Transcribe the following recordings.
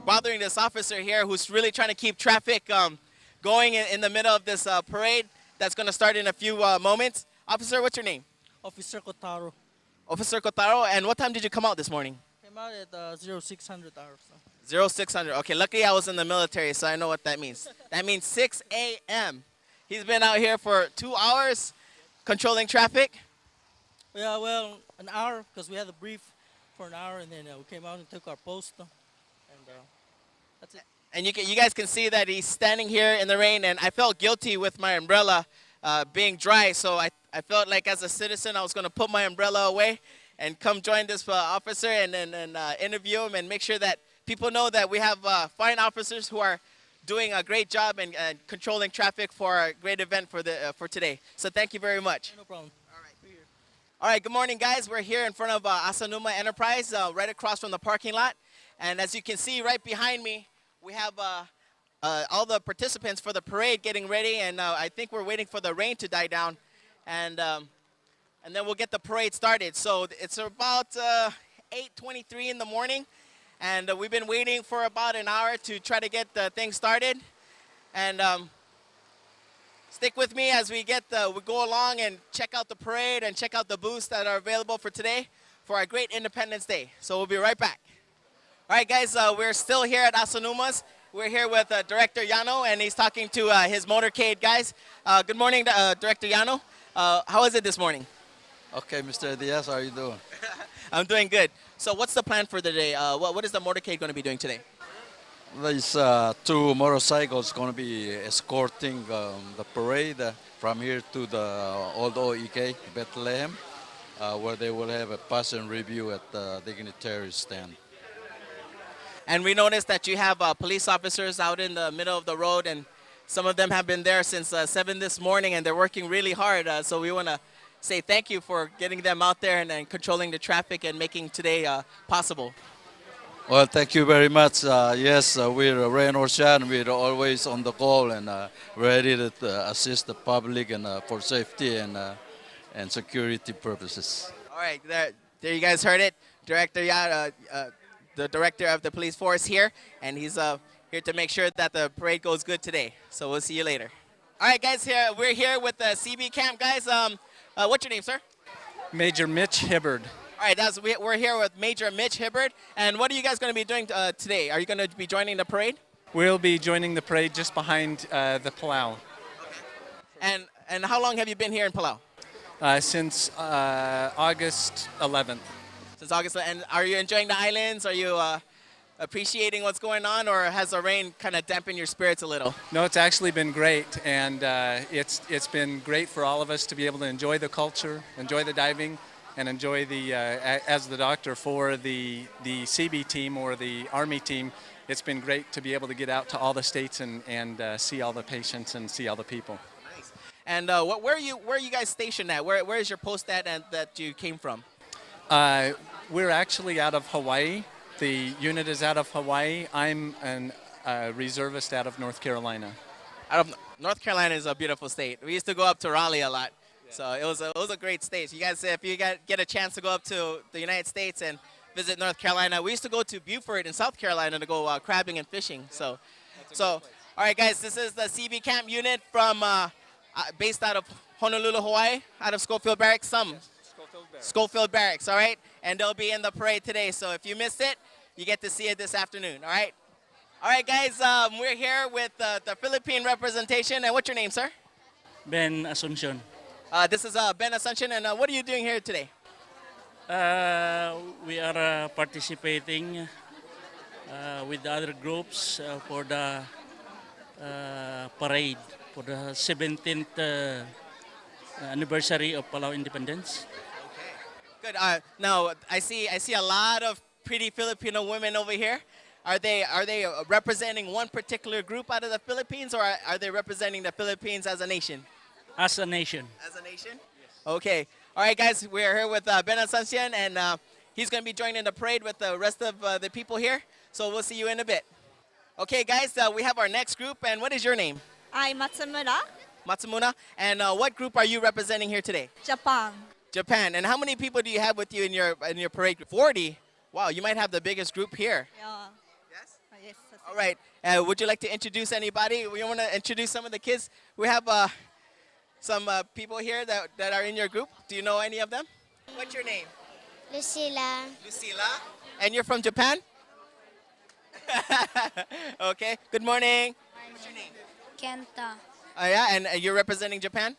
bothering this officer here who's really trying to keep traffic going in the middle of this parade that's going to start in a few moments. Officer, what's your name? Officer Kotaro. Officer Kotaro, and what time did you come out this morning? Came out at 0600 hours. 0600. Okay, luckily I was in the military, so I know what that means. That means 6 a.m. He's been out here for 2 hours controlling traffic. Yeah, well, an hour because we had a brief for an hour, and then we came out and took our post, and that's it. And you guys can see that he's standing here in the rain, and I felt guilty with my umbrella being dry, so I felt like as a citizen I was going to put my umbrella away and come join this officer and interview him and make sure that people know that we have fine officers who are doing a great job and controlling traffic for a great event for today. So thank you very much. No problem. All right, good morning, guys. We're here in front of Asanuma Enterprise, right across from the parking lot. And as you can see right behind me, we have all the participants for the parade getting ready. And I think we're waiting for the rain to die down. And then we'll get the parade started. So it's about 8:23 in the morning. And we've been waiting for about an hour to try to get the thing started. And stick with me as we go along and check out the parade and check out the booths that are available for today for our great Independence Day. So we'll be right back. All right, guys, we're still here at Asanuma's. We're here with Director Yano, and he's talking to his motorcade guys. Good morning, Director Yano. How is it this morning? Okay, Mr. Diaz, how are you doing? I'm doing good. So what's the plan for the day? What is the motorcade going to be doing today? There's 2 motorcycles going to be escorting the parade from here to the old OEK, Bethlehem, where they will have a pass and review at the dignitary stand. And we noticed that you have police officers out in the middle of the road, and some of them have been there since 7 this morning, and they're working really hard. So we want to say thank you for getting them out there and controlling the traffic and making today possible. Well, thank you very much. Yes, we're rain or shine. We're always on the call and ready to assist the public and for safety and security purposes. All right, there you guys heard it. Director the director of the police force here, and he's here to make sure that the parade goes good today. So we'll see you later. All right, guys, we're here with the CB camp guys. What's your name, sir? Major Mitch Hibbard. All right, we're here with Major Mitch Hibbard. And what are you guys going to be doing today? Are you going to be joining the parade? We'll be joining the parade just behind the Palau. Okay. And how long have you been here in Palau? Since August 11th. Since August, and are you enjoying the islands? Are you appreciating what's going on, or has the rain kind of dampened your spirits a little? No, it's actually been great, and it's been great for all of us to be able to enjoy the culture, enjoy the diving, and enjoy the, as the doctor for the CB team or the Army team, it's been great to be able to get out to all the states and see all the patients and see all the people. Nice. And where are you guys stationed at? Where is your post at and that you came from? We're actually out of Hawaii. The unit is out of Hawaii. I'm a reservist out of North Carolina. North Carolina is a beautiful state. We used to go up to Raleigh a lot. Yeah. So it was a great state. You guys, if you get a chance to go up to the United States and visit North Carolina, we used to go to Beaufort in South Carolina to go crabbing and fishing. So all right, guys, this is the CB camp unit from based out of Honolulu, Hawaii, out of Schofield Barracks. Schofield Barracks, all right? And they'll be in the parade today. So if you missed it, you get to see it this afternoon, all right? All right, guys, we're here with the Philippine Representation. And what's your name, sir? Ben Asuncion. This is Ben Asuncion. And what are you doing here today? We are participating with the other groups for the parade for the 17th anniversary of Palau independence. Okay, good. Now I see a lot of pretty Filipino women over here. Are they representing one particular group out of the Philippines, or are they representing the Philippines as a nation? As a nation. As a nation? Yes. Okay. All right, guys, we're here with Ben Asuncion, and he's going to be joining the parade with the rest of the people here. So we'll see you in a bit. Okay, guys, we have our next group, and what is your name? I'm Matsumura. Matsumura. And what group are you representing here today? Japan. Japan. And how many people do you have with you in your parade group? 40? Wow, you might have the biggest group here. Yeah. Yes? All right. Would you like to introduce anybody? We want to introduce some of the kids. We have some people here that are in your group. Do you know any of them? What's your name? Lucila. Lucila. And you're from Japan? Okay. Good morning. What's your name? Kenta. Oh, yeah? And you're representing Japan?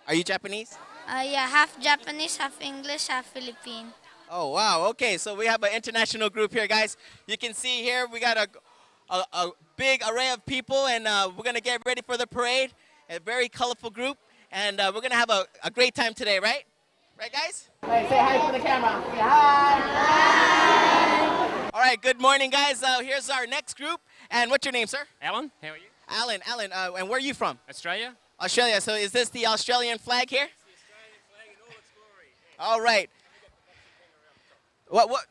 Are you Japanese? Yeah, half Japanese, half English, half Philippine. Oh, wow. Okay, so we have an international group here, guys. You can see here we got a big array of people, and we're going to get ready for the parade. A very colorful group, and we're going to have a great time today, right? Right, guys? All right, say hi for the camera. Say hi. Hi. All right, good morning, guys. Here's our next group. And what's your name, sir? Alan, how are you? Alan. And where are you from? Australia. Australia. So is this the Australian flag here? The Australian flag in all its glory. All right.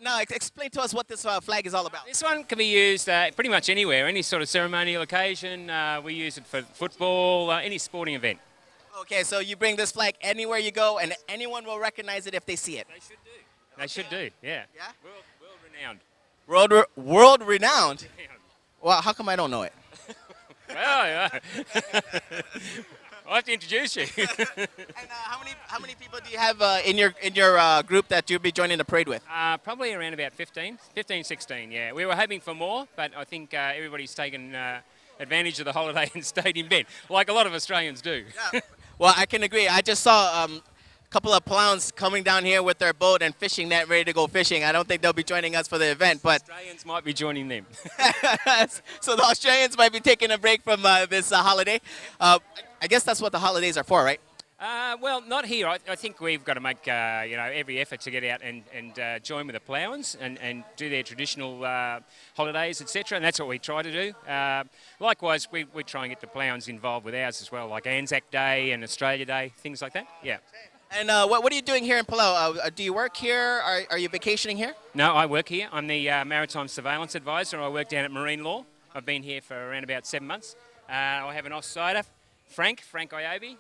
Now, explain to us what this flag is all about. This one can be used pretty much anywhere, any sort of ceremonial occasion. We use it for football, any sporting event. Okay, so you bring this flag anywhere you go, and anyone will recognize it if they see it. They should do. They should do, yeah. Yeah? World renowned. World renowned? Well, how come I don't know it? Well, yeah. I'll have to introduce you. And how many people do you have in your group that you'll be joining the parade with? Probably around about 15, 16, yeah. We were hoping for more, but I think everybody's taken advantage of the holiday and stayed in bed, like a lot of Australians do. Yeah. Well, I can agree. I just saw a couple of Palauans coming down here with their boat and fishing net ready to go fishing. I don't think they'll be joining us for the event, but Australians might be joining them. So the Australians might be taking a break from this holiday. I guess that's what the holidays are for, right? Well, not here. I think we've got to make every effort to get out and join with the Palauans and do their traditional holidays, etc. And that's what we try to do. Likewise, we try and get the Palauans involved with ours as well, like Anzac Day and Australia Day, things like that. Yeah. And what are you doing here in Palau? Do you work here? Are you vacationing here? No, I work here. I'm the Maritime Surveillance Advisor. I work down at Marine Law. I've been here for around about 7 months. I have an offsider, Frank Iobi.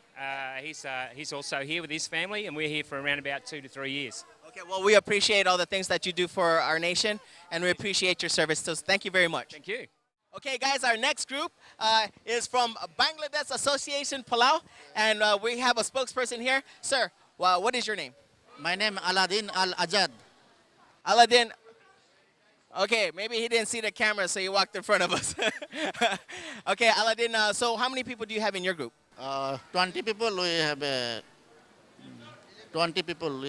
He's also here with his family, and we're here for around about 2 to 3 years. Okay, well, we appreciate all the things that you do for our nation, and we appreciate your service. So thank you very much. Thank you. Okay, guys, our next group is from Bangladesh Association Palau, and we have a spokesperson here. Sir, what is your name? My name Aladdin Al-Ajad. Aladdin. Okay, maybe he didn't see the camera, so he walked in front of us. Okay, Aladdin, so how many people do you have in your group? 20 people. We have 20 people.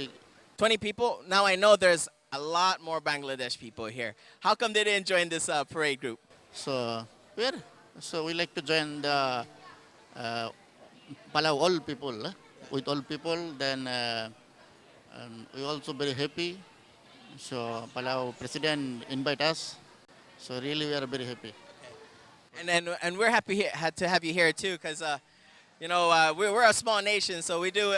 20 people? Now I know there's a lot more Bangladesh people here. How come they didn't join this parade group? So we like to join the Palau all people. With all people, then we also very happy. So Palau president invite us. So really we are very happy. And we're happy to have you here too, because we're a small nation, so we do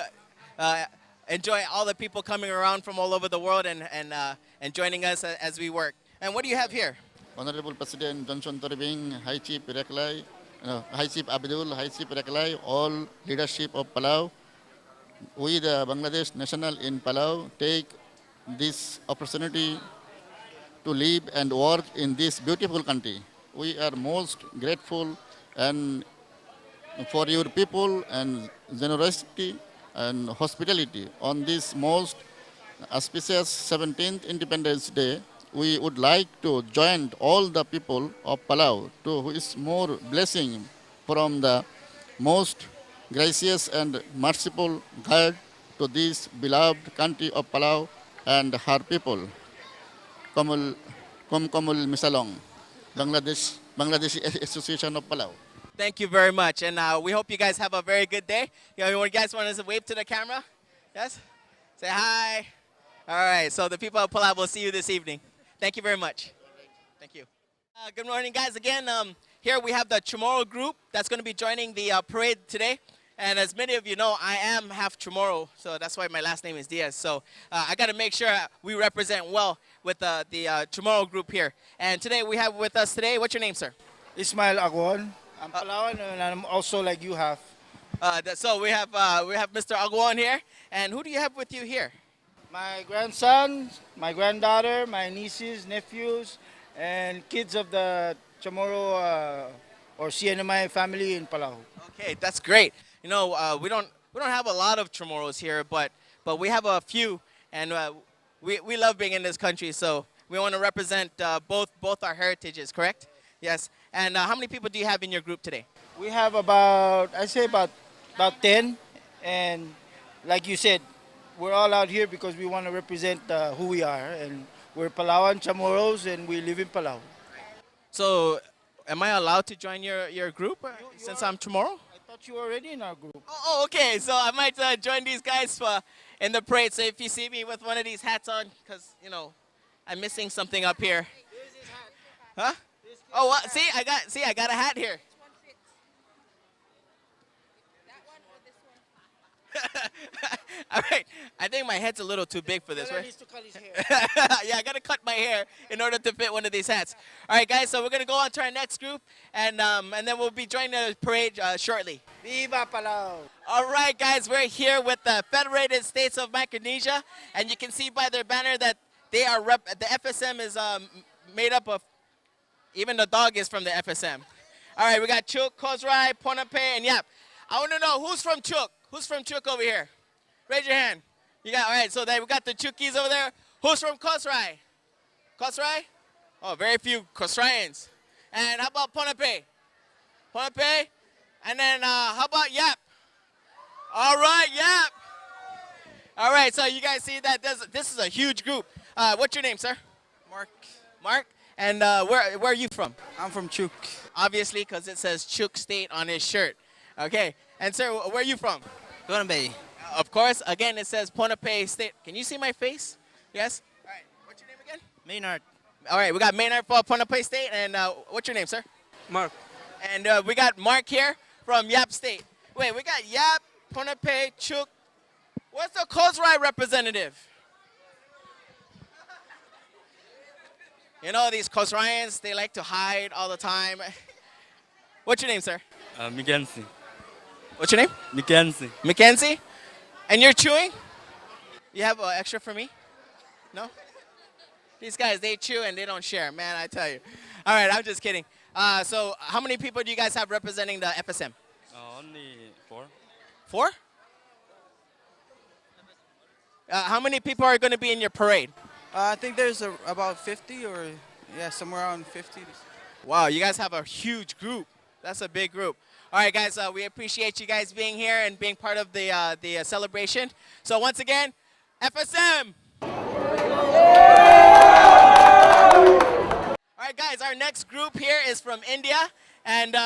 enjoy all the people coming around from all over the world and joining us as we work. And what do you have here? Honorable President Johnson Toribing, High Chief Reklai, High Chief Abdul, High Chief Reklai, all leadership of Palau. We, the Bangladesh national in Palau, take this opportunity to live and work in this beautiful country. We are most grateful and for your people and generosity and hospitality on this most auspicious 17th Independence Day. We would like to join all the people of Palau to wish more blessing from the most gracious and merciful God to this beloved country of Palau and her people. Kamul Misalong, Bangladesh Association of Palau. Thank you very much, and we hope you guys have a very good day. You guys want us to wave to the camera? Yes? Say hi. All right, so the people of Palau will see you this evening. Thank you very much. Thank you. Good morning, guys. Again, here we have the Chamorro Group that's going to be joining the parade today. And as many of you know, I am half Chamorro, so that's why my last name is Diaz. So I got to make sure we represent well with the Chamorro Group here. And today we have with us today, what's your name, sir? Ismail Agwon. I'm Palauan, and I'm also like you have. So we have Mr. Agwon here. And who do you have with you here? My grandson, my granddaughter, my nieces, nephews, and kids of the Chamorro or CNMI family in Palau. Okay, that's great. You know, we don't have a lot of Chamorros here, but we have a few, and we love being in this country, so we want to represent both our heritages. Correct? Yes. And how many people do you have in your group today? We have about, I say about 10, and like you said, we're all out here because we want to represent who we are, and we're Palauan Chamorros, and we live in Palau. So, am I allowed to join your group since I'm Chamorro? I thought you were already in our group. Oh, okay. So I might join these guys in the parade. So if you see me with one of these hats on, because I'm missing something up here. Huh? Oh, what? See, I got a hat here. All right. I think my head's a little too big for this, right? Needs to cut his hair. Yeah, I got to cut my hair in order to fit one of these hats. All right, guys, so we're going to go on to our next group, and then we'll be joining the parade shortly. Viva Palau! All right, guys, we're here with the Federated States of Micronesia, and you can see by their banner that they are the FSM is made up of, even the dog is from the FSM. All right, we got Chuk, Kozrai, Ponape, and Yap. I want to know who's from Chuk. Who's from Chuk over here? Raise your hand. You got, all right, so we got the Chukis over there. Who's from Kozrai? Kozrai? Oh, very few Kozraians. And how about Ponape? Ponape? And then how about Yap? All right, Yap. All right, so you guys see that this is a huge group. What's your name, sir? Mark. Mark? And where are you from? I'm from Chuk. Obviously, because it says Chuk State on his shirt. Okay. And sir, where are you from? Abbay. Of course. Again, it says Ponape State. Can you see my face? Yes? All right. What's your name again? Maynard. All right. We got Maynard for Ponape State. And what's your name, sir? Mark. And we got Mark here from Yap State. Wait, we got Yap, Ponape, Chuk. What's the Kozrai representative? You know, these Kozraians, they like to hide all the time. What's your name, sir? Mackenzie. What's your name? Mackenzie. Mackenzie? And you're chewing? You have extra for me? No? These guys, they chew and they don't share. Man, I tell you. All right, I'm just kidding. So how many people do you guys have representing the FSM? Only 4. 4? How many people are going to be in your parade? I think there's about 50 or, somewhere around 50. Wow, you guys have a huge group. That's a big group. All right, guys, we appreciate you guys being here and being part of the celebration. So once again, FSM. All right, guys, our next group here is from India. And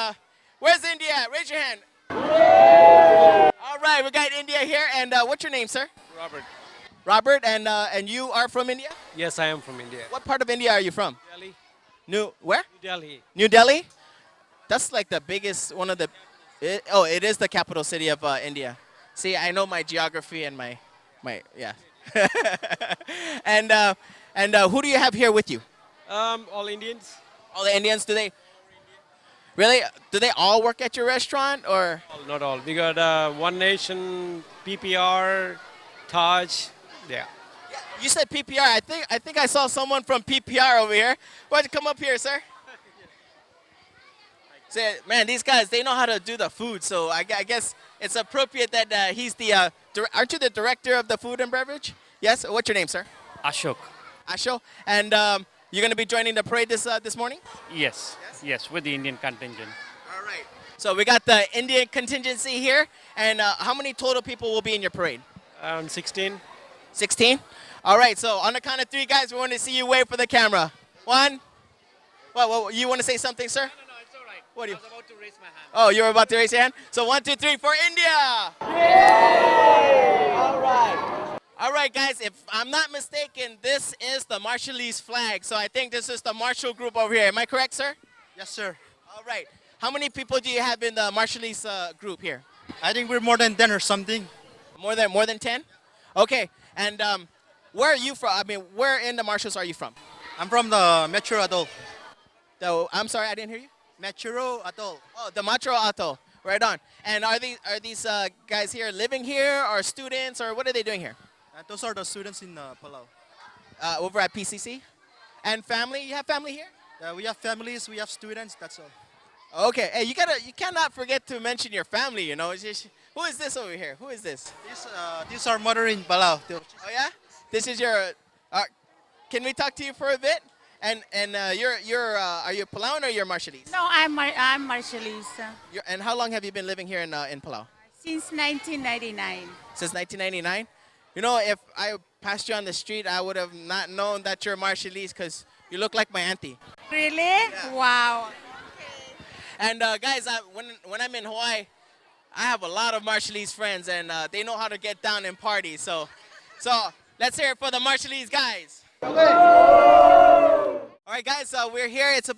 where's India? Raise your hand. All right, we got India here. And what's your name, sir? Robert. Robert, and you are from India? Yes, I am from India. What part of India are you from? Delhi. Where? New Delhi. New Delhi? That's like the biggest, one of the, it is the capital city of India. See, I know my geography and my yeah. and who do you have here with you? All Indians. All the Indians, do they? Really? Do they all work at your restaurant or? Not all. We got One Nation, PPR, Taj. Yeah. You said PPR. I think I saw someone from PPR over here. Why don't you come up here, sir? Say, man, these guys, they know how to do the food, so I guess it's appropriate that he's the, aren't you the director of the food and beverage? Yes? What's your name, sir? Ashok. Ashok. And you're going to be joining the parade this morning? Yes. Yes, with the Indian contingent. All right. So we got the Indian contingency here. And how many total people will be in your parade? 16. 16? All right. So on the count of 3, guys, we want to see you wave for the camera. 1. Well, you want to say something, sir? What are you? I was about to raise my hand. Oh, you were about to raise your hand? So 1, 2, 3 for India! Yay! All right. All right, guys, if I'm not mistaken, this is the Marshallese flag. So I think this is the Marshall Group over here. Am I correct, sir? Yes, sir. All right. How many people do you have in the Marshallese group here? I think we're more than 10 or something. More than 10? Okay. And where are you from? I mean, where in the Marshalls are you from? I'm from the Metro Atoll. I'm sorry, I didn't hear you? Metro Atoll. Oh, the Metro Atoll. Right on. And are these guys here living here, or students, or what are they doing here? Those are the students in Palau. Over at PCC? And family? You have family here? We have families, we have students, that's all. Okay. Hey, you cannot forget to mention your family, you know. Who is this over here? Who is this? This is our mother in Palau. Oh, yeah? This is your... can we talk to you for a bit? And are you Palauan or you're Marshallese? No, I'm Marshallese. And how long have you been living here in Palau? Since 1999. Since 1999? You know, if I passed you on the street, I would have not known that you're Marshallese because you look like my auntie. Really? Yeah. Wow. And guys, when I'm in Hawaii, I have a lot of Marshallese friends, and they know how to get down and party. So let's hear it for the Marshallese guys. All right, guys, we're here. It's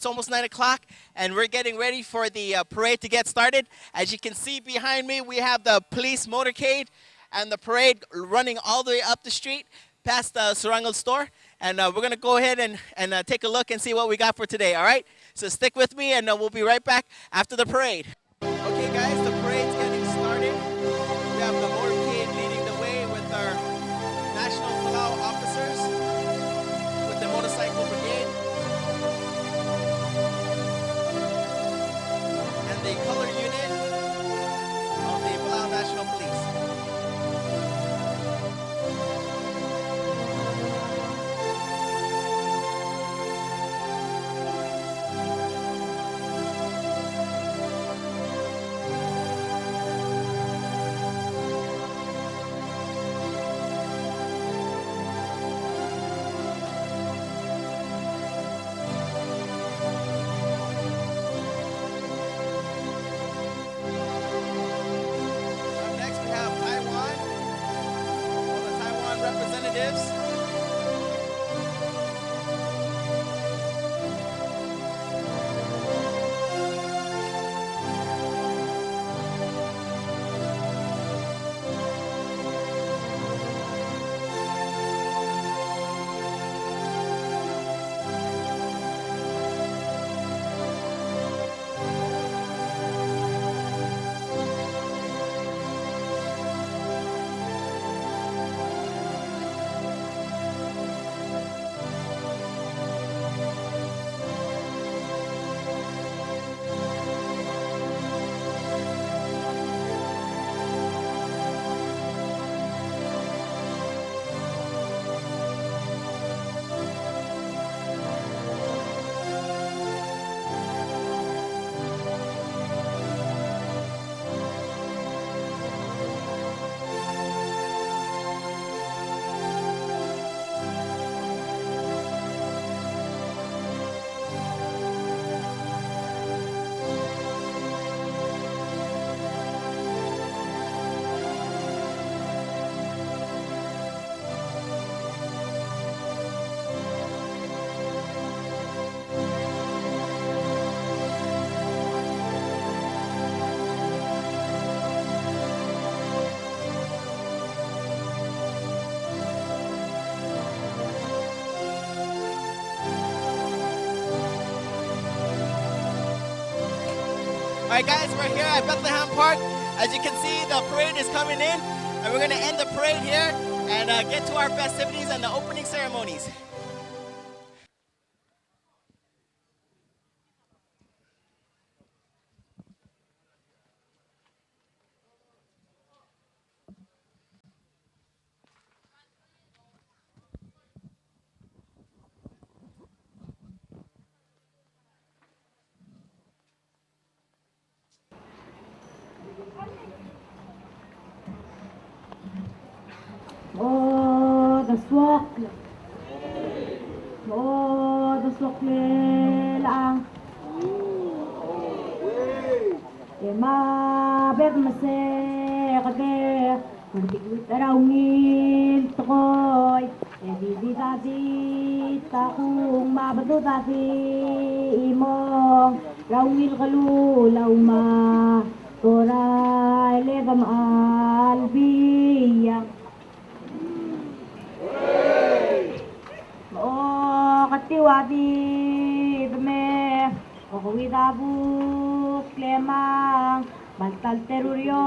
almost 9 o'clock, and we're getting ready for the parade to get started. As you can see behind me, we have the police motorcade and the parade running all the way up the street past the Surangal store. And we're going to go ahead and take a look and see what we got for today, all right? So stick with me, and we'll be right back after the parade. Okay, guys, the parade's getting started. We have the motorcade leading the way with our National Palau officers, with the motorcycle brigade, and the color unit of the Palau National Police. Representatives. All right, guys, we're here at Bethlehem Park. As you can see, the parade is coming in, and we're going to end the parade here and get to our festivities and the opening ceremonies. the Klbael ma bed masegde kuntik raungil toy di dadi taung ma bedu dadi imo raungil galu lauma tora legam albiya katiwadi dme Kowidabu Klemang Bantal Terurio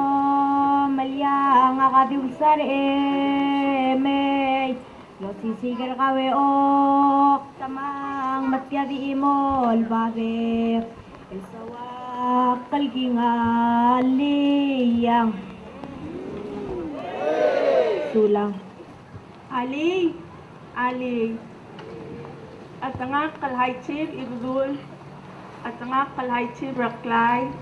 Meliang Akadiul Sare May Yosi Siger Kawe O Tok tamang matyadi imol babe Esawa kalgingaliyang Sulang Ali at nga kalhay chief Ibdul at nga kalhay chief Raklay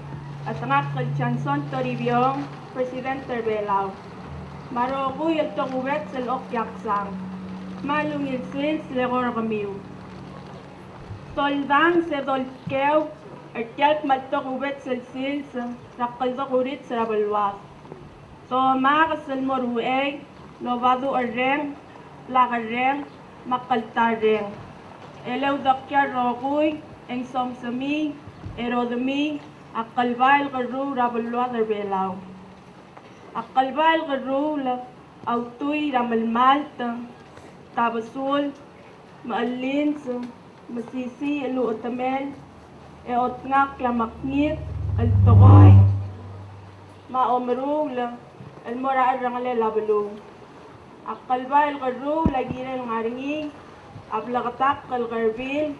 at nga kalchanson Toribyong President Belau Marogo yung tongwet sa lok yaksang malungil sin slegor kamiw Toldang se dolkew at yalp maltongwet sa sils rakaldakurit sa rabalwas So makasal morueg Novado areng lakareng makaltareng Elaw dakya rokoy eng somsami erodami Klbael el Kerruul rabalwas Belau Klbael el Kerruul autuy ramalmalt tabasul maalins masisi eluotamel eotngak lamaknit altokoy maomrul almora arangale labalu Klbael el Kerruul lagirel ngaringi ablakatak kalgarbil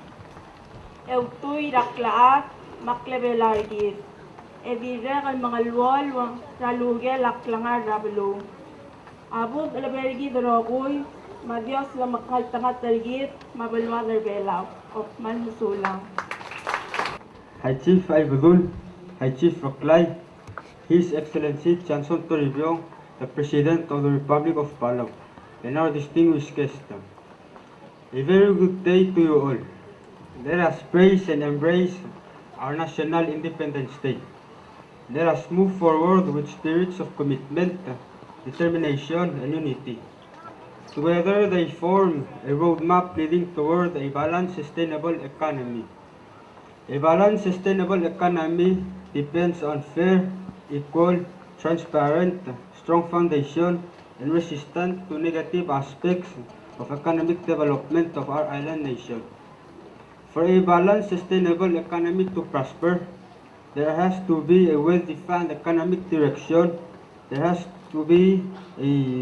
eutuy raklaak maklebelargit edirek al mga luwalwang ralugel aklangar rabalu abot alabergi dorokoy madios la makaltangat targit mabalwa Belau of malmusulang High Chief Ibdul, High Chief Raklay, His Excellency Chanson Toribyong, the President of the Republic of Palau, and our distinguished guests. A very good day to you all. Let us praise and embrace our national Independence Day. Let us move forward with spirits of commitment, determination, and unity. Together they form a roadmap leading toward a balanced, sustainable economy. A balanced, sustainable economy depends on fair, equal, transparent, strong foundation, and resistant to negative aspects of economic development of our island nation. For a balanced, sustainable economy to prosper, there has to be a well-defined economic direction. It has to be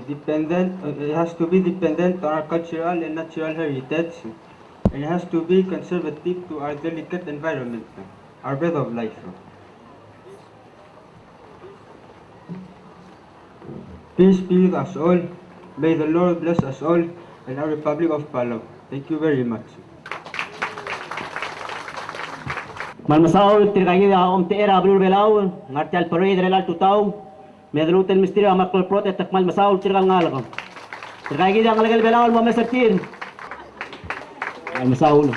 dependent on our cultural and natural heritage. And it has to be conservative to our delicate environment, our breath of life. Peace be with us all. May the Lord bless us all and our Republic of Palau. Thank you very much. Malmasaul tirkagida teera abrul belau ngartial parade relal tutau medrutel misteri amakol prote tak malmasaul tirkal ngalakam tirkagida ngalagal belau mamesertin malmasaul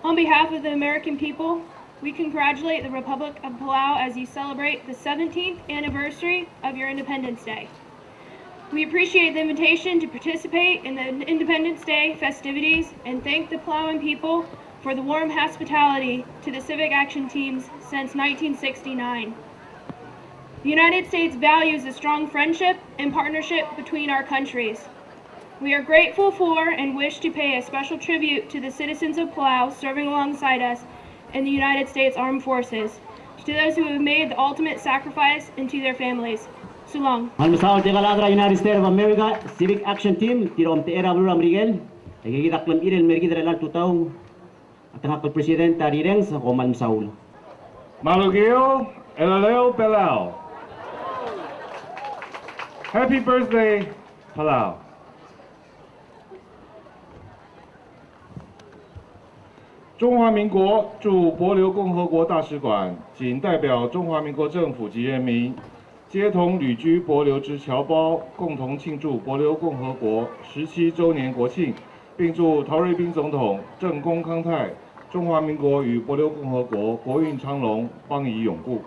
On behalf of the American people, we congratulate the Republic of Palau as you celebrate the 17th anniversary of your Independence Day. We appreciate the invitation to participate in the Independence Day festivities and thank the Palauan people for the warm hospitality to the civic action teams since 1969. The United States values a strong friendship and partnership between our countries. We are grateful for and wish to pay a special tribute to the citizens of Palau serving alongside us in the United States Armed Forces, to those who have made the ultimate sacrifice, and to their families. Sulong. Malmasaul tirkaladra United States of America Civic Action Team tirom teera abrul amrigel nagigitaklam irel mergi relal tutau atangak president tarireng sa malmasaul. Malugil Olechotel Belau. Happy birthday, Palau. 中华民国驻帛琉共和国大使馆仅代表中华民国政府及人民，皆同旅居帛琉之侨胞，共同庆祝帛琉共和国17周年国庆，并祝陶瑞斌总统政功康泰，中华民国与帛琉共和国国运昌隆，邦谊永固。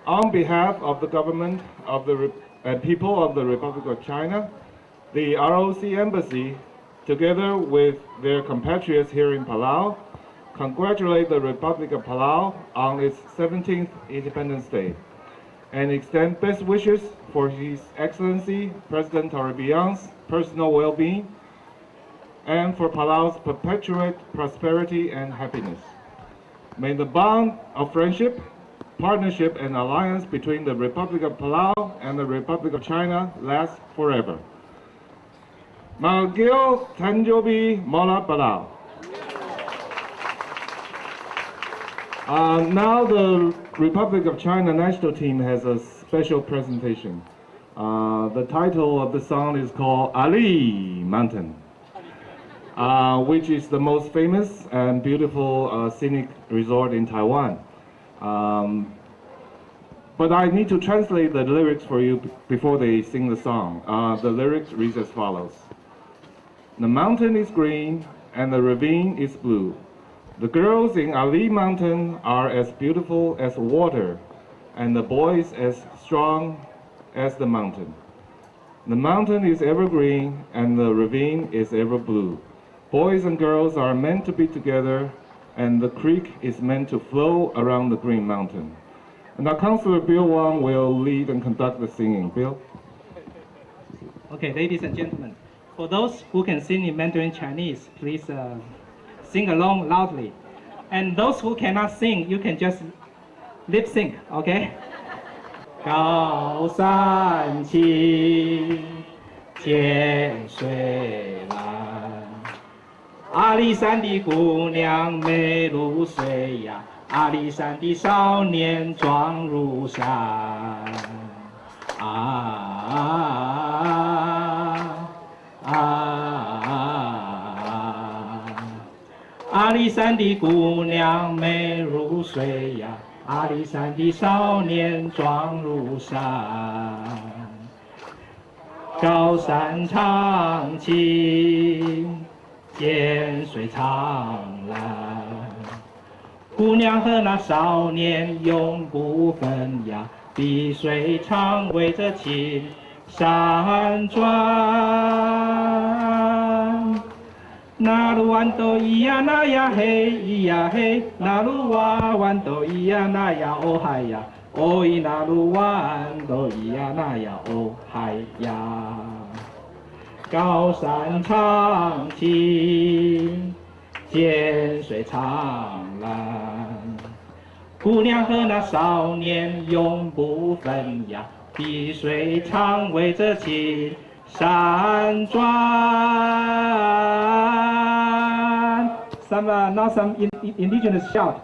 On behalf of the government of and people of the Republic of China, the ROC Embassy, together with their compatriots here in Palau, congratulate the Republic of Palau on its 17th Independence Day. and extend best wishes for His Excellency President Toribion's personal well-being and for Palau's perpetuate prosperity and happiness. May the bond of friendship, partnership, and alliance between the Republic of Palau and the Republic of China last forever. Magil Tanjobi Mola Palau. Now the Republic of China national team has a special presentation. The title of the song is called Ali Mountain, which is the most famous and beautiful scenic resort in Taiwan. But I need to translate the lyrics for you before they sing the song. The lyrics reads as follows. The mountain is green and the ravine is blue. The girls in Ali Mountain are as beautiful as water, and the boys as strong as the mountain. The mountain is evergreen and the ravine is ever blue. Boys and girls are meant to be together, and the creek is meant to flow around the green mountain. And now Councillor Bill Wong will lead and conduct the singing. Bill? Okay, ladies and gentlemen, for those who can sing in Mandarin Chinese, please sing along loudly. And those who cannot sing, you can just lip sync, okay? 高山青，涧水蓝，阿里山的姑娘美如水呀，阿里山的少年壮如山。阿里山的姑娘美如水呀，阿里山的少年壮如山。高山长青，涧水长蓝，姑娘和那少年永不分呀，碧水长围着青山转。那鲁湾都咿呀那呀嘿咿呀嘿，那鲁湾都咿呀那呀哦嗨呀，哦咿那鲁湾都咿呀那呀哦嗨呀。高山长青，涧水长蓝，姑娘和那少年永不分呀，碧水长围着青山转。Now some indigenous shout.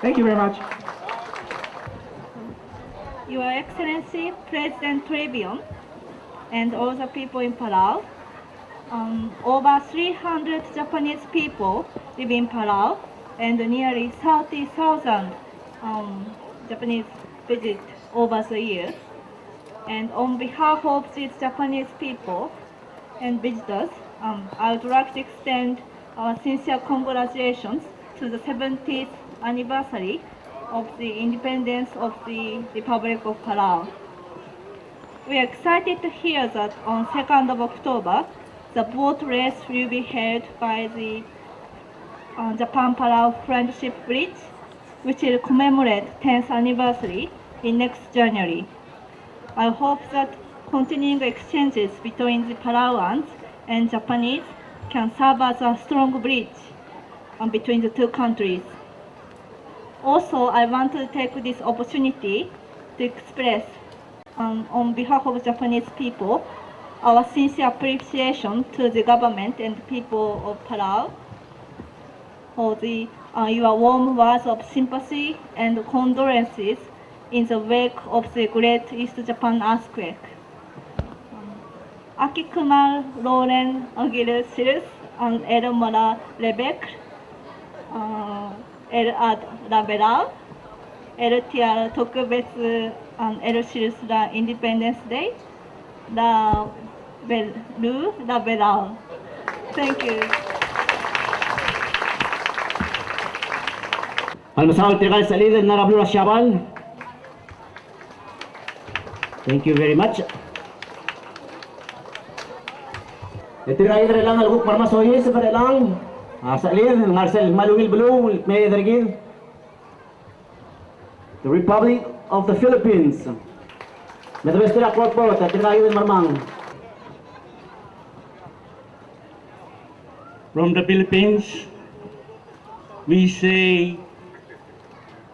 Thank you very much. Your Excellency, President Trevion, and all the people in Palau, over 300 Japanese people live in Palau, and nearly 30,000 Japanese visit over the years. And on behalf of these Japanese people and visitors, I would like to extend our sincere congratulations to the 70th anniversary of the independence of the Republic of Palau. We are excited to hear that on 2nd of October, the boat race will be held by the Japan-Palau Friendship Bridge, which will commemorate 10th anniversary in next January. I hope that continuing exchanges between the Palauans and Japanese can serve as a strong bridge between the two countries. Also, I want to take this opportunity to express, on behalf of Japanese people, our sincere appreciation to the government and people of Palau for your warm words of sympathy and condolences in the wake of the Great East Japan earthquake. Aki Kumar Loren Agil Siris and El Mora Rebek El Ad Belau El Tiar Tokubetsu and El Siris La Independence Day La Belau. Thank you. المساء التقال سعيد النرابلو الشابال. Thank you very much. Itiray dari lang alguk parmasoyi seperti lang. Salid ngarsel malungil belum may dergin. the Republic of the Philippines. Medrestera Korpo, Tatiragin Marmang. From the Philippines, we say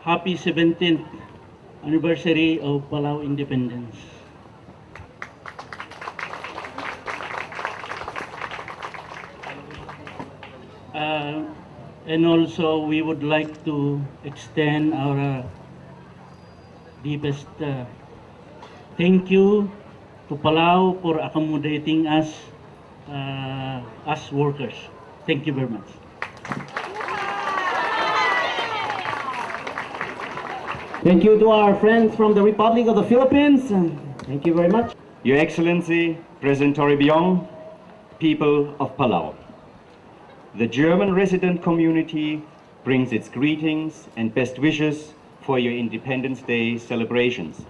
happy 17th anniversary of Palau independence. And also we would like to extend our deepest thank you to Palau for accommodating us as workers. Thank you very much. Thank you to our friends from the Republic of the Philippines. Thank you very much. Your Excellency, President Toribio, people of Palau. The German resident community brings its greetings and best wishes for your Independence Day celebrations.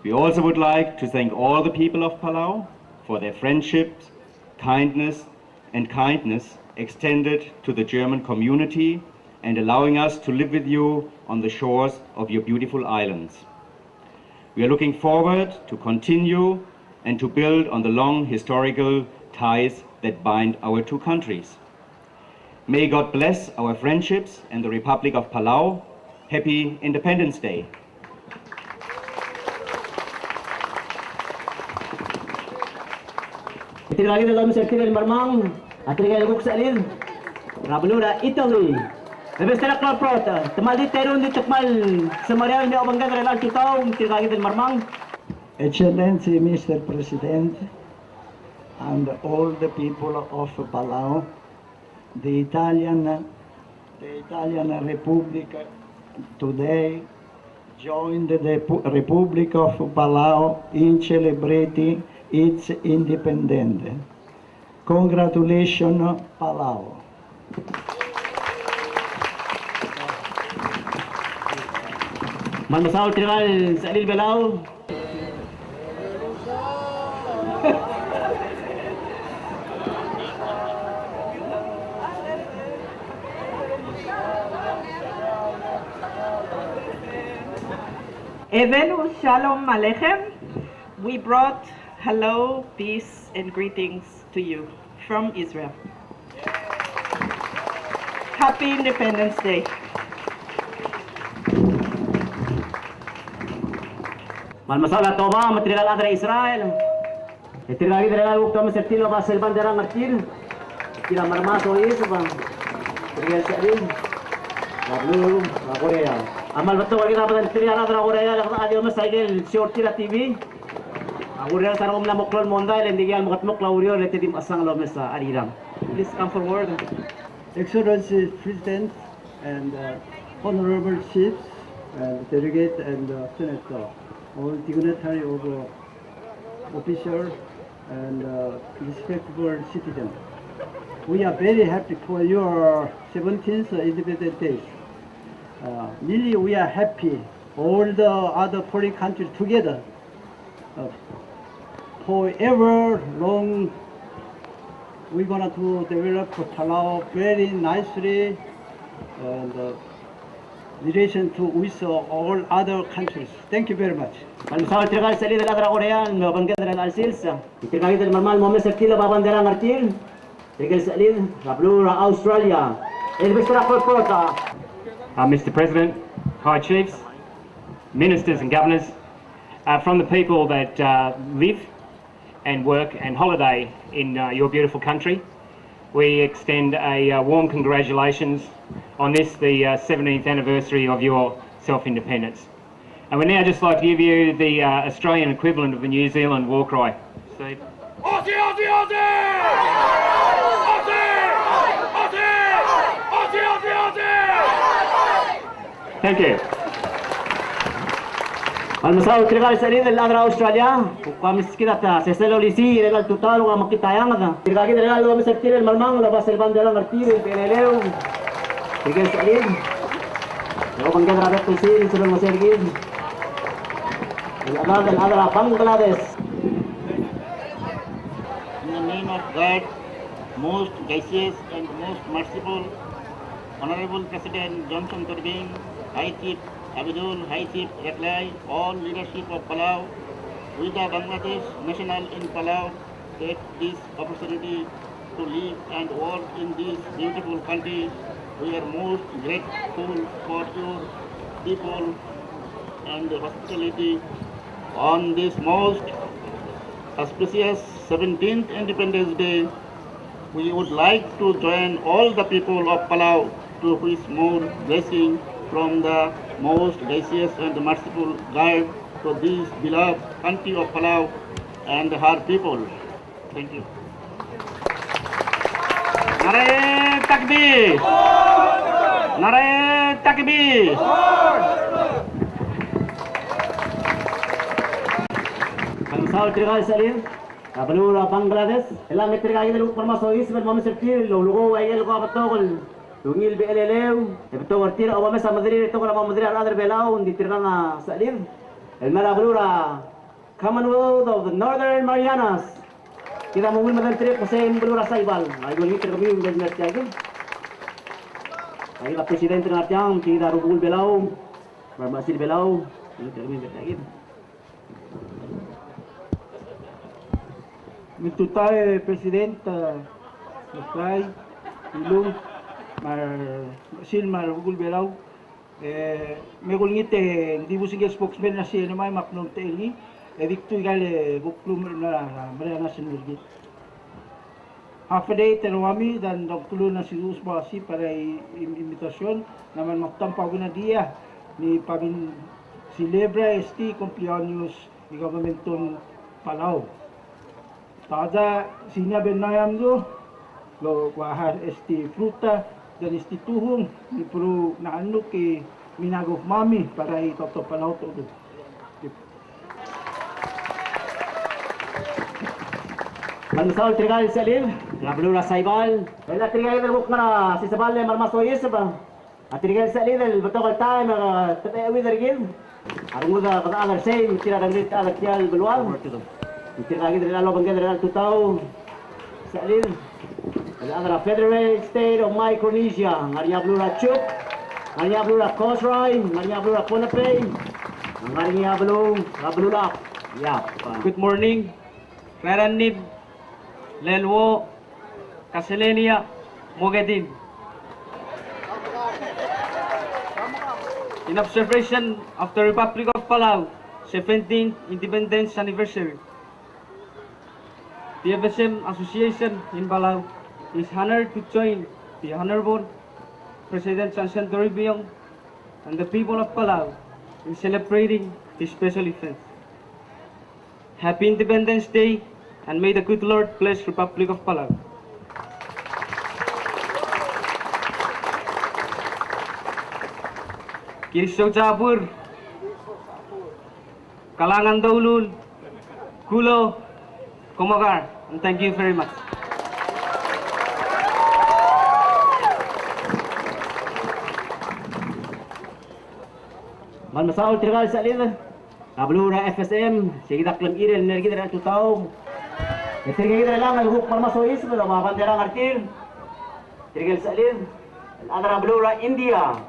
We also would like to thank all the people of Palau for their friendship, kindness extended to the German community and allowing us to live with you on the shores of your beautiful islands. We are looking forward to continue and to build on the long historical ties that bind our two countries. May God bless our friendships and the Republic of Palau. Happy Independence Day. Itiragin dalam sektor Marmang, atiragin guk salil, Rabulura Italy. Revestera Klprota, temali terun di tekmal semarian di abanggan relal tutau, itiragin Marmang. Excellency Mr. President and all the people of Palau, the Italian Republic today joined the Republic of Palau in celebrating its independence. Congratulations, Palau. Manmasal Klbael el Belau. Evenu Shalom Alechem. We brought hello, peace, and greetings to you from Israel. Happy Independence Day. Malmasala Toba, material adra Israel. Itiragin relal ukta mesertilo ba sel bandera martir. Kila marmato isba. Trigal salin. Lalu Korea. Amal betul kita pada material adra Korea ada mesagel shortira TV. Korea sarong na moklon monday lendigal mokat moklaurio lete dim asang lo mesa ariram. Please come forward. Excellency President and honorable chiefs and delegate and senator, all dignitary of officials and respectable citizens. We are very happy for your 17th Independence Day. Really, we are happy. All the other foreign countries together. Forever long, we're gonna to develop Palau very nicely and relation to with all other countries. Thank you very much. Malmasal Klbael salid el adra Korea, no bandera el alsilsa. Itiragin del marmal mo mesertilo ba bandera martir. Trigal salid Rabulura Australia. Elvestera Korpota. Mr. President, High Chiefs, Ministers and Governors, from the people that live and work and holiday in your beautiful country, we extend a warm congratulations on this, the 17th anniversary of your self-independence. And we'd now just like to give you the Australian equivalent of the New Zealand war cry. Steve. Aussie, Aussie, Aussie! Aussie! Aussie! Aussie, Aussie, Aussie! Thank you. Malmasal Klbael salid el adra Australia. Kuamis kita ta seselo lisi relal tutal wa makitayang da. Itiragin relal lo mesertir el marmang la bas el bandera martir el peleleu. Trigal salid. Lo bandera de pesil sebelum mesergid. El adra Bangladesh. In the name of God, most gracious and most merciful, Honorable President Johnson Turbin, High Chief Abidul, High Chief Reklai, all leadership of Palau, we the Bangladesh national in Palau take this opportunity to live and work in this beautiful country. We are most grateful for your people and hospitality on this most auspicious 17th Independence Day. We would like to join all the people of Palau to wish more blessing from the most gracious and merciful God to this beloved country of Palau and her people. Thank you. Nare Takbir! Nare Takbir! Kamsal Trigal Salim, Kabalura Bangladesh, Elang Trigal Permasois, Bermamasir, Lugo, Ayel Gabatol, Lungil Beleu, Eptovertir, Obamesa Madrid, Tokala Madrid, other Belau, and the Tirana Salim, El Marabrura, Commonwealth of the Northern Marianas. Kita mau menentri Presiden Belura Saibal. Ayo kita kami mendengar lagi. Ayo Presiden ternarjang kita Klbael Belau, Bermasir Belau, kita kami mendengar lagi. Mitutay Presidente Klbael Ilung Klbael Belau megulngite di busing spokesman na siya naman maknon teli ediktu gale buklum na Mariana Sinurgit. Afaday terwami dan doktor na si Usbasi para invitasyon naman magtampago na dia ni pagin celebra este cumpleaños di governmenton Palau. Tada sinya benayam do lo wahar este fruta dan instituhum ni pro na anu ke minagov mami para itoto Palau todo. Mansal Trigal Salim, Klbael Saibal, el Trigal del Bukna, si Sabal Marmasois, a Trigal Salim del Botol Time, Tawi Dergil, Armuda Agar Same, Tira Danit Alakial Belual, Trigal del Alo Bangal Tutau, Salim, el Agra Federated State of Micronesia, Maria Blura Chuk, Maria Blura Cosroy, Maria Blura Ponape, Maria Blura, yeah. Good morning, Claranib. Lelwo, Kaselenia, Mogadin. In observation of the Republic of Palau 17th Independence Anniversary, the FSM Association in Palau is honored to join the Honorable President Sansan Toribio and the people of Palau in celebrating this special event. Happy Independence Day, and may the good Lord bless Republic of Palau. Kirisyo Jabur, Kalangan Daulul, Kulo, Komagar, and thank you very much. Malmasaul Trigal Salim, Ablura FSM, Sigida Klem Irel Nergida Tutau. Trigal lang al huk Marmasois, mga banderang artil. Trigal Salim, Adra Blura India.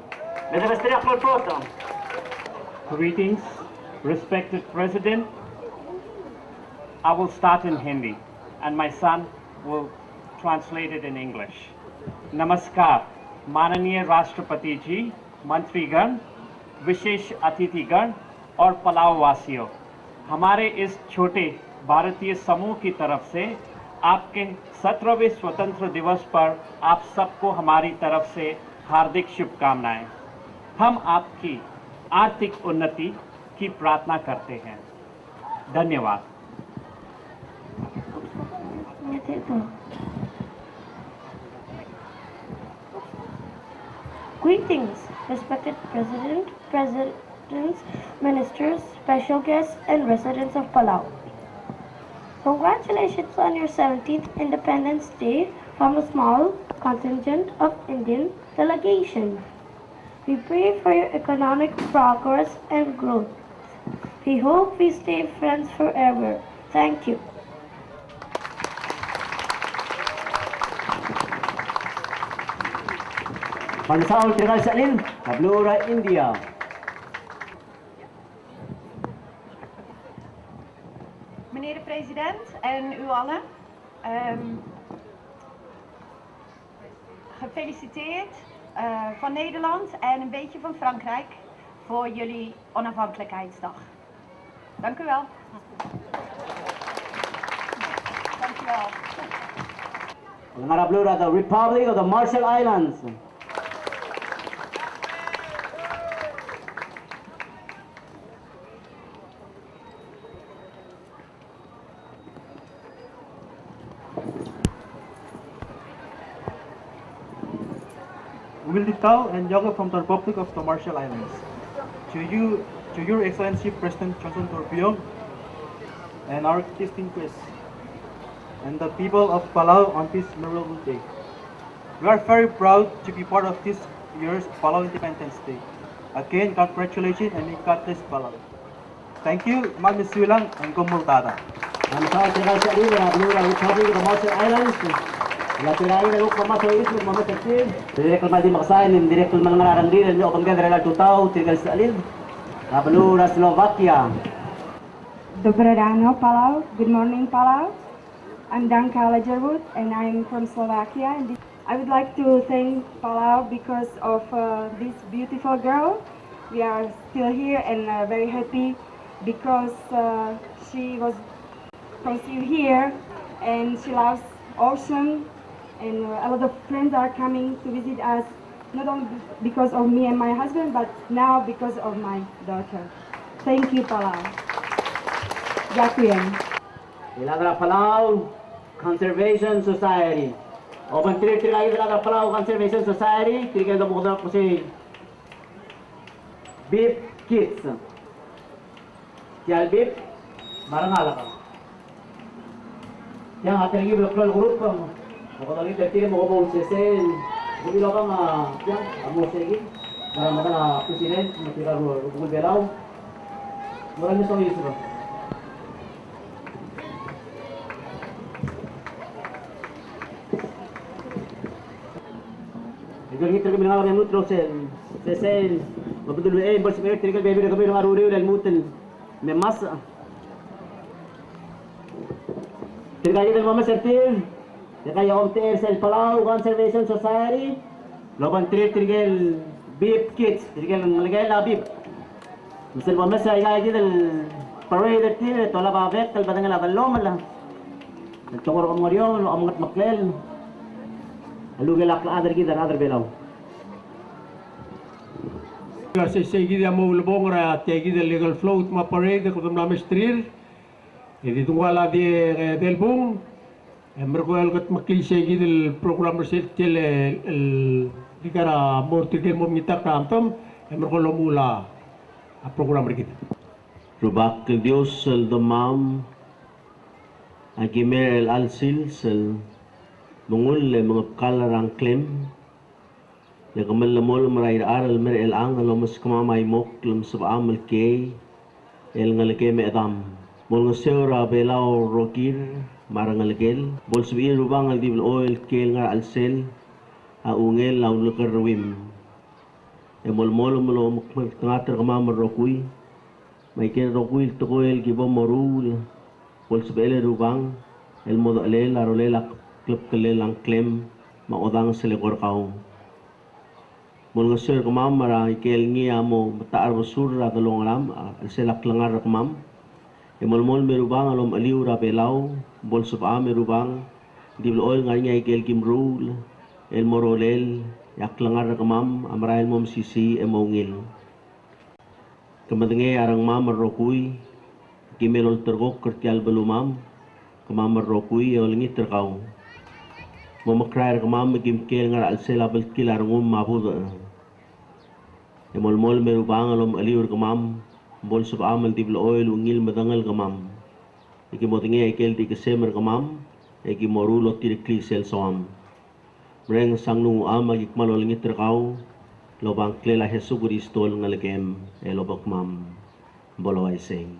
Greetings, respected President. I will start in Hindi and my son will translate it in English. Namaskar, माननीय राष्ट्रपति जी, मंत्रीगण, विशेष अतिथिगण और पलाव वासियों, हमारे इस छोटे भारतीय समूह की तरफ से आपके 17वें स्वतंत्र दिवस पर आप सबको हमारी तरफ से हार्दिक शुभकामनाएं। हम आपकी आर्थिक उन्नति की प्रार्थना करते हैं। धन्यवाद। Greetings, respected President, Presidents, Ministers, special guests, and residents of Palau. Congratulations on your 17th Independence Day from a small contingent of Indian delegation. We pray for your economic progress and growth. We hope we stay friends forever. Thank you. Mansaul Trigal Salim, Tablura, India. Meneer de president en u allen, gefeliciteerd van Nederland en een beetje van Frankrijk voor jullie onafhankelijkheidsdag. Dank u wel. Dank u wel. The Republic of the Marshall Islands. Tao and Yoga from the Republic of the Marshall Islands. To Your Excellency President Johnson Torbiong and our distinguished and the people of Palau on this memorable day. We are very proud to be part of this year's Palau Independence Day. Again, congratulations and may God bless Palau. Thank you, Magmisulang and Gomultada. Republic of the Marshall Islands. Latirain na lukma masois mo mamatakil. Direktul madi maksain in direktul mangarang din ang open gather la tutao tigal sa alid. Palau Slovakia. Dobré ráno, Palau. Good morning, Palau. I'm Danka Lejerwood and I'm from Slovakia. And I would like to thank Palau because of this beautiful girl. We are still here and very happy because she was conceived here and she loves ocean. And a lot of friends are coming to visit us, not only because of me and my husband, but now because of my daughter. Thank you, Palau. Ďakujem. Ilaga Palau Conservation Society. Open tiri lagi Ilaga Palau Conservation Society. Tigil mo ko si Beep Kids. Tial Beep, marangala ka. Yang ating lagi Klbael Group ako lagi tiri mo ko sesen. Hindi lang yang amo sige. Marang na president matira Klbael Belau. Marang so iso. Igual kita kami mengalami mutro sesen. Mabetul bos mer tinggal baby kami ngaruri dan mutel. Memas. Tinggal kita mama sertir. Kaya Omter Sel Palau Conservation Society. Loban tinggal beef kids. Tinggal malagay la beef. Misal mama sa ilagay kita parade tire tola ba vet kal badang la balom la. Chamorro Group amangat maklel. Alugal adar kita adar Belau. Sige dia mau lebong ra tegi del legal float ma parade ko tamla mestrir. Idi tungwala di delbung. Merkual kat maklise del program research el dikara mortir del momita kamtom merkual mula a program kita. Rubak Dios el domam agimer el alsil sel mungul le mga kalarang claim ya kamal lamol maray aral mer el ang alo mas kamamay mok lam sabamal ke el ngalake me adam mol ngasera Belau rokir marangalgel bol subi rubang al dibel oil kel nga alsel a ungel law lukarwim e mol molo ngater kamamar rokui may ken rokui tokoel gibo morul bol subi rubang el modo alel arolela Klbael ang claim maodang sa lekor kaong. Mul nga sir kamam mara ikel ngiya mo mataar basura talong alam selak langar kamam. Mol merubang alom aliw ra Belau bol supa merubang diblool nga niya ikel kimrul el morolel yak langar kamam amrael mom sisi emongil. Kamadenge arang mam rokui kimelol tergok kertial belumam kamam rokui ol ngiter kaong. Mamakrar kamam magimkel nga alsel abal kilar ngum mabuda. Mol merubang alom aliw kamam bol sub amal di oil ungil madangal kamam. Iki motinge ikel di kesemer kamam, iki morulo ti klisel soam. Mereng sangnung ama gikmalol ngit terkau, lobang klela Hesu Kristo ngalagem lobak mam bolo ay sing.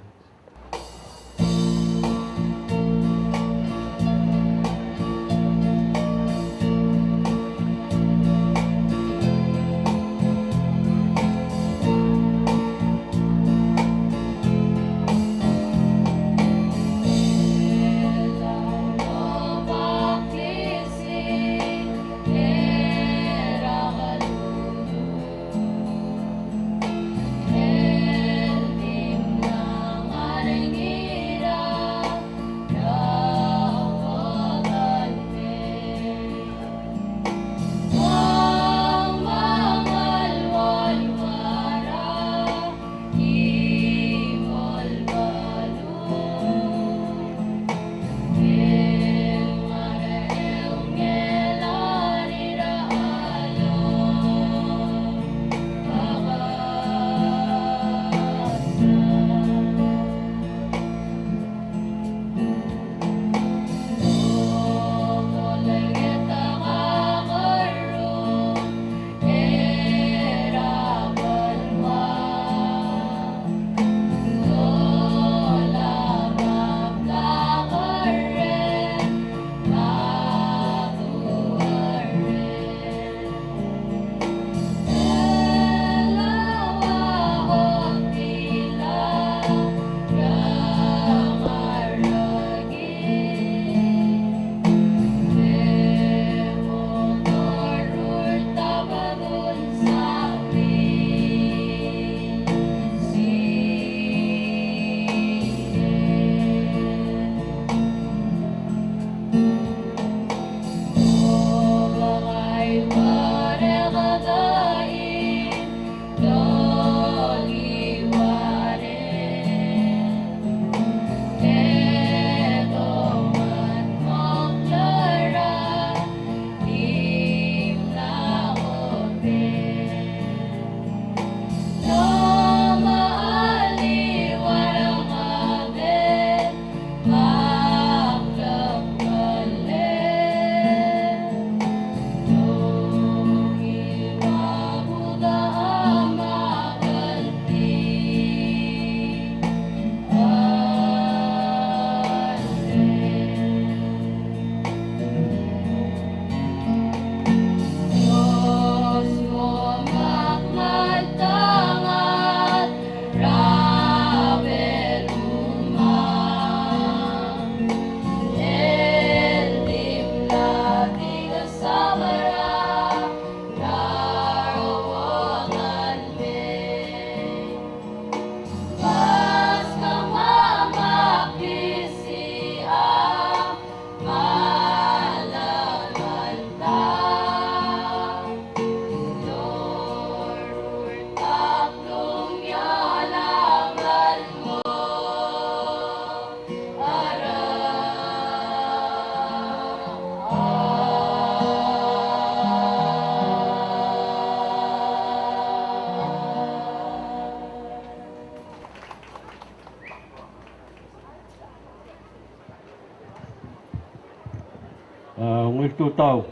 ngir tutaw.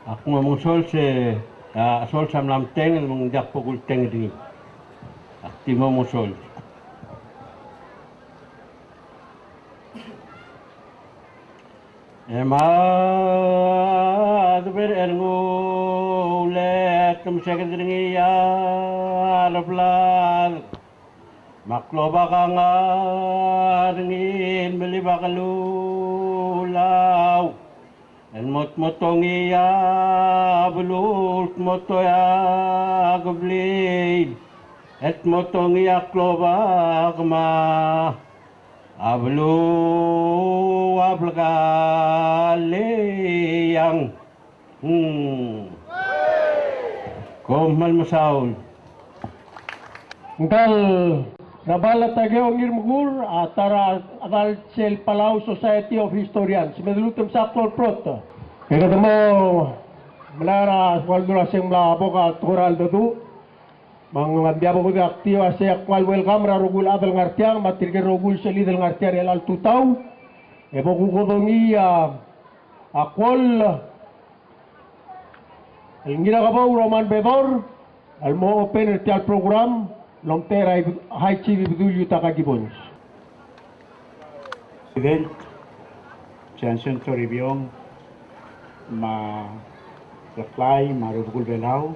Ako mamong sol se sol sam lam teng mong dak pokul teng dini. Akti mamong sol. Ema ber ergo let tum sekadringi ya alaplan. Makloba ka nga ringin melibakalulaw. En motong iya belut moto ya goblin. Et motong iya kloba kama ablu ablgaleyang. Komal masaul. Ngal Nabala tageo ngirmugur atara atal sel Palau Society of Historians. Medulutum saptol prota. Kaya mo melara swaldura sing mla aboka tural dadu. Mangbiabo ko aktiyo ase akwal welcome ra rogul adal ngartiang matirge rogul seli del ngartiar el tutau. Ebo ko kodongi akwal el ngira kabaw Roman Bedor al mo open el program Lomtera High Chief Ibdul Yutakagibons. President Johnson Toribong ma reply ma Klbael Belau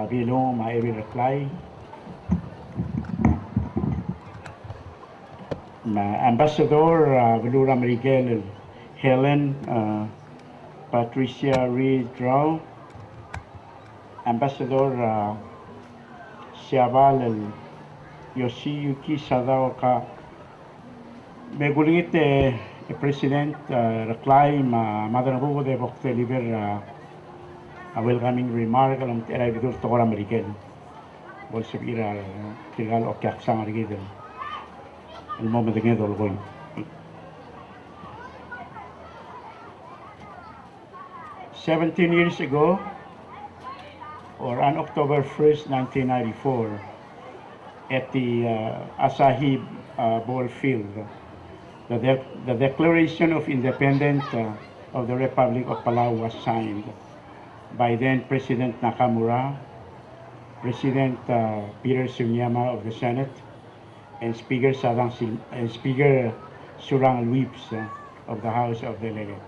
bilong ma every reply ma Ambassador Velura Miguel Helen Patricia Reed Draw Ambassador Klbael el Yoshiyuki Sadaoka megulingit President reply ma madrabugo de bokte liber a welcoming remark alam tera bidur tokor American bol sebira tigal okyak sang arigidel el moment de ngedol goy 17 years ago or on October 1st, 1994, at the Asahi ball field, the Declaration of Independence of the Republic of Palau was signed by then President Nakamura, President Peter Sunyama of the Senate, and Speaker Surang Luips of the House of Delegates.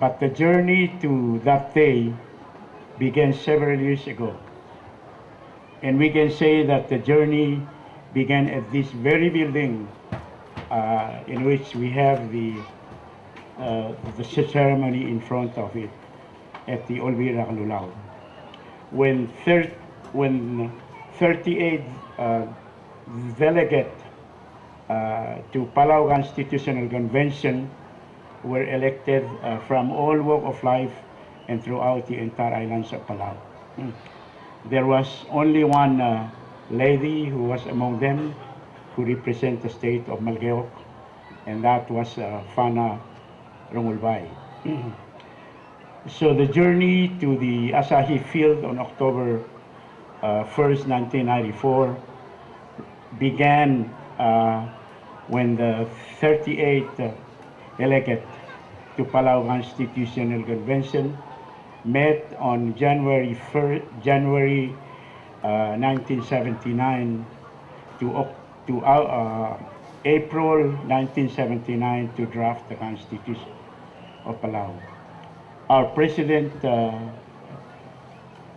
But the journey to that day began several years ago. And we can say that the journey began at this very building in which we have the ceremony in front of it at the Olvira Lulau. When 38 delegates to Palau Constitutional Convention were elected from all walks of life and throughout the entire islands of Palau. There was only one lady who was among them who represent the state of Malgeok, and that was Fana Rongulbay. So the journey to the Asahi field on October 1st, 1994 began when the 38 delegates to Palau Constitutional Convention met on January 1979 to April 1979 to draft the Constitution of Palau. Our President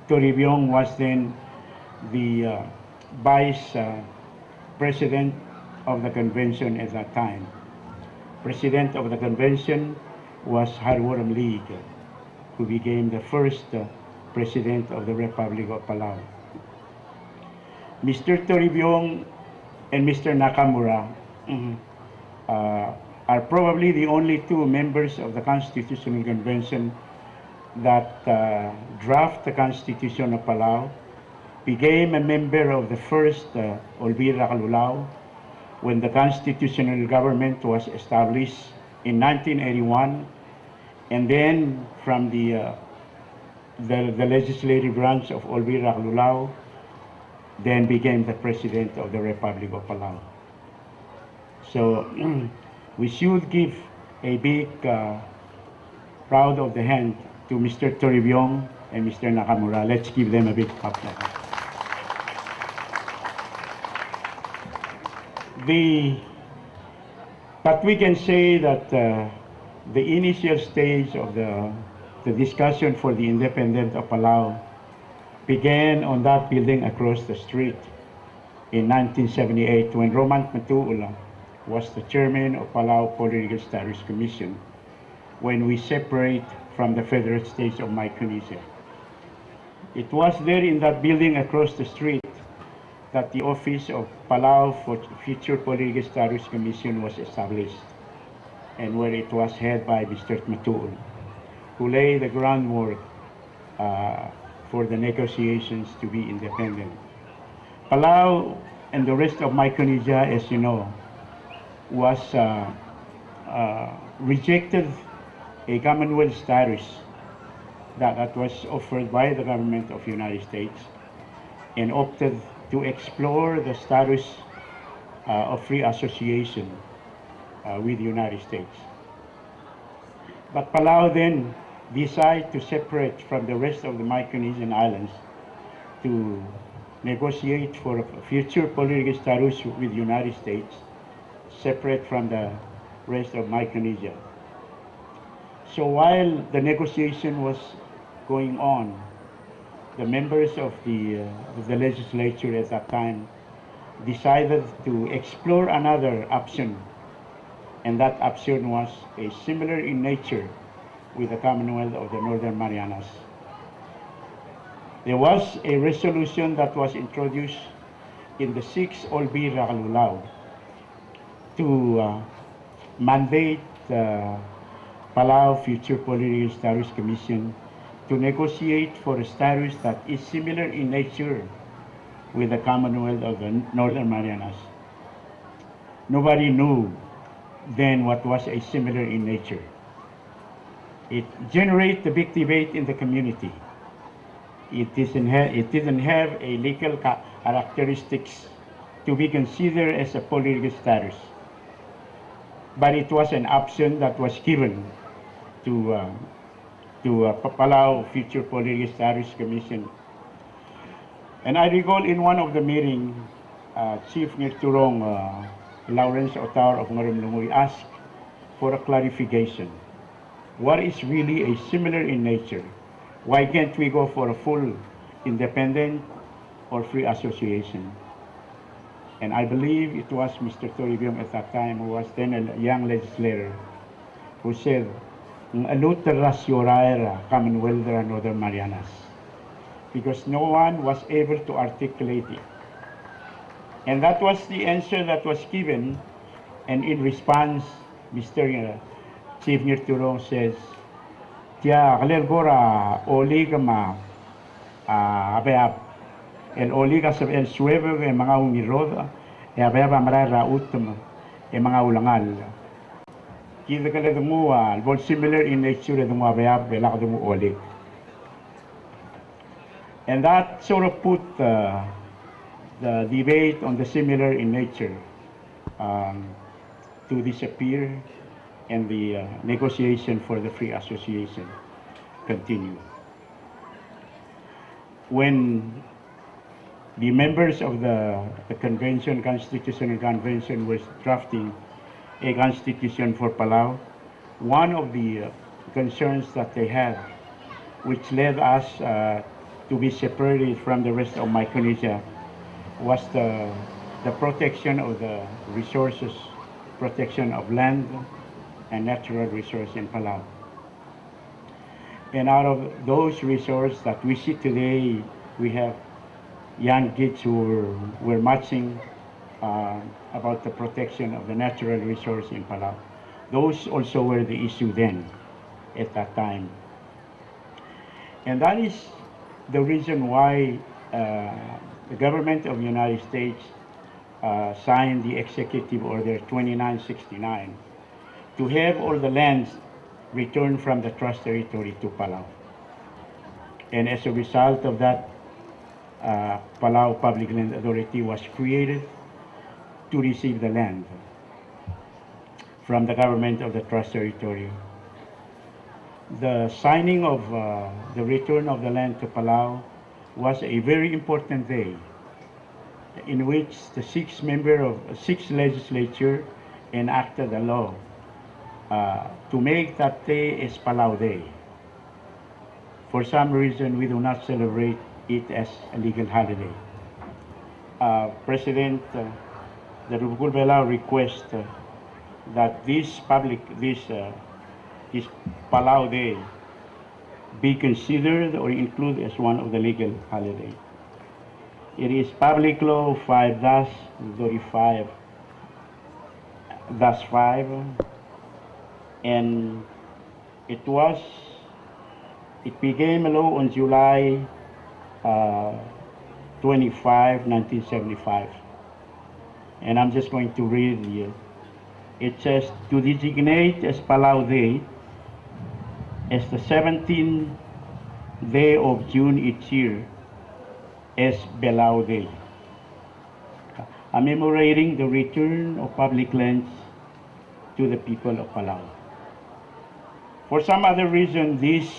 Toribong was then the Vice President of the Convention at that time. President of the Convention was Harwaram League, who became the first President of the Republic of Palau. Mr. Toribong and Mr. Nakamura are probably the only two members of the Constitutional Convention that draft the Constitution of Palau, became a member of the first Olvira Lulau when the constitutional government was established in 1981, and then from the legislative branch of Olvira Lulau, then became the President of the Republic of Palau. So we should give a big round of the hand to Mr. Toribio and Mr. Nakamura. Let's give them a big applause. But we can say that the initial stage of the discussion for the independence of Palau began on that building across the street in 1978 when Roman Matuula was the chairman of Palau Political Status Commission when we separate from the Federated States of Micronesia. It was there in that building across the street that the office of Palau for Future Political Status Commission was established, and where it was headed by Mr. Matuul, who laid the groundwork for the negotiations to be independent. Palau and the rest of Micronesia, as you know, was rejected a Commonwealth status that was offered by the government of the United States and opted to explore the status of free association with the United States. But Palau then decided to separate from the rest of the Micronesian islands to negotiate for a future political status with the United States, separate from the rest of Micronesia. So while the negotiation was going on, the members of the legislature at that time decided to explore another option, and that option was a similar in nature with the Commonwealth of the Northern Marianas. There was a resolution that was introduced in the 6th Olbi Rakalulaw to mandate the Palau Future Political Status Commission to negotiate for a status that is similar in nature with the Commonwealth of the Northern Marianas. Nobody knew then what was a similar in nature. It generated a big debate in the community. It didn't have a legal characteristics to be considered as a political status. But it was an option that was given to Palau Future Political Status Commission. And I recall in one of the meetings, Chief Ngirturong Lawrence Otaur of Ngarum asked for a clarification. What is really a similar in nature? Why can't we go for a full independent or free association? And I believe it was Mr. Toribio at that time, who was then a young legislator, who said, "Aluteras yoraera Commonwealth of Northern Marianas," because no one was able to articulate it. And that was the answer that was given, and in response, Mr. Chief Ngirturong says, "Tia kalergora oligama abeab el oliga sa el suebe e mga umiroda e abeab amara utum e mga ulangal." Kita kala demo bol similar in nature demo abeab belak demo olig. And that sort of put the debate on the similar in nature to disappear, and the negotiation for the free association continue. When the members of the Constitutional Convention was drafting a constitution for Palau, one of the concerns that they had, which led us to be separated from the rest of Micronesia, was the protection of the resources, protection of land and natural resources in Palau. And out of those resources that we see today, we have young kids who were marching about the protection of the natural resource in Palau. Those also were the issue then, at that time. And that is the reason why the government of the United States signed the Executive Order 2969 to have all the lands returned from the trust territory to Palau. And as a result of that, Palau Public Land Authority was created to receive the land. from the government of the Trust Territory. The signing of the return of the land to Palau was a very important day in which the six legislature enacted a law to make that day as Palau Day. For some reason, we do not celebrate it as a legal holiday. President the Klbael Belau requests that this Palau Day be considered or included as one of the legal holidays. It is Public Law 5-35-5, and it became a law on July 25, 1975. And I'm just going to read here. It says, to designate as Palau Day as the 17th day of June each year as Belau Day, commemorating the return of public lands to the people of Palau. For some other reason, this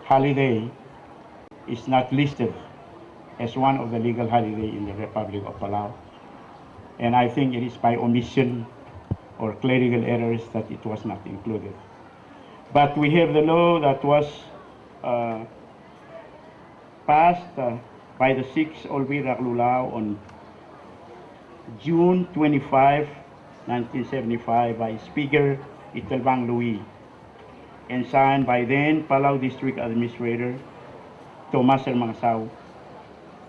holiday is not listed as one of the legal holidays in the Republic of Palau. And I think it is by omission or clerical errors that it was not included. But we have the law that was passed by the 6th Olvira Lulau on June 25, 1975 by Speaker Itelbang Louis and signed by then Palau District Administrator Tomas Hermansau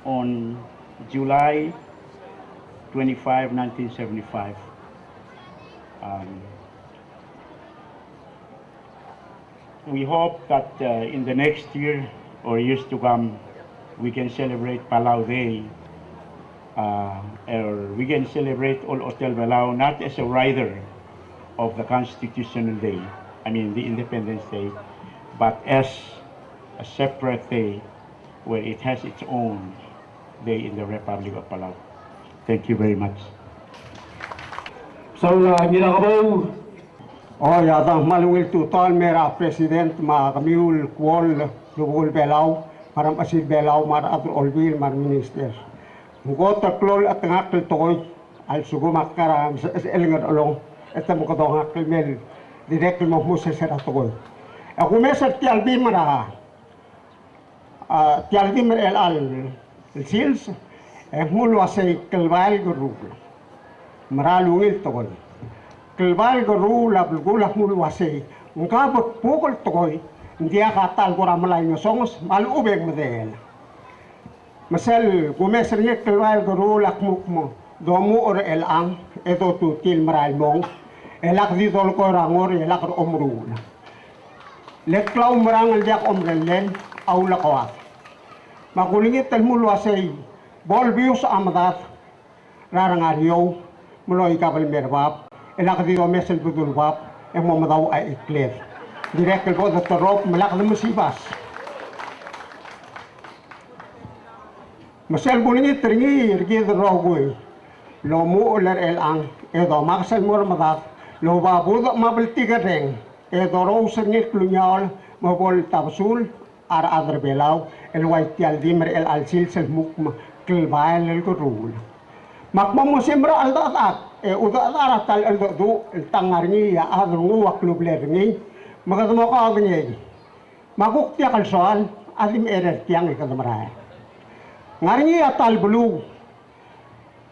on July 25, 1975. We hope that in the next year or years to come, we can celebrate Palau Day, or we can celebrate Olechotel Belau not as a rider of the Constitutional Day, I mean the Independence Day, but as a separate day where it has its own day in the Republic of Palau. Thank you very much. So, ginagabaw, yatang malungil tutal mera President Kamiul Klbael Belau, maram asid Belau mar atul olbil mar minister. Mugot taklol at ngakil tokoy al sugumak karam sa elingat along etam ko dong ngakil mel direct mo musa sa tokoy. Ako mesat tialbi mara tialbi mer el al sils mulwa say Klbael el Kerruul maralungil tokoy. Klbael el Kerruul abulgulah mulwa say ngabot pukol tokoy dia katal gora malay no songos malubeg medel. Masel gumesriye Klbael el Kerruul akmukmo domu or el ang eto tutil maral mong elak di tol ko rangor elak omrul. Leklaw marang diak omrelen aula kawat. Makulingit tel mulwa say bol bius amadat rarangaryo muloy kabel merbab elak di do mesel budulbab emo madaw ay ikler. Direct ko the torop malak na musibas. Masel buningit ringi irgi rogoy. Lo mu oler el ang edo maksal mor madat lo babud mabel tigareng edo ro sengit klunyal mabol tabsul ar adr belau el white dimer el alsil sel mukma Klbael el Kerruul. Makmamo sembra al datat uda daratal el do el tangarni ya adrungu waklubler ni magadmo ka agni maguk tiak al soal adim erer tiang ikadamra ngarni atal bulu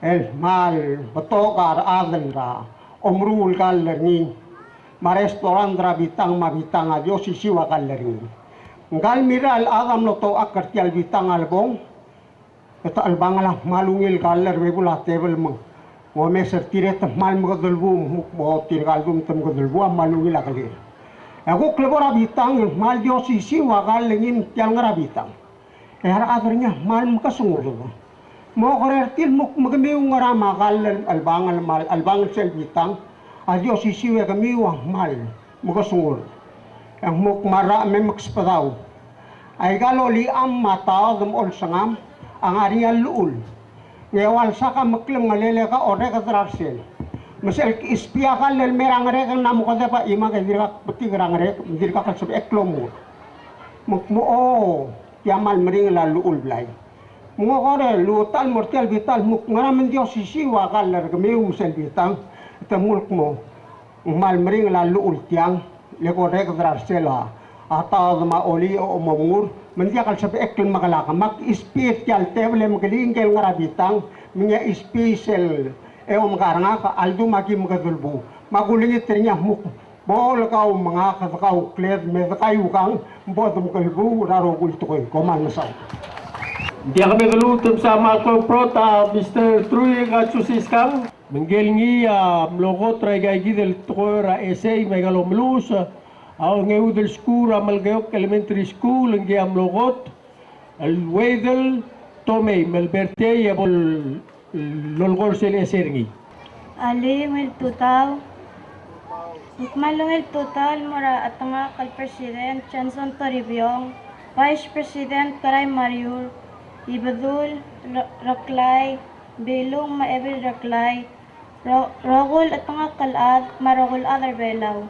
el mal batokar adel ra omrul kallerni ma restaurant ra bitang mabitang adyo sisiwa kallerni ngal miral agam no to akartial bitang albong eta albangala malungil kaller webula table mo me sertire ta mal mo dalbu mo tirgal dum tam ko dalbu malungil akalir aku klebora bitang mal yo sisiwa kallengin tiang ra bitang era adrnya mal mo kasungur mo korertil mo magamiw nga rama kaller albangal mal albangal sel bitang adyo sisiwa kamiwa mal mo kasungur ang muk mara me makspadaw ay galoli am mata dum ol sangam ang arial luul ngewal saka maklem ngalele ka ore ka trarsel Masel ispiakal lel merangre kan namu kada pa ima ka dirka peti rangre dirka ka sebe eklomu. Mukmo o yamal mering la luul blai. Mo kore lu tal mortel vital muk ngaramen dio sisi wa kaller kemeu musel vitang ta mulk mo mal mering la luul tiang le ko rek drar sela ata ma oli o mamur mendia kal sebe ekl magalaka mak spiritual table magalingkel ngarabitang minya special eom karanga ka aldu maki magadulbu magulingi ternya muk bol kau mga kau kled me kayu kang bodum kalbu raro gultoy komal masaw. Dia kami gelutum sama Prota Mr. Truy Gatsusiskang menggelngi mlogot raigai gidel toira essay megalo mlus au ngeudel school amalgeok elementary school ngi amlogot al wedel tomei melberte yabol lolgor sel esergi Ali mil total Malungil total mura atanga kal President Chanson Toribiyong, Vice President Karay Mariur, Ibadul Raklay, Bilong Maebil Raklay, Rogol atanga kalad, Marogol Adar Belau,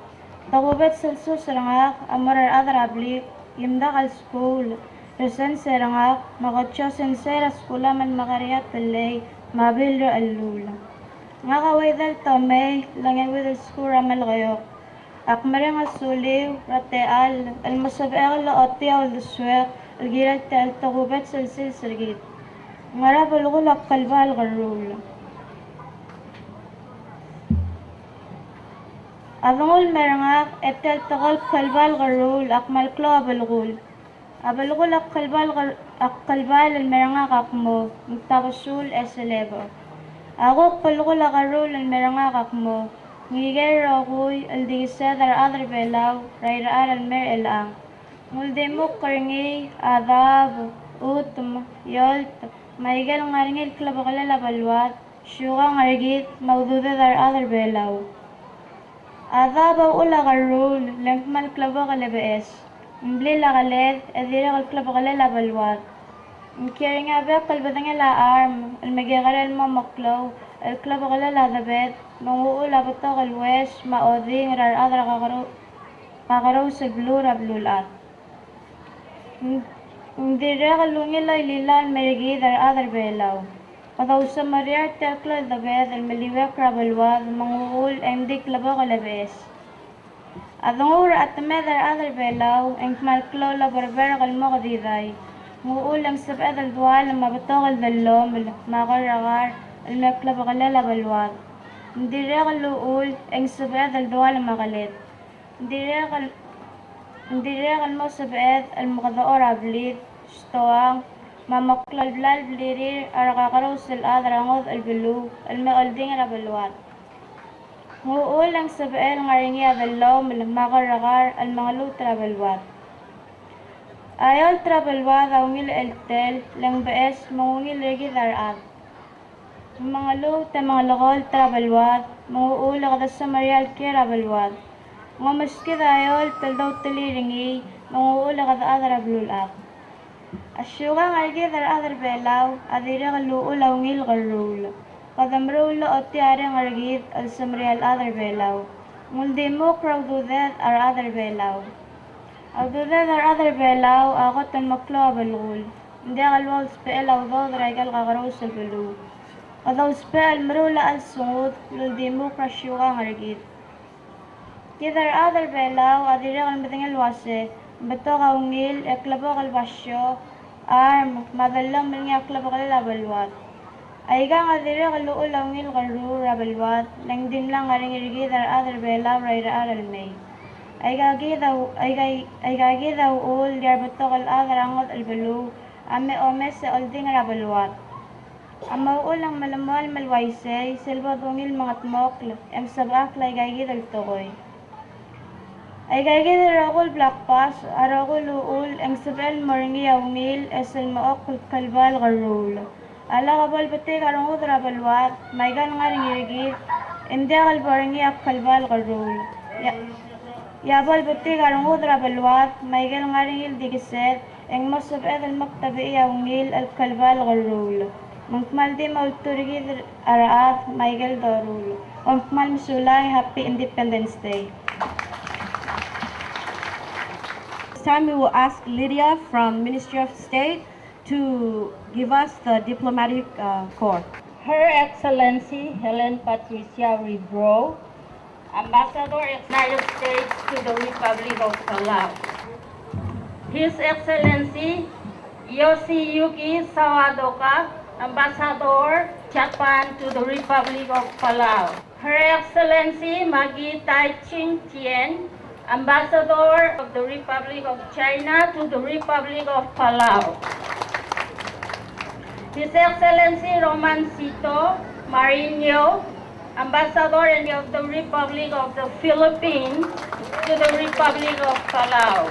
Tagubet Selsus Rangak, Amorar Adar Ablik, Limda Kal School, Resen Serangak, Makotcho Sensera Skulaman Makariat Pelay, Mabil Alula. Nga kawaydal tomay, langawidal skura malgayok. Akmarang asuliw, rateal, almasabeal la otiaw luswek, algiral tal tagubat salsil sargit. Nga rabalgul ak Klbael el Kerruul. Adungul merangak, etel tagal Klbael el Kerruul, ak malklo abalgul. Abalgul ak Klbael el merangak akmo, magtabasul eselebo. Ako Klbael el Kerruul al merangak mo, ngigay rogoy al digisad Adar Belau, rayraar al mer elang. Muldemok karingi, adab, utum, yolt, maigal ngaringil Klbael el Abalwat, syuga ngarigit, maududad Adar Belau. Adab ul Kerruul, lengmal Klbael el BS, mbli lagaled, edira Klbael el Abalwat. Mkiring abe kalbadang la arm, al magigaral mo maklaw, al Klbael el Adabet, manguul abato kalwes, maoding rar adra kakaraw sa blur ablulat. Ndire kalungil ay lilal merigid Adar Belau. Kadaw sa mariar telklo Adabet, al maliwek rabalwad, manguul emdi Klbael el BS. Adungur atmed Adar Belau, engmalklo la barber kalmogdiday. Nguul ang sabad al dual ang mabatog al dalom, makaragar, al Klbael el Abalwat. Ndire kaluul ang sabad al dual ang makalit. Ndire kal mo sabad al makadaor ablit, stoang, mamaklal blirir, arakakaraw sal adrangod al bilu, al maalding al Abalwat. Nguul ang sabad ang aringi al dalom, makaragar, al mangalut al Abalwat. Ayol trabalwad awngil eltel, lang bees mangungil regi darad. Mga lo ta mga lokal trabalwad, mga ula kada sa marial kira balwad. Mga maski ayol tal daw taliringi, mga ula kada adar ablulak. Asyuga ngargi Adar Belau, adira kaluul awngil Kerruul. Kadamruul o tiare ngargid al sa marial Adar Belau. Muldimo crowdudad Adar Belau. Awdudad Adar Belau, ako tan maklo abalgul. Hindi kalwag speel awdod regal kakaraw sa belu. Kadaw speel marula al sungod, luldimo krasyuka ngargid. Kidar Adar Belau, adira kalmatingal wase, bato kaungil, Klbael el Basyo, arm, madalang mga Klbael el Abalwat. Aigang adira kaluul awngil Kerruul abalwat, lang din lang ngaring Adar Belau rayraar al may. Ay gagi daw ul yarbato kal adarangod al belu ame omes sa olding rabalwat. Amaul ang malamal malwaysay silba dungil mga tmokl em sabak lay gagi dal tokoy. Ay gagi daragol black pass aragol uul ang sabel moringi awngil esel maok Klbael el Kerruul. Ala kabal bati karangod rabalwat may gal nga ringirigit hindi kal boringi ak Klbael el Kerruul. Yabal bati karangod rabalwat, Michael ngaringil digiset, ang masabed al maktabi awngil al Klbael el Kerruul. Mangmaldi mauturigid araat, Michael Dorul. of Malmsulay, Happy Independence Day. This time we will ask Lydia from Ministry of State to give us the diplomatic corps. Her Excellency Helen Patricia Ribro, Ambassador of the United States to the Republic of Palau. His Excellency Yoshiyuki Sawadoka, Ambassador Japan to the Republic of Palau. Her Excellency Magi Tai Ching Tien, Ambassador of the Republic of China to the Republic of Palau. His Excellency Romancito Marino, Ambassador of the Republic of the Philippines to the Republic of Palau.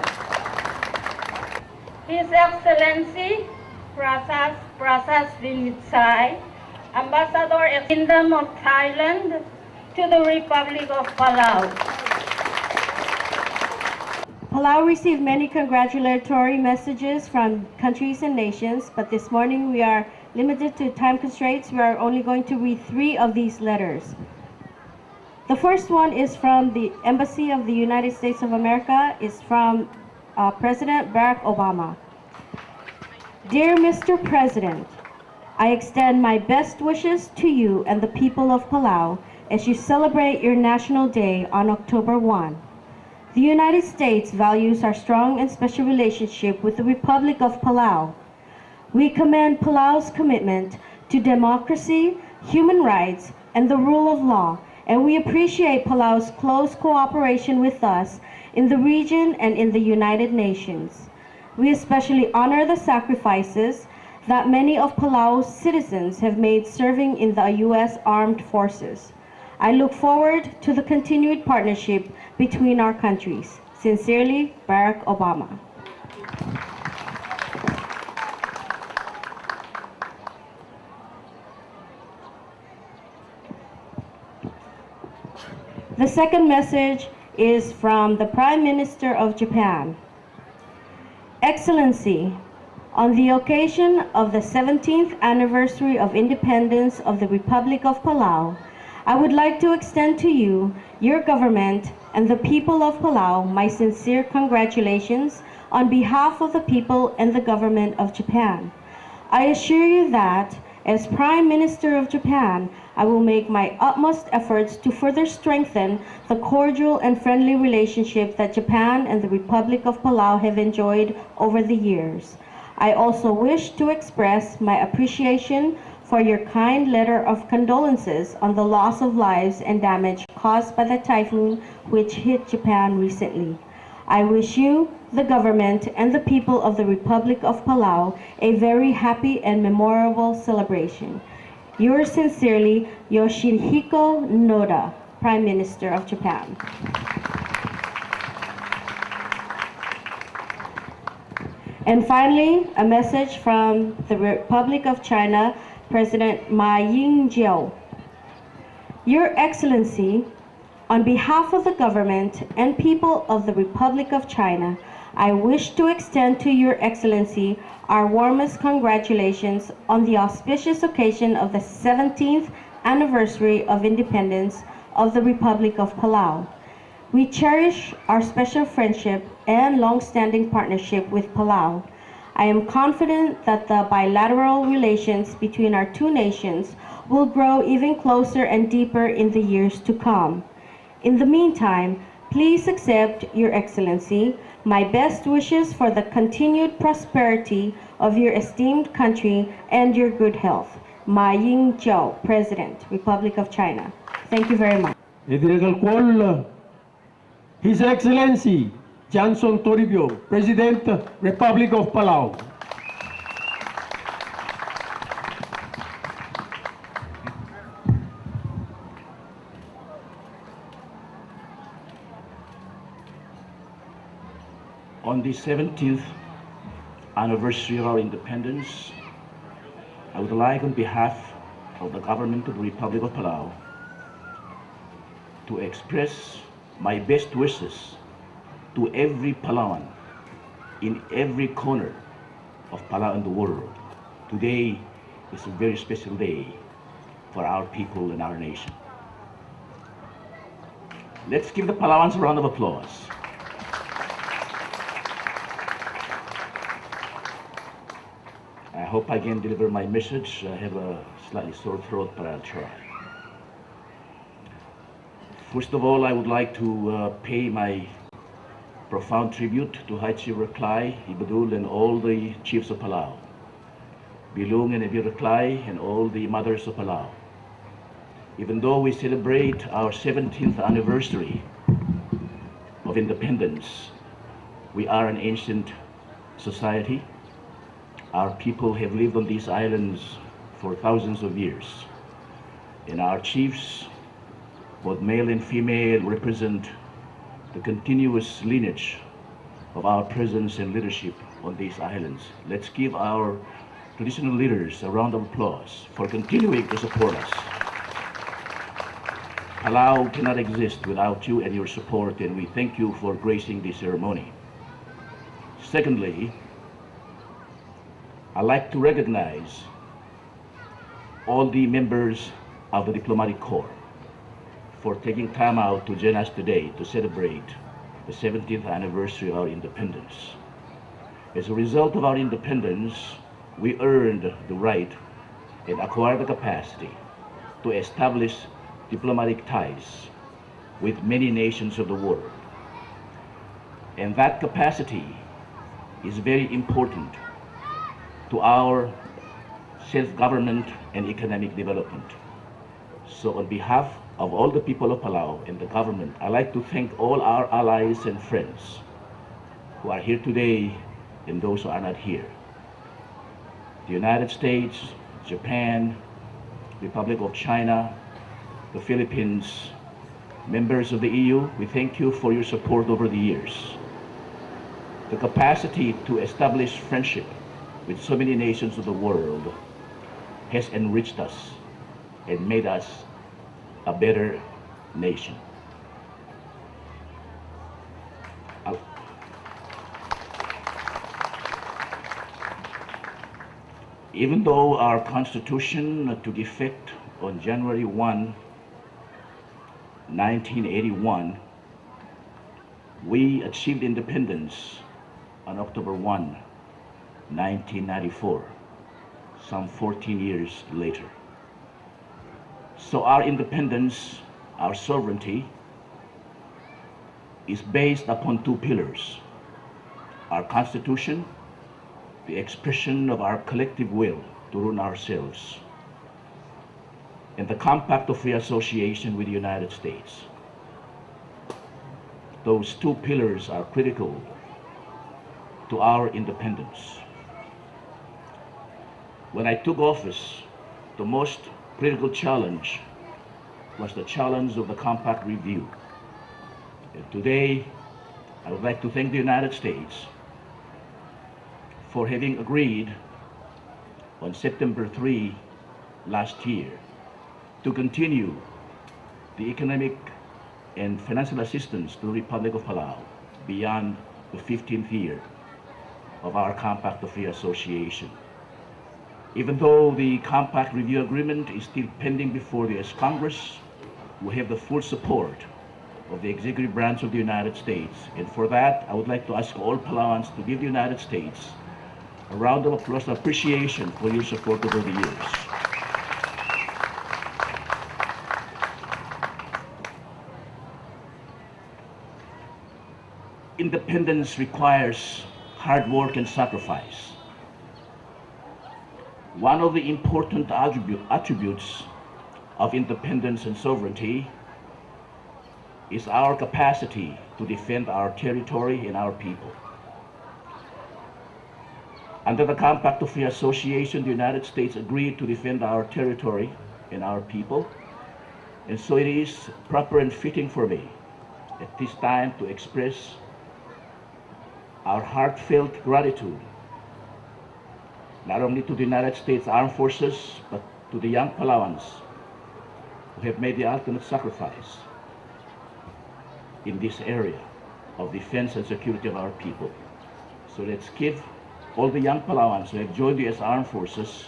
His Excellency Prasas Vinitsai, Ambassador of the Kingdom of Thailand to the Republic of Palau. Palau received many congratulatory messages from countries and nations, but this morning we are limited to time constraints. We are only going to read 3 of these letters. The first one is from the Embassy of the United States of America. It's from President Barack Obama. Dear Mr. President, I extend my best wishes to you and the people of Palau as you celebrate your National Day on October 1. The United States values our strong and special relationship with the Republic of Palau. We commend Palau's commitment to democracy, human rights, and the rule of law, and we appreciate Palau's close cooperation with us in the region and in the United Nations. We especially honor the sacrifices that many of Palau's citizens have made serving in the U.S. Armed Forces. I look forward to the continued partnership between our countries. Sincerely, Barack Obama. The second message is from the Prime Minister of Japan. Excellency, on the occasion of the 17th anniversary of independence of the Republic of Palau, I would like to extend to you, your government, and the people of Palau my sincere congratulations on behalf of the people and the government of Japan. I assure you that, as Prime Minister of Japan, I will make my utmost efforts to further strengthen the cordial and friendly relationship that Japan and the Republic of Palau have enjoyed over the years. I also wish to express my appreciation for your kind letter of condolences on the loss of lives and damage caused by the typhoon which hit Japan recently. I wish you, the government, and the people of the Republic of Palau a very happy and memorable celebration. Yours sincerely, Yoshihiko Noda, Prime Minister of Japan. And finally, a message from the Republic of China, President Ma Ying-jeou. Your Excellency, on behalf of the government and people of the Republic of China, I wish to extend to Your Excellency our warmest congratulations on the auspicious occasion of the 17th anniversary of independence of the Republic of Palau. We cherish our special friendship and long-standing partnership with Palau. I am confident that the bilateral relations between our two nations will grow even closer and deeper in the years to come. In the meantime, please accept, Your Excellency, my best wishes for the continued prosperity of your esteemed country and your good health. Ma Ying-jeou, President, Republic of China. Thank you very much. His Excellency Johnson Toribio, President, Republic of Palau. On the 17th anniversary of our independence, I would like, on behalf of the government of the Republic of Palau, to express my best wishes to every Palauan in every corner of Palau and the world. Today is a very special day for our people and our nation. Let's give the Palauans a round of applause. I hope I can deliver my message. I have a slightly sore throat, but I'll try. First of all, I would like to pay my profound tribute to High Chief Klbael, Ibadul, and all the chiefs of Palau, Bilung and Ibir Klbael, and all the mothers of Palau. Even though we celebrate our 17th anniversary of independence, we are an ancient society. Our people have lived on these islands for thousands of years, and our chiefs, both male and female, represent the continuous lineage of our presence and leadership on these islands. Let's give our traditional leaders a round of applause for continuing to support us. Palau cannot exist without you and your support, and we thank you for gracing this ceremony. Secondly, I'd like to recognize all the members of the Diplomatic Corps for taking time out to join us today to celebrate the 17th anniversary of our independence. As a result of our independence, we earned the right and acquired the capacity to establish diplomatic ties with many nations of the world. And that capacity is very important to our self-government and economic development. So on behalf of all the people of Palau and the government, I'd like to thank all our allies and friends who are here today and those who are not here. The United States, Japan, Republic of China, the Philippines, members of the EU, we thank you for your support over the years. The capacity to establish friendship with so many nations of the world has enriched us and made us a better nation. Even though our Constitution took effect on January 1, 1981, we achieved independence on October 1, 1994, some 14 years later. So our independence, our sovereignty, is based upon two pillars: our Constitution, the expression of our collective will to rule ourselves, and the Compact of Free Association with the United States. Those two pillars are critical to our independence. When I took office, the most critical challenge was the challenge of the Compact Review. And today, I would like to thank the United States for having agreed on September 3 last year to continue the economic and financial assistance to the Republic of Palau beyond the 15th year of our Compact of Free Association. Even though the Compact Review Agreement is still pending before the US Congress, we have the full support of the executive branch of the United States. And for that, I would like to ask all Palauans to give the United States a round of applause of appreciation for your support over the years. Independence requires hard work and sacrifice. One of the important attributes of independence and sovereignty is our capacity to defend our territory and our people. Under the Compact of Free Association, the United States agreed to defend our territory and our people, and so it is proper and fitting for me at this time to express our heartfelt gratitude not only to the United States Armed Forces, but to the young Palauans who have made the ultimate sacrifice in this area of defense and security of our people. So let's give all the young Palauans who have joined the US Armed Forces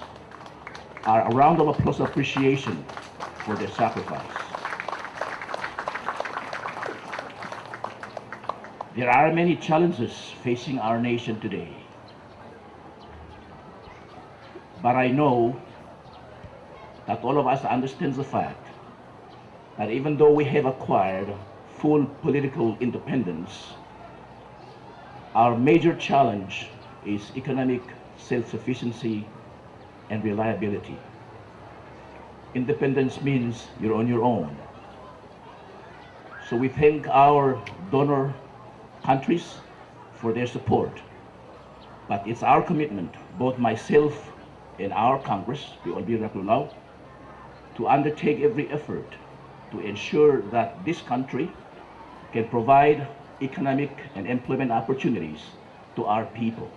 a round of applause of appreciation for their sacrifice. There are many challenges facing our nation today. But I know that all of us understand the fact that even though we have acquired full political independence, our major challenge is economic self-sufficiency and reliability. Independence means you're on your own. So we thank our donor countries for their support. But it's our commitment, both myself and our Congress, the Olechotel Belau, to undertake every effort to ensure that this country can provide economic and employment opportunities to our people.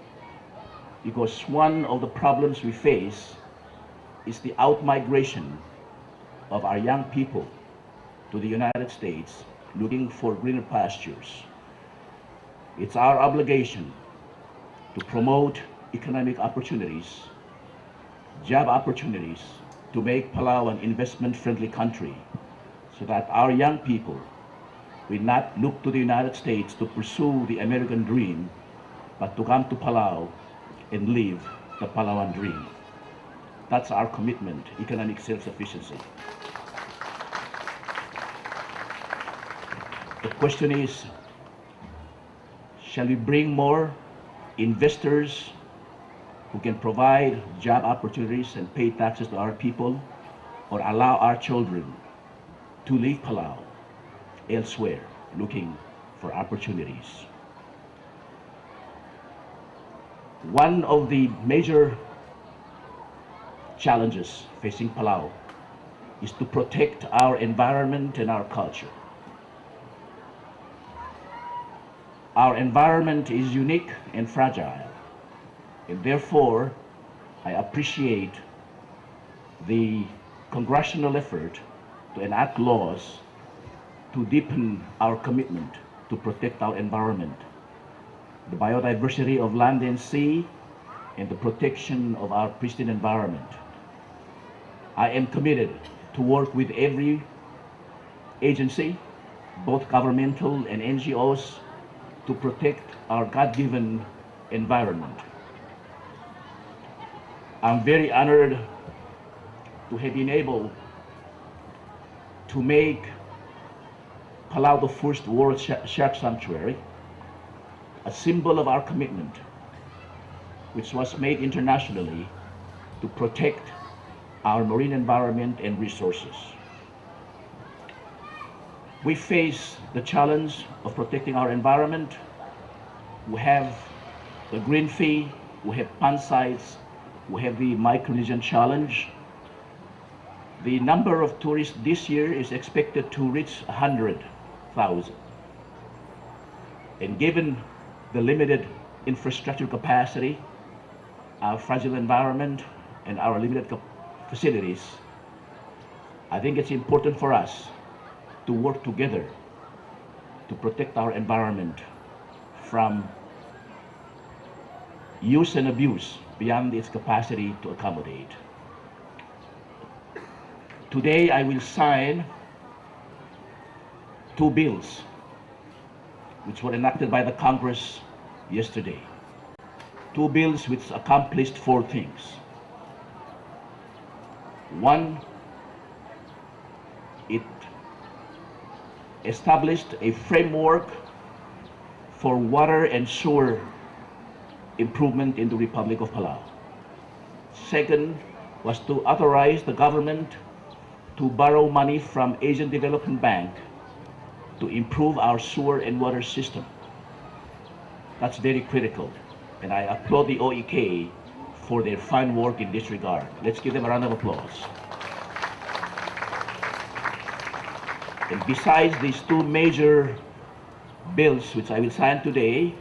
Because one of the problems we face is the outmigration of our young people to the United States looking for greener pastures. It's our obligation to promote economic opportunities, job opportunities, to make Palau an investment-friendly country so that our young people will not look to the United States to pursue the American dream, but to come to Palau and live the Palauan dream. That's our commitment, economic self-sufficiency. The question is, shall we bring more investors who can provide job opportunities and pay taxes to our people, or allow our children to leave Palau elsewhere looking for opportunities? One of the major challenges facing Palau is to protect our environment and our culture. Our environment is unique and fragile, and therefore I appreciate the congressional effort to enact laws to deepen our commitment to protect our environment, the biodiversity of land and sea, and the protection of our pristine environment. I am committed to work with every agency, both governmental and NGOs, to protect our God-given environment. I'm very honored to have been able to make Palau the first World Shark Sanctuary, a symbol of our commitment, which was made internationally to protect our marine environment and resources. We face the challenge of protecting our environment. We have the green fee, we have pond sites, we have the Micronesian challenge. The number of tourists this year is expected to reach 100,000. And given the limited infrastructure capacity, our fragile environment, and our limited facilities, I think it's important for us to work together to protect our environment from use and abuse beyond its capacity to accommodate. Today I will sign two bills which were enacted by the Congress yesterday. Two bills which accomplished four things. One, it established a framework for water and sewer improvement in the Republic of Palau. Second was to authorize the government to borrow money from Asian Development Bank to improve our sewer and water system. That's very critical, and I applaud the OEK for their fine work in this regard. Let's give them a round of applause. And besides these two major bills which I will sign today,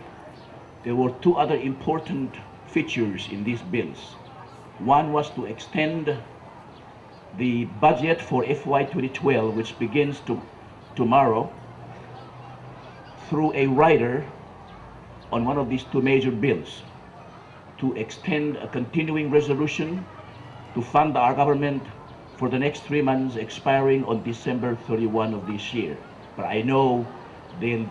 there were two other important features in these bills. One was to extend the budget for FY 2012, which begins tomorrow, through a rider on one of these two major bills, to extend a continuing resolution to fund our government for the next 3 months expiring on December 31 of this year. But I know they'll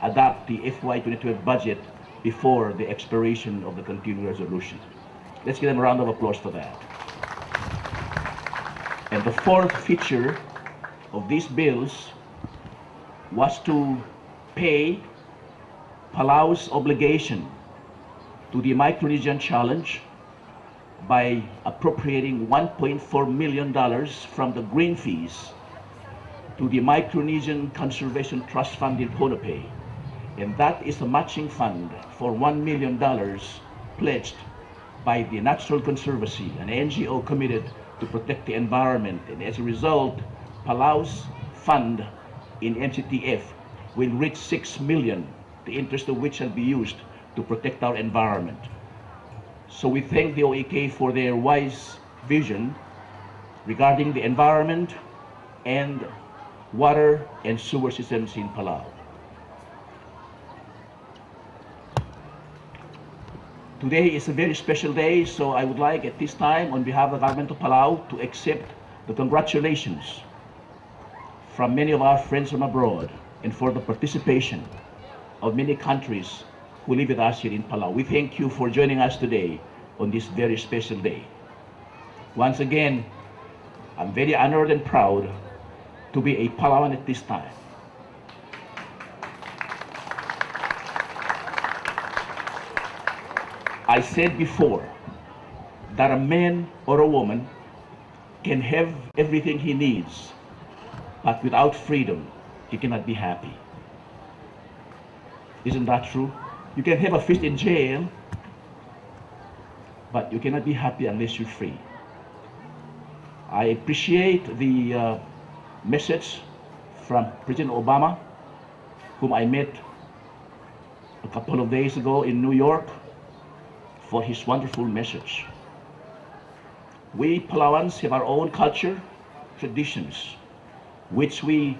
adopt the FY 2012 budget before the expiration of the continuing resolution. Let's give them a round of applause for that. And the fourth feature of these bills was to pay Palau's obligation to the Micronesian Challenge by appropriating $1.4 million from the green fees to the Micronesian Conservation Trust Fund in Ponape. And that is a matching fund for $1 million pledged by the Natural Conservancy, an NGO committed to protect the environment. And as a result, Palau's fund in MCTF will reach $6 million, the interest of which shall be used to protect our environment. So we thank the OEK for their wise vision regarding the environment and water and sewer systems in Palau. Today is a very special day, so I would like at this time, on behalf of the government of Palau, to accept the congratulations from many of our friends from abroad and for the participation of many countries who live with us here in Palau. We thank you for joining us today on this very special day. Once again, I'm very honored and proud to be a Palauan at this time. I said before that a man or a woman can have everything he needs, but without freedom, he cannot be happy. Isn't that true? You can have a fist in jail, but you cannot be happy unless you're free. I appreciate the message from President Obama, whom I met a couple of days ago in New York, for his wonderful message. We Palauans have our own culture, traditions, which we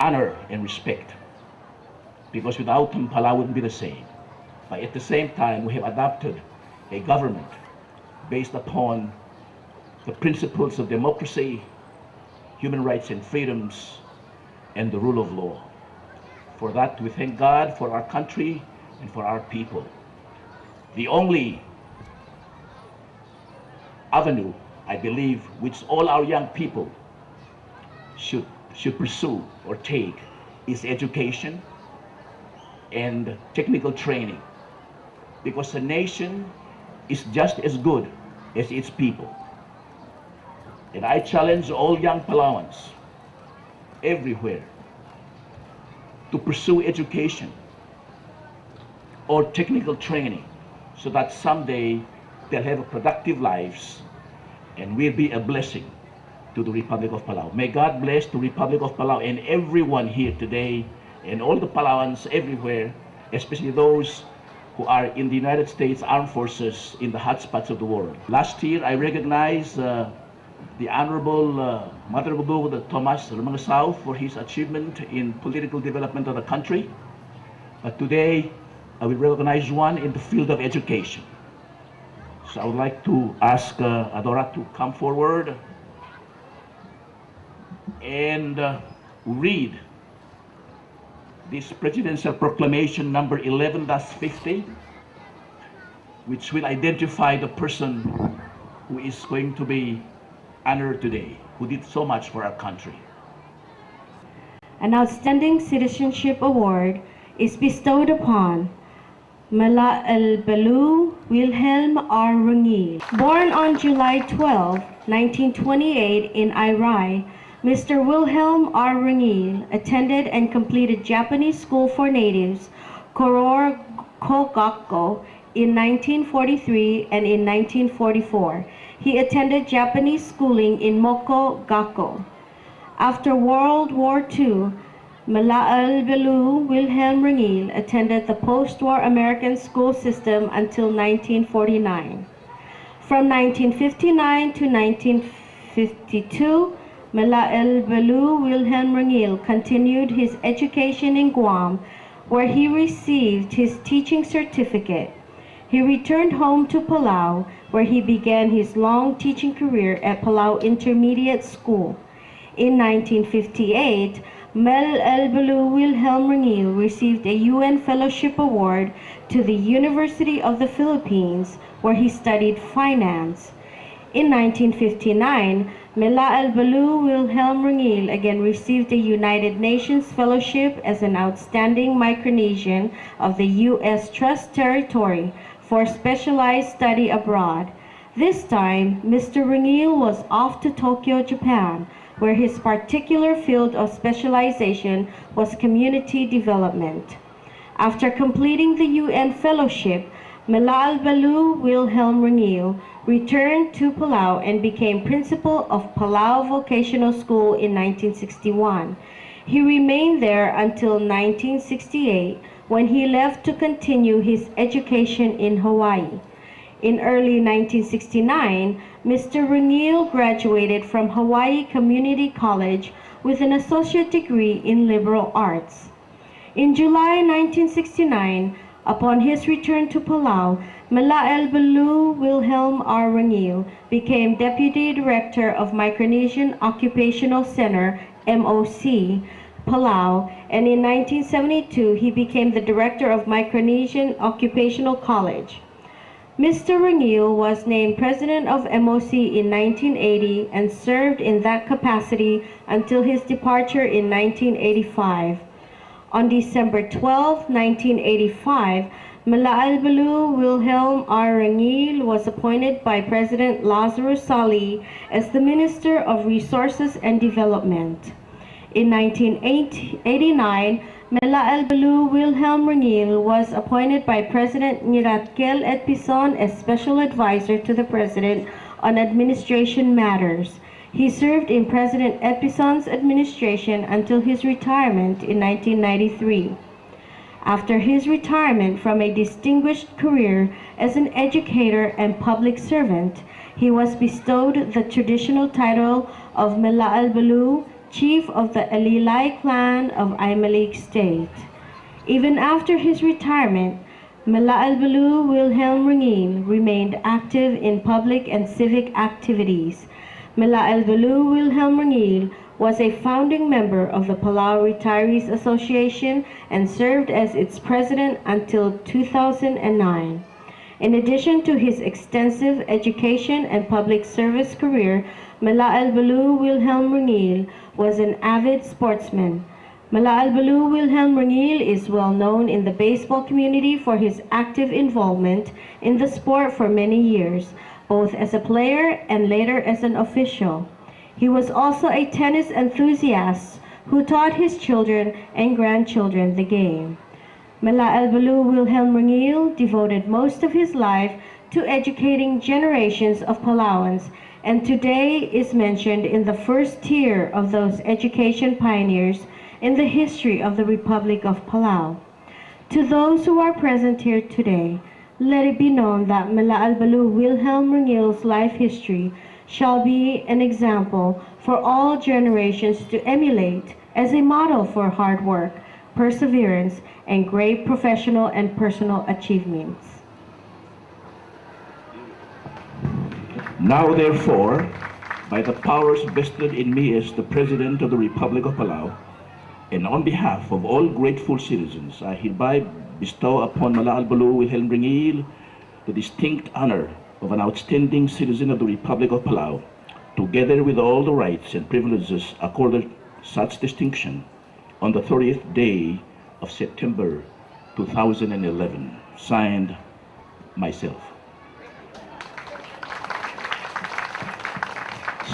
honor and respect, because without them, Palau wouldn't be the same. But at the same time, we have adopted a government based upon the principles of democracy, human rights and freedoms, and the rule of law. For that, we thank God for our country and for our people. The only avenue, I believe, which all our young people should pursue or take is education and technical training, because a nation is just as good as its people. And I challenge all young Palauans everywhere to pursue education or technical training, so that someday they'll have productive lives and will be a blessing to the Republic of Palau. May God bless the Republic of Palau and everyone here today, and all the Palauans everywhere, especially those who are in the United States Armed Forces in the hotspots of the world. Last year, I recognized the Honorable Mother Gubu Thomas Rumangasao for his achievement in political development of the country. But today, I will recognize one in the field of education. So I would like to ask Adora to come forward and read this Presidential Proclamation number 11-50, which will identify the person who is going to be honored today, who did so much for our country. An Outstanding Citizenship Award is bestowed upon Klbael Belau Wilhelm R. Rungil. Born on July 12, 1928 in Abbay, Mr. Wilhelm R. Rungil attended and completed Japanese School for Natives, Koror Kogakko, in 1943 and in 1944. He attended Japanese schooling in Moko Gakko. After World War II, Klbael Belau Wilhelm Rungil attended the post-war American school system until 1949. From 1959 to 1952, Klbael Belau Wilhelm Rungil continued his education in Guam, where he received his teaching certificate. He returned home to Palau, where he began his long teaching career at Palau Intermediate School. In 1958, Klbael el Wilhelm Rengel received a UN Fellowship Award to the University of the Philippines, where he studied finance. In 1959, Klbael el Wilhelm Rengel again received a United Nations Fellowship as an outstanding Micronesian of the U.S. Trust Territory for specialized study abroad. This time, Mr. Rengel was off to Tokyo, Japan, where his particular field of specialization was community development. After completing the UN Fellowship, Klbael el Wilhelm Rengel returned to Palau and became principal of Palau Vocational School in 1961. He remained there until 1968, when he left to continue his education in Hawaii. In early 1969, Mr. Rengel graduated from Hawaii Community College with an associate degree in liberal arts. In July 1969, upon his return to Palau, Klbael el Wilhelm R. Rengel became Deputy Director of Micronesian Occupational Center, MOC, Palau, and in 1972 he became the Director of Micronesian Occupational College. Mr. Rengel was named President of MOC in 1980 and served in that capacity until his departure in 1985. On December 12, 1985, Klbael el Wilhelm R. Rengel was appointed by President Lazarus Salih as the Minister of Resources and Development. In 1989, Klbael el Wilhelm Rengel was appointed by President Ratkel Edpison as Special Advisor to the President on Administration Matters. He served in President Edpison's administration until his retirement in 1993. After his retirement from a distinguished career as an educator and public servant, he was bestowed the traditional title of Klbael el Chief of the Alilay clan of Aymalik State. Even after his retirement, Klbael el Wilhelm Rengel remained active in public and civic activities. Klbael el Wilhelm Rengel was a founding member of the Palau Retirees Association and served as its president until 2009. In addition to his extensive education and public service career, Klbael el Wilhelm Rengel was an avid sportsman. Klbael el Wilhelm Rengel is well known in the baseball community for his active involvement in the sport for many years, both as a player and later as an official. He was also a tennis enthusiast who taught his children and grandchildren the game. Klbael el Wilhelm Rengel devoted most of his life to educating generations of Palauans, and today is mentioned in the first tier of those education pioneers in the history of the Republic of Palau. To those who are present here today, let it be known that Klbael el Wilhelm Rengel's life history shall be an example for all generations to emulate as a model for hard work, perseverance, and great professional and personal achievements. Now, therefore, by the powers vested in me as the President of the Republic of Palau, and on behalf of all grateful citizens, I hereby bestow upon Klbael el Wilhelm Rengel the distinct honor of an outstanding citizen of the Republic of Palau, together with all the rights and privileges accorded such distinction, on the 30th day of September 2011. Signed, myself.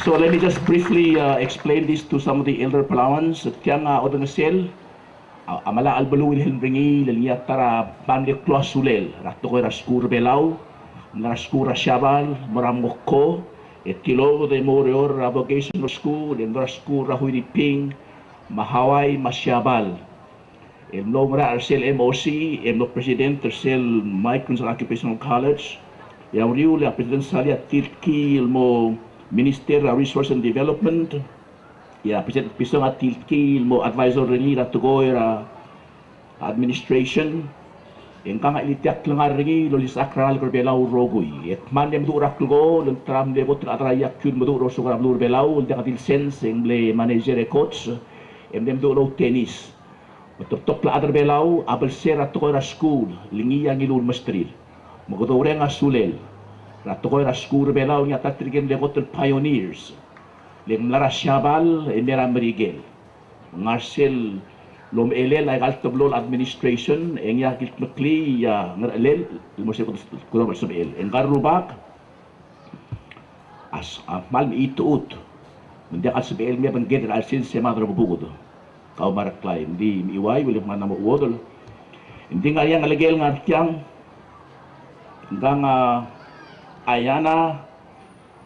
So let me just briefly explain this to some of the elder Palauans. Tiang odang sel, Klbael el Wilhelm Rengel, liatara pamlik kloas sulel, rakto ko raskur Belau, raskur Shabal, moramoko, et kilo de Morior Vocational School, and raskur Rahuiriping, Mahawai Masyabal. El nomra arsel MOC, el no president arsel Micronesia Occupational College, yauriu la president salia tilki el mo Minister of Resource and Development, ya president pisong at tilki mo advisor rini ratugo era administration, en kanga ilitiak langar ringi lolis akral Belau rogui, et mandem du raklugo lentram de bot atrayak kun modu roso Belau de katil sense engle manager coach, dem do lo tenis. Tok la adar belau abel sera to ra school lingi yang ilun mastril. Mogodo renga sulel. Ra to ra school belau nya tatrigen le hotel pioneers. Le mlara shabal e mera merigel. Ngarcel lom elel ay alt tablol administration engya kilt makli ya ngarelel mose ko ko sabel engar lubak as mal ituut mendia al sabel mi ban general sin semana ro bugodo kau marak klaim di iwai wala mana mo wodol hindi nga yang alegel nga tiang ngang ayana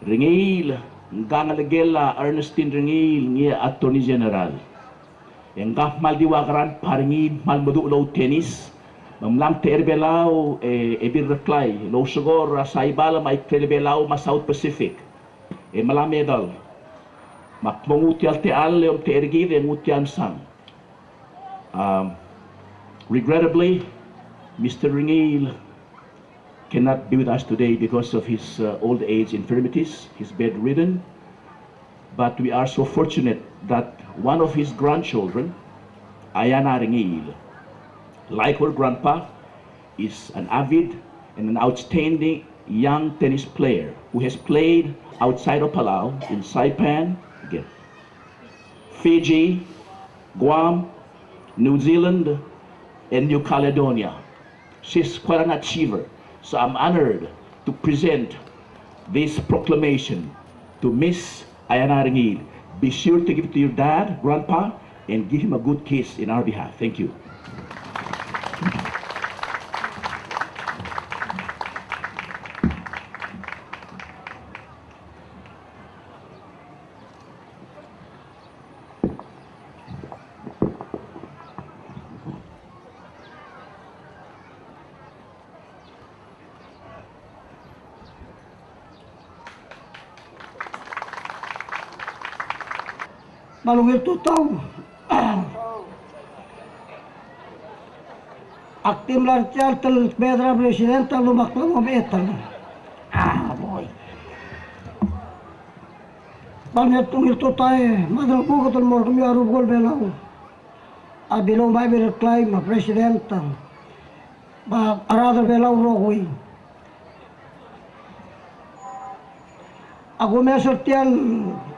ringil ngang alegel Ernestine ringil ngi attorney general yang kah mal diwakaran paringi mal madulaw tenis mamlam Klbael ebir reklay lo sigor saibala may Klbael ma South Pacific malam medal mak mengutial teal yung tergi yang utian sang regrettably Mr. Ringil cannot be with us today because of his old age infirmities. He's bedridden, but we are so fortunate that one of his grandchildren, Ayana Ringil, like her grandpa, is an avid and an outstanding young tennis player who has played outside of Palau, in Saipan, again, Fiji, Guam, New Zealand, and New Caledonia. She's quite an achiever, so I'm honored to present this proclamation to Miss Ayana Ringil. Be sure to give it to your dad, grandpa, and give him a good kiss in our behalf. Thank you. Malungil tutaw. Aktim lartial tel Federal Presidente lumaklang umetal. Boy. Balnet tungil tutay, madal buko tel mor kami arub gol belau. Abilong bay berklaim Presidente. Ba arada belau rogui. Aku mesortial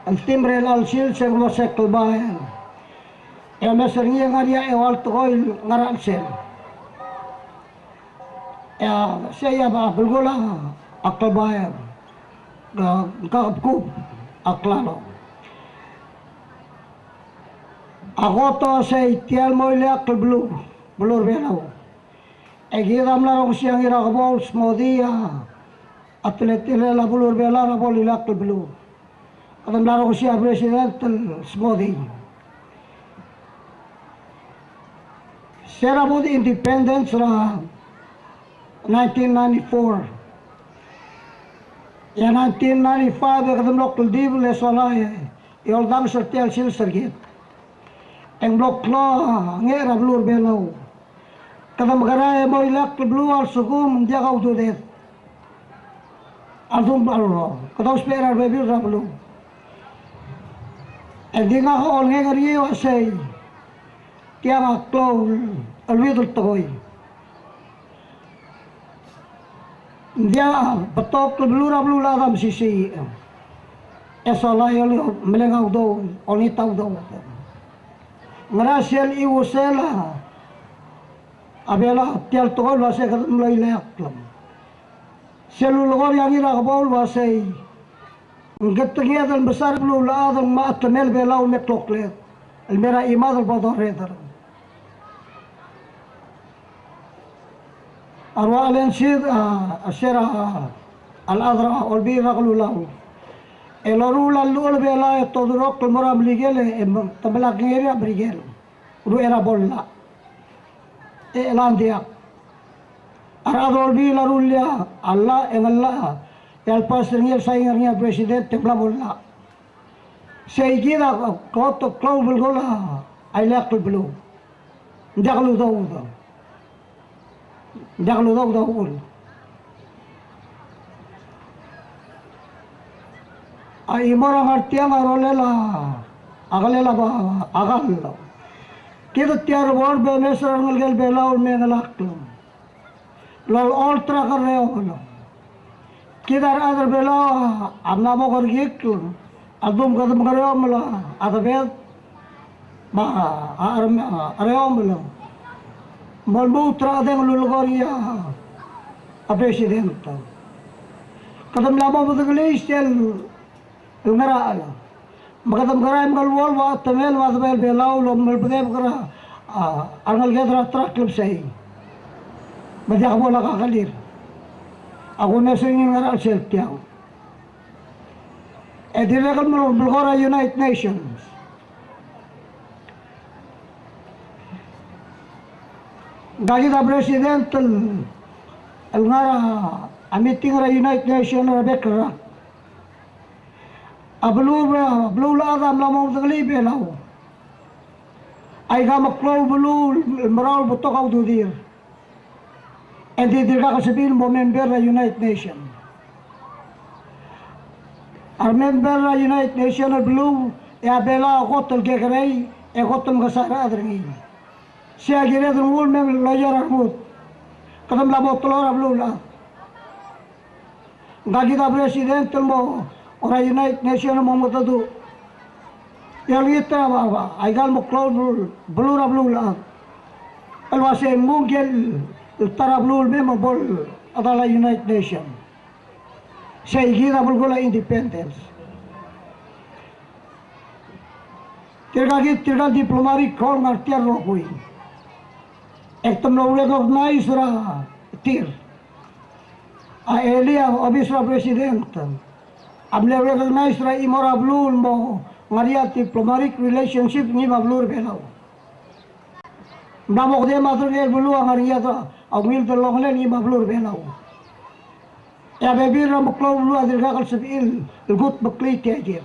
ang timbre al sil sa mga Klbael. E mesor niya nga niya ewal tukoy ngaran sel. E siya ba bulgola Klbael. Kakapkup aklalo. Ako to sa itial mo ili Klblue, bulur belau. E giram larong siyang irakabol smodiya. Atletile la bulur belau la bol ili Klblue. Kadang laro ko siya Presidential Smoothie. Sera mo di independence na 1994. Ya 1995 kadang local divo le solay. Ioldang sortial sil sergit. Eng blok lo ngera blur belau. Kadang magaraya mo ilak blue al sugum dia kau tudet. Altum balo. Kadang spera bebil ra blue. Hindi nga ako all nga riyo say kaya nga klaw alwidol tokoy. Hindi batok blura blura dam sisi. Eso la yo melengaw do onitaw do. Ngrasel iwusela abela tial tokoy wase kadumlay leak klam. Selulogor yang ira kabol wase Ngetengnya dan besar belum lah dan maat temel belau mekloklet. Almera imadal bodoh redar. Arwa alensid asyara al-adra olbira kalulau. Elorula lul bela todrok kelmora beligele tabelak ngeri berigel. Uru era bolla. Elandiak. Aradol bi larulia Allah engalla. El pastornya saingannya Presiden teblamola. Saya kira kau bergola, ayah belum. Jangan tahu dah. Jangan tahu dah. Ay morang artiang arolela Agalela ba agal. Kita tiar war be mesra ngal belau me ngalak. Lol ultra kareo. Kita ada belau amna mo korgik. Adum kadam kareo mala adabet ba areo mala. Malbu tra deng lulgoria a presidente. Kadam lama betul sel ngara ala. Makadam karam kalwal wa tamel wa tamel belau lo melbedem kara angal gedra trak klub sei. Badia ko la kakalir. Ako na sa ingin ngara sel tiang. E direkal mo Bulgaria United Nations. Gagi da president el ngara a meeting ra United Nations ra bekra. Blue la adam la mo dagli belau. Ay ga maklo blue maral buto ka udir. And di dirga ka sabihin mo member ra United Nations. Ar member ra United Nations blue ya bela hotel ke kray e hotel ka sara adringi. Siya gire dungul mem lawyer armut. Kadam la mo tolora blue la. Gagi da president mo ora United Nations mo motadu. Yalita baba, ay gal mo cloud blue ra blue la. Alwase mungel tara blue me bol adala United Nations. Siya igira bulgola independence. Tirga diplomatic call ngartiar rokui. Ektam no recognize ra tir. A elia obisra president. Amle recognize ra imora blue mo ngaria diplomatic relationship ni mablur belau. Namok de matrugel blue ngaria ta awil de longle ni mablur belau. Ya bebi ra moklo blue adirga kal sabil gut bakli tiagir.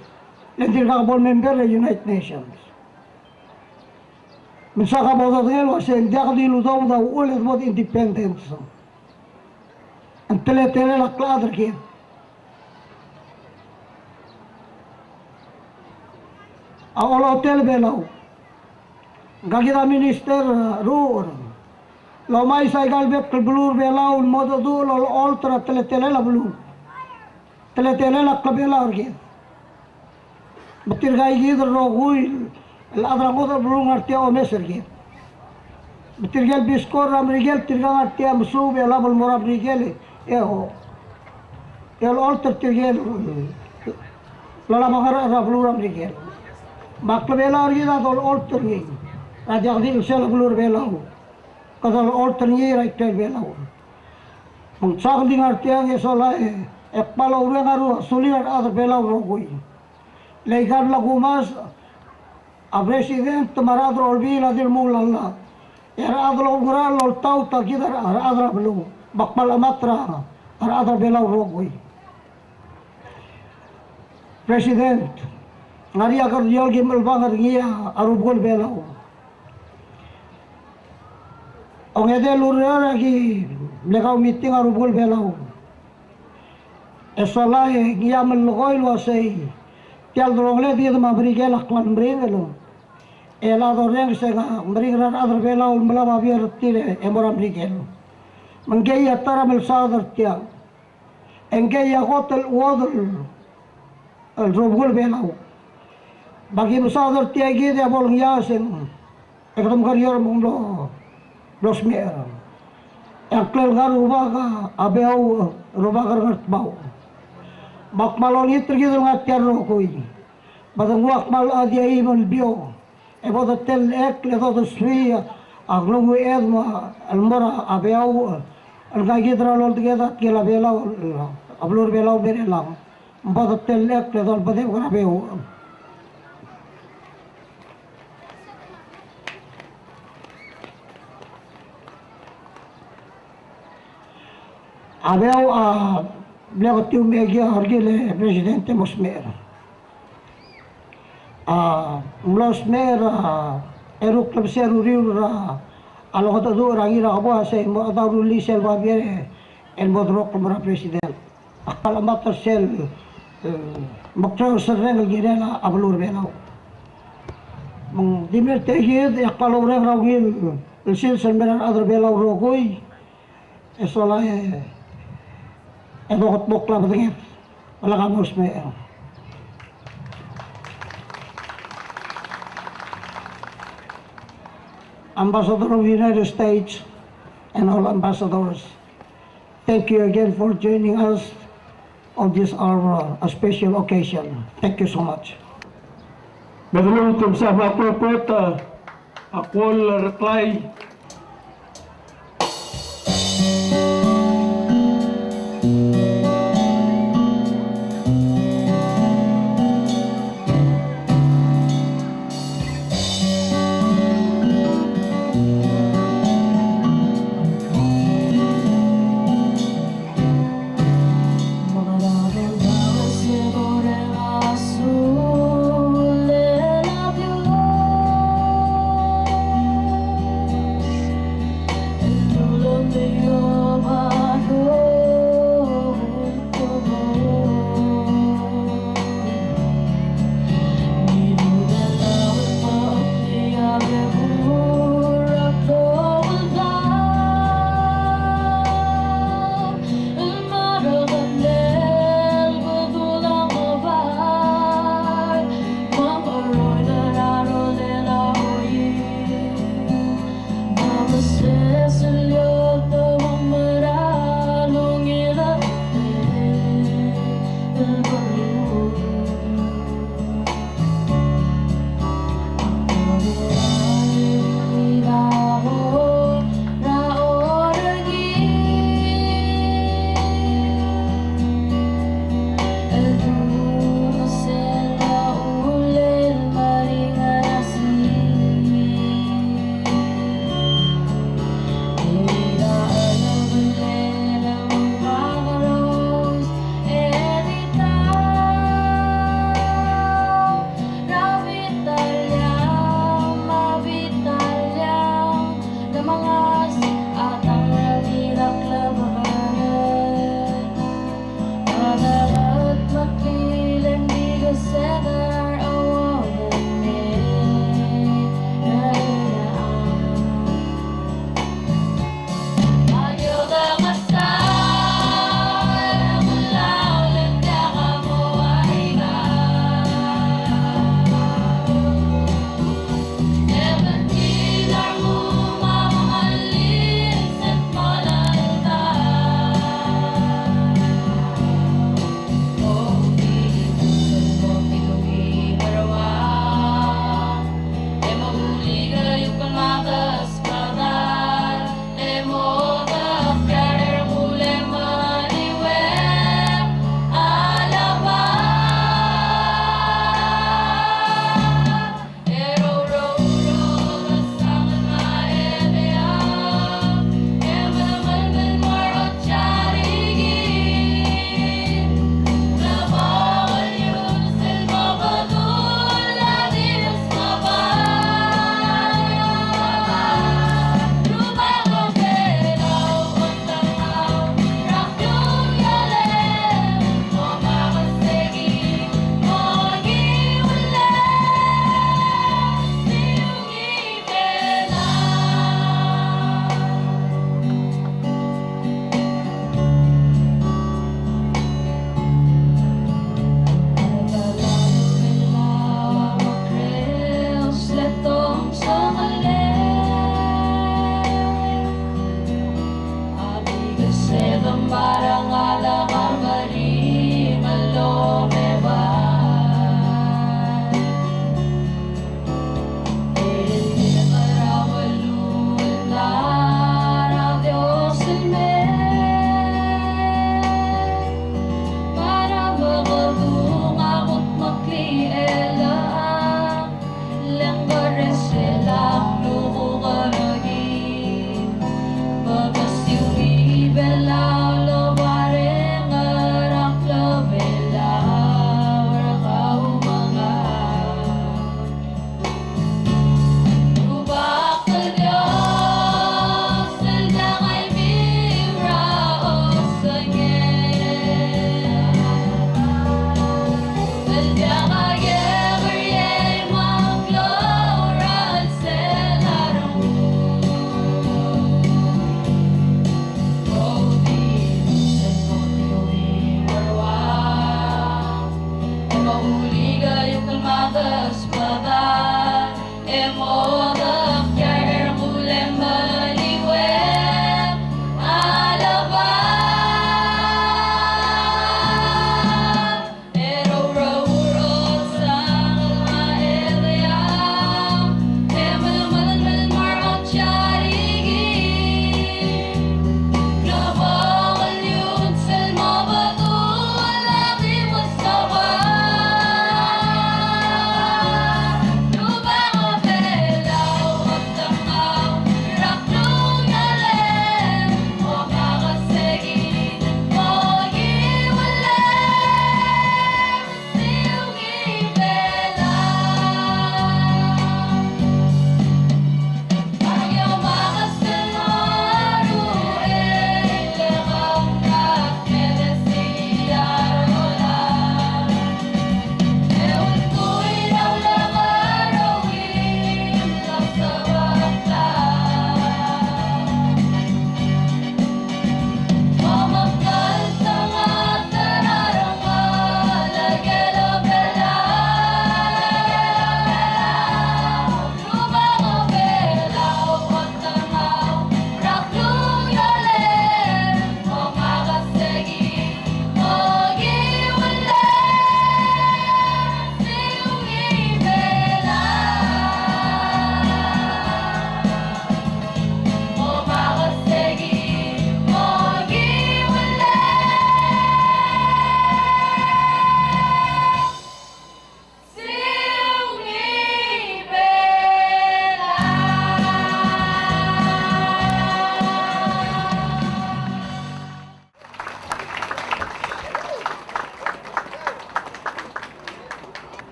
Lendirga bol member ra United Nations. Misaka bodo del wase diak di ludaw da ulit bod independence. Antele tele la kladr ke. A Olechotel Belau. Gagida minister ruur. Lo mai sai galbet Klbael Belau modo du lo ultra tele la blu. Tele la Klbael ke. Betir gai gider ro guil. الأضرب وضع بلون أرتيا ومصر جيل بترجال بيسكور رام رجال ترجال أرتيا مصوب يا لاب المراب رجال إيه هو يا الألتر ترجال لا مغرى رابلو رام رجال مكتب بلا رجال هذا الألتر جيل راجع دي إنشاء بلور بلاو كذا الألتر جيل رايتل بلاو من شغل دي أرتيا يسولا إقبال أورين أرو سولير هذا بلاو روكوي ليكار لقوماس a president maradro olvila del mulalla era adlo ngral ol tauta kidar adra blu bakpala matra adra belau rogui president ngaria kar yol gimel bangar ngia arubul belau ongede lurra ki lekau meeting arubul belau esolae ngia melgoil wasei tial drongle dia mabri gelak lan bringelo ela doreng sega bring ran adar belau melama biar tire emoram rigel mangei atara mel sadar tia engei hotel wadul al robul belau bagi musadar tia gi dia bol ngiasen ekdom karior munglo losmer ekkel garu baga abeu robagar ngatbau bak malon itri gidul ngatiar rokoi badang wak mal adia imon bio ابغى التل اكل ضد السويه اغلو ادما المرا ابيو القايد رالو تجدا كلا بيلا ابلور بيلا بيرلا ابغى التل اكل ضد بدي ورابيو ابيو بلغتيو ميجي هرجل بريزيدنت مسمير Mlos mer eruk lebser uriur alo kata du rangira abo se mo ata ruli sel babiere el modrok mera president akal amatar sel mokter sereng girela ablur belau Mang dimir tehid yak palore rawgin ilsin senberan adar belau rogoi esola edokot bokla betengit wala kamus me Ambassador of the United States and all ambassadors, thank you again for joining us on this our special occasion. Thank you so much. Medulungtum sa mga propeta, akwal reply.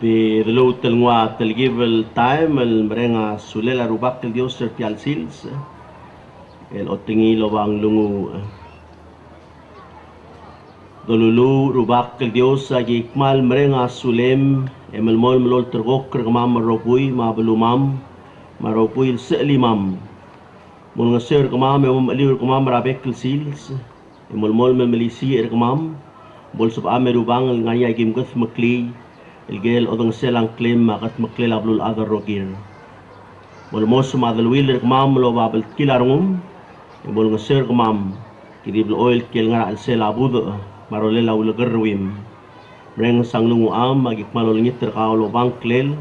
The local ngwa telgivel time el merenga sulela rubak el dios sertial sils el otingi lobang lungu dolulu rubak el dios agi ikmal merenga sulem emel mol melol tergok kergamam marobui ma belumam marobui el selimam mul ngaser kamam emel liur kamam rabek el sils emel mol melisi ergamam bol sub ame rubang el ngaya gim gath makli الجيل أذن سيلان كليم ما قد مقلل أبلو الأذر روكير والموس ما ذا الويل رقمام لو بابل كيلارمم يقول نسير قمام كدي بالأويل كيل نرى السيل أبوذ ماروليلا ولغرويم مرين سانلو أم أجيك مالو لنيتر قاولو بان كليل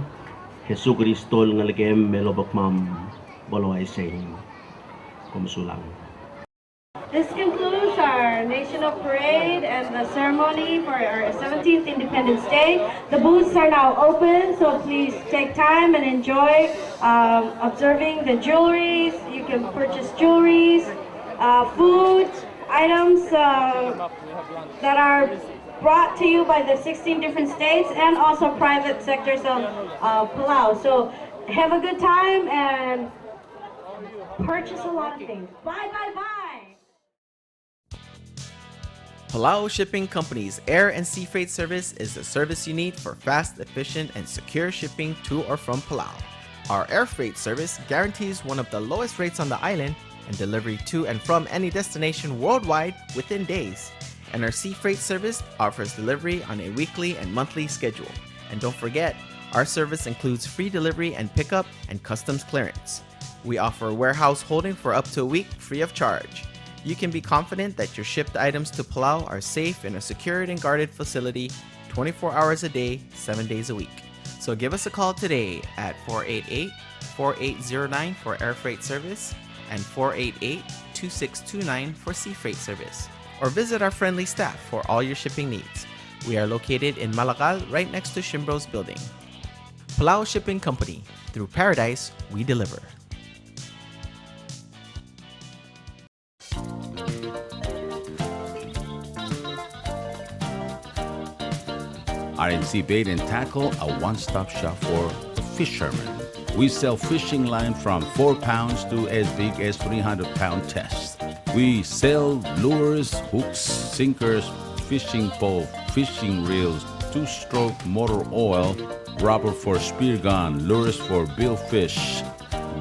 يسوع كريستول نلقيم ملو بكمام بولو أيسين كمسولان. This concludes our national parade and the ceremony for our 17th Independence Day. The booths are now open, so please take time and enjoy observing the jewelries. You can purchase jewelries, food, items that are brought to you by the 16 different states and also private sectors of Palau. So have a good time and purchase a lot of things. Bye, bye, bye. Palau Shipping Company's air and sea freight service is the service you need for fast, efficient, and secure shipping to or from Palau. Our air freight service guarantees one of the lowest rates on the island and delivery to and from any destination worldwide within days. And our sea freight service offers delivery on a weekly and monthly schedule. And don't forget, our service includes free delivery and pickup and customs clearance. We offer warehouse holding for up to a week free of charge. You can be confident that your shipped items to Palau are safe in a secured and guarded facility 24 hours a day, 7 days a week. So give us a call today at 488-4809 for air freight service and 488-2629 for sea freight service. Or visit our friendly staff for all your shipping needs. We are located in Malagal, right next to Shimbro's building. Palau Shipping Company. Through paradise, we deliver. RNC Bait and Tackle, a one-stop shop for fishermen. We sell fishing line from 4 pounds to as big as 300-pound tests. We sell lures, hooks, sinkers, fishing pole, fishing reels, 2-stroke motor oil, rubber for spear gun, lures for billfish,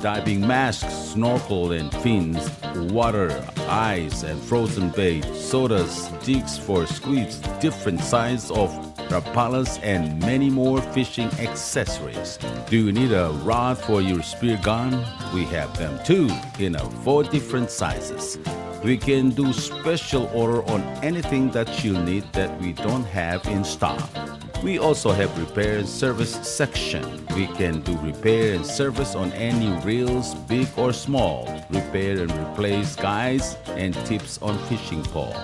diving masks, snorkel and fins, water, ice and frozen bait, sodas, jigs for squids, different sizes of rapalas and many more fishing accessories. Do you need a rod for your spear gun? We have them too in 4 different sizes. We can do special order on anything that you'll need that we don't have in stock. We also have repair and service section. We can do repair and service on any reels, big or small, repair and replace guides and tips on fishing pole.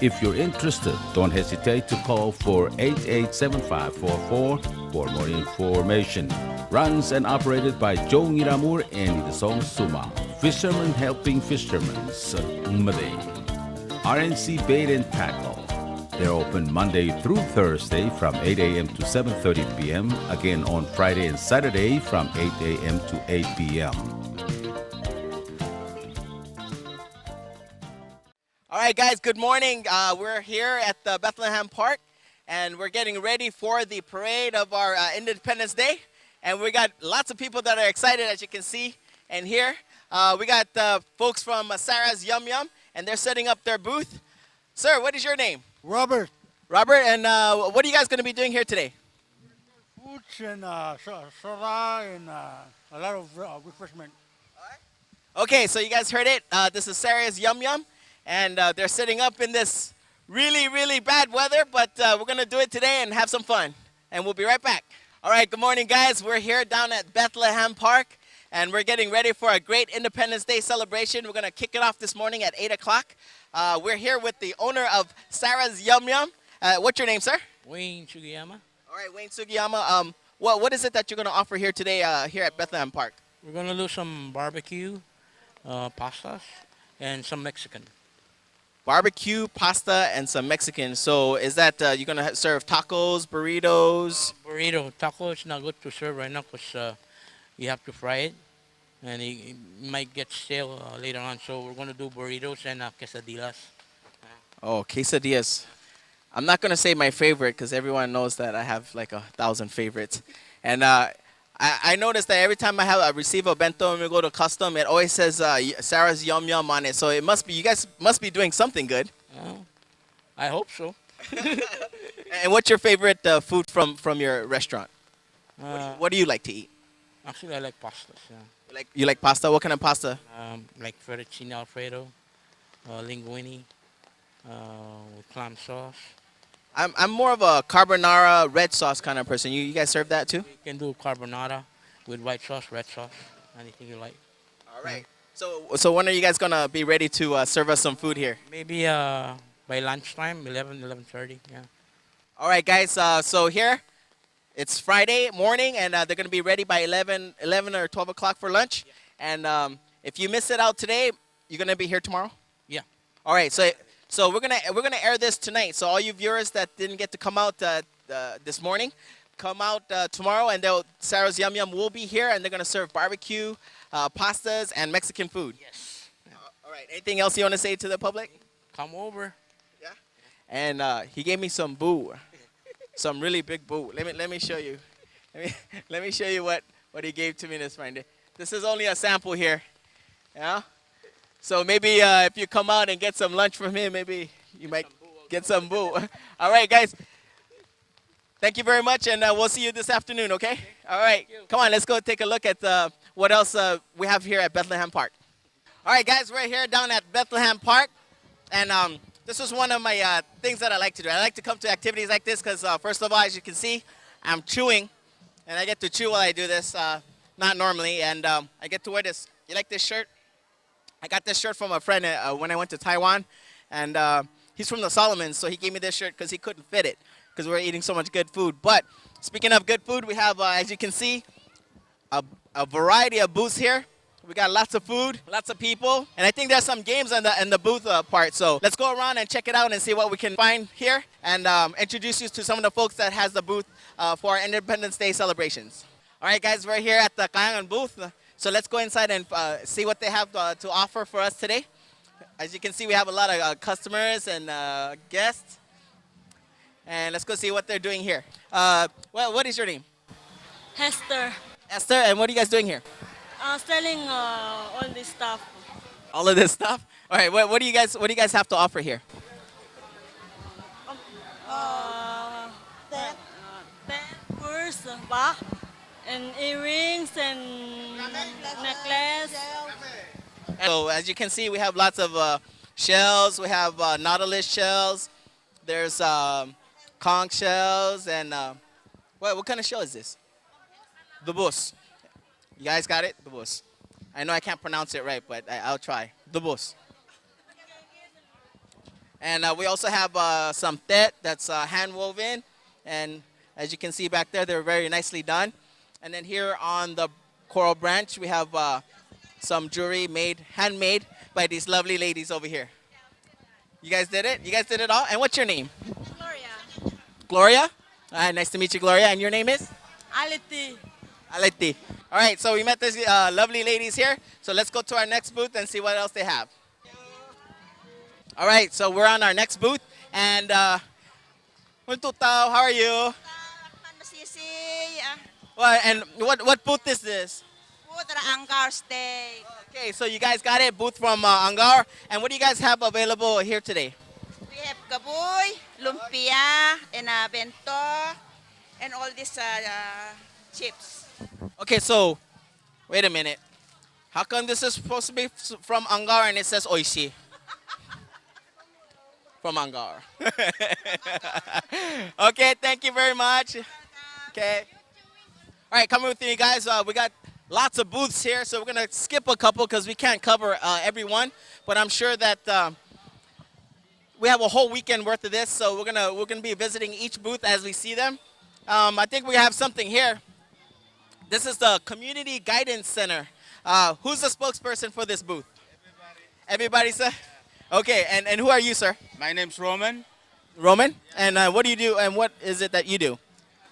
If you're interested, don't hesitate to call for 887544 for more information. Runs and operated by Joe Ngiramur and Idasong Suma. Fishermen helping fishermen. RNC Bait and Tackle. They're open Monday through Thursday from 8 a.m. to 7:30 p.m. Again on Friday and Saturday from 8 a.m. to 8 p.m. All right, guys, good morning. We're here at the Bethlehem Park, and we're getting ready for the parade of our Independence Day. And we got lots of people that are excited, as you can see and hear. We got folks from Sarah's Yum Yum, and they're setting up their booth. Sir, what is your name? Robert. Robert, and what are you guys going to be doing here today? Foods and soda and a lot of refreshment. Okay, so you guys heard it. This is Sarah's Yum Yum, and they're setting up in this really, really bad weather, but we're going to do it today and have some fun. And we'll be right back. All right, good morning, guys. We're here down at Bethlehem Park, and we're getting ready for a great Independence Day celebration. We're going to kick it off this morning at 8 o'clock. We're here with the owner of Sarah's Yum Yum. What's your name, sir? Wayne Sugiyama. All right, Wayne Sugiyama. What is it that you're going to offer here today here at Bethlehem Park? We're going to do some barbecue, pastas, and some Mexican. barbecue, pasta, and some Mexican. So is that you're going to serve tacos, burritos? Burrito. Taco is not good to serve right now because you have to fry it. And it might get stale later on. So we're going to do burritos and quesadillas. Oh, quesadillas. I'm not going to say my favorite because everyone knows that I have like 1,000 favorites. And I noticed that every time I receive a bento and we go to custom, it always says Sarah's Yum Yum on it. So it must be, you guys must be doing something good. I hope so. And what's your favorite food from your restaurant? What do you like to eat? Actually, I like pastas. Yeah. You like pasta? What kind of pasta? Like fettuccine alfredo, linguine, with clam sauce. I'm more of a carbonara red sauce kind of person. You guys serve that too? You can do carbonara with white sauce, red sauce, anything you like. All right. So when are you guys gonna be ready to serve us some food here? Maybe by lunchtime, 11:30. Yeah. All right, guys. So here, it's Friday morning, and they're gonna be ready by 11 or 12 o'clock for lunch. And if you miss it out today, you're gonna be here tomorrow. Yeah. All right. So we're gonna air this tonight. So all you viewers that didn't get to come out this morning, come out tomorrow, and Sarah's Yum Yum will be here, and they're gonna serve barbecue, pastas, and Mexican food. Yes. All right. Anything else you want to say to the public? Come over. Yeah. And he gave me some boo, some really big boo. Let me show you. Let me show you what he gave to me this Friday. This is only a sample here. Yeah. So maybe if you come out and get some lunch from him, maybe you might get some boo. All right, guys. Thank you very much, and we'll see you this afternoon, okay? All right. Come on, let's go take a look at what else we have here at Bethlehem Park. All right, guys, we're here down at Bethlehem Park, and this is one of my things that I like to do. I like to come to activities like this because, first of all, as you can see, I'm chewing, and I get to chew while I do this, not normally, and I get to wear this. You like this shirt? I got this shirt from a friend when I went to Taiwan, and he's from the Solomons, so he gave me this shirt because he couldn't fit it because we're eating so much good food. But speaking of good food, we have, as you can see, a variety of booths here. We got lots of food, lots of people, and I think there's some games in the booth part. So let's go around and check it out and see what we can find here, and introduce you to some of the folks that has the booth for our Independence Day celebrations. All right, guys, we're here at the Kayangan booth. So let's go inside and see what they have to offer for us today. As you can see, we have a lot of customers and guests. And let's go see what they're doing here. Well, what is your name? Hester. Esther, and what are you guys doing here? Selling all this stuff. All of this stuff? All right, what do you guys have to offer here? Purse, bag, and earrings and necklace. So as you can see, we have lots of shells. We have nautilus shells. There's conch shells, and what kind of shell is this? The bus. You guys got it? The bus. I know I can't pronounce it right, but I'll try. The bus. And we also have some tet that's hand woven, and as you can see back there, they're very nicely done. And then here on the coral branch, we have some jewelry handmade by these lovely ladies over here. You guys did it? You guys did it all? And what's your name? Gloria. Gloria? Nice to meet you, Gloria. And your name is? Aleti. Aleti. All right, so we met these lovely ladies here. So let's go to our next booth and see what else they have. All right, so we're on our next booth. And how are you? Well, and what booth is this? Angar steak. Okay, so you guys got it, booth from Angar. And what do you guys have available here today? We have gaboy, lumpia, and bento, and all these chips. Okay, so wait a minute. How come this is supposed to be from Angar and it says oishi? From Angar. Okay, thank you very much. Okay. All right, coming with you guys. We got lots of booths here, so we're gonna skip a couple because we can't cover everyone. But I'm sure that we have a whole weekend worth of this, so we're gonna be visiting each booth as we see them. I think we have something here. This is the Community Guidance Center. Who's the spokesperson for this booth? Everybody, sir? Okay, and who are you, sir? My name's Roman. Roman? And what do you do, and what is it that you do?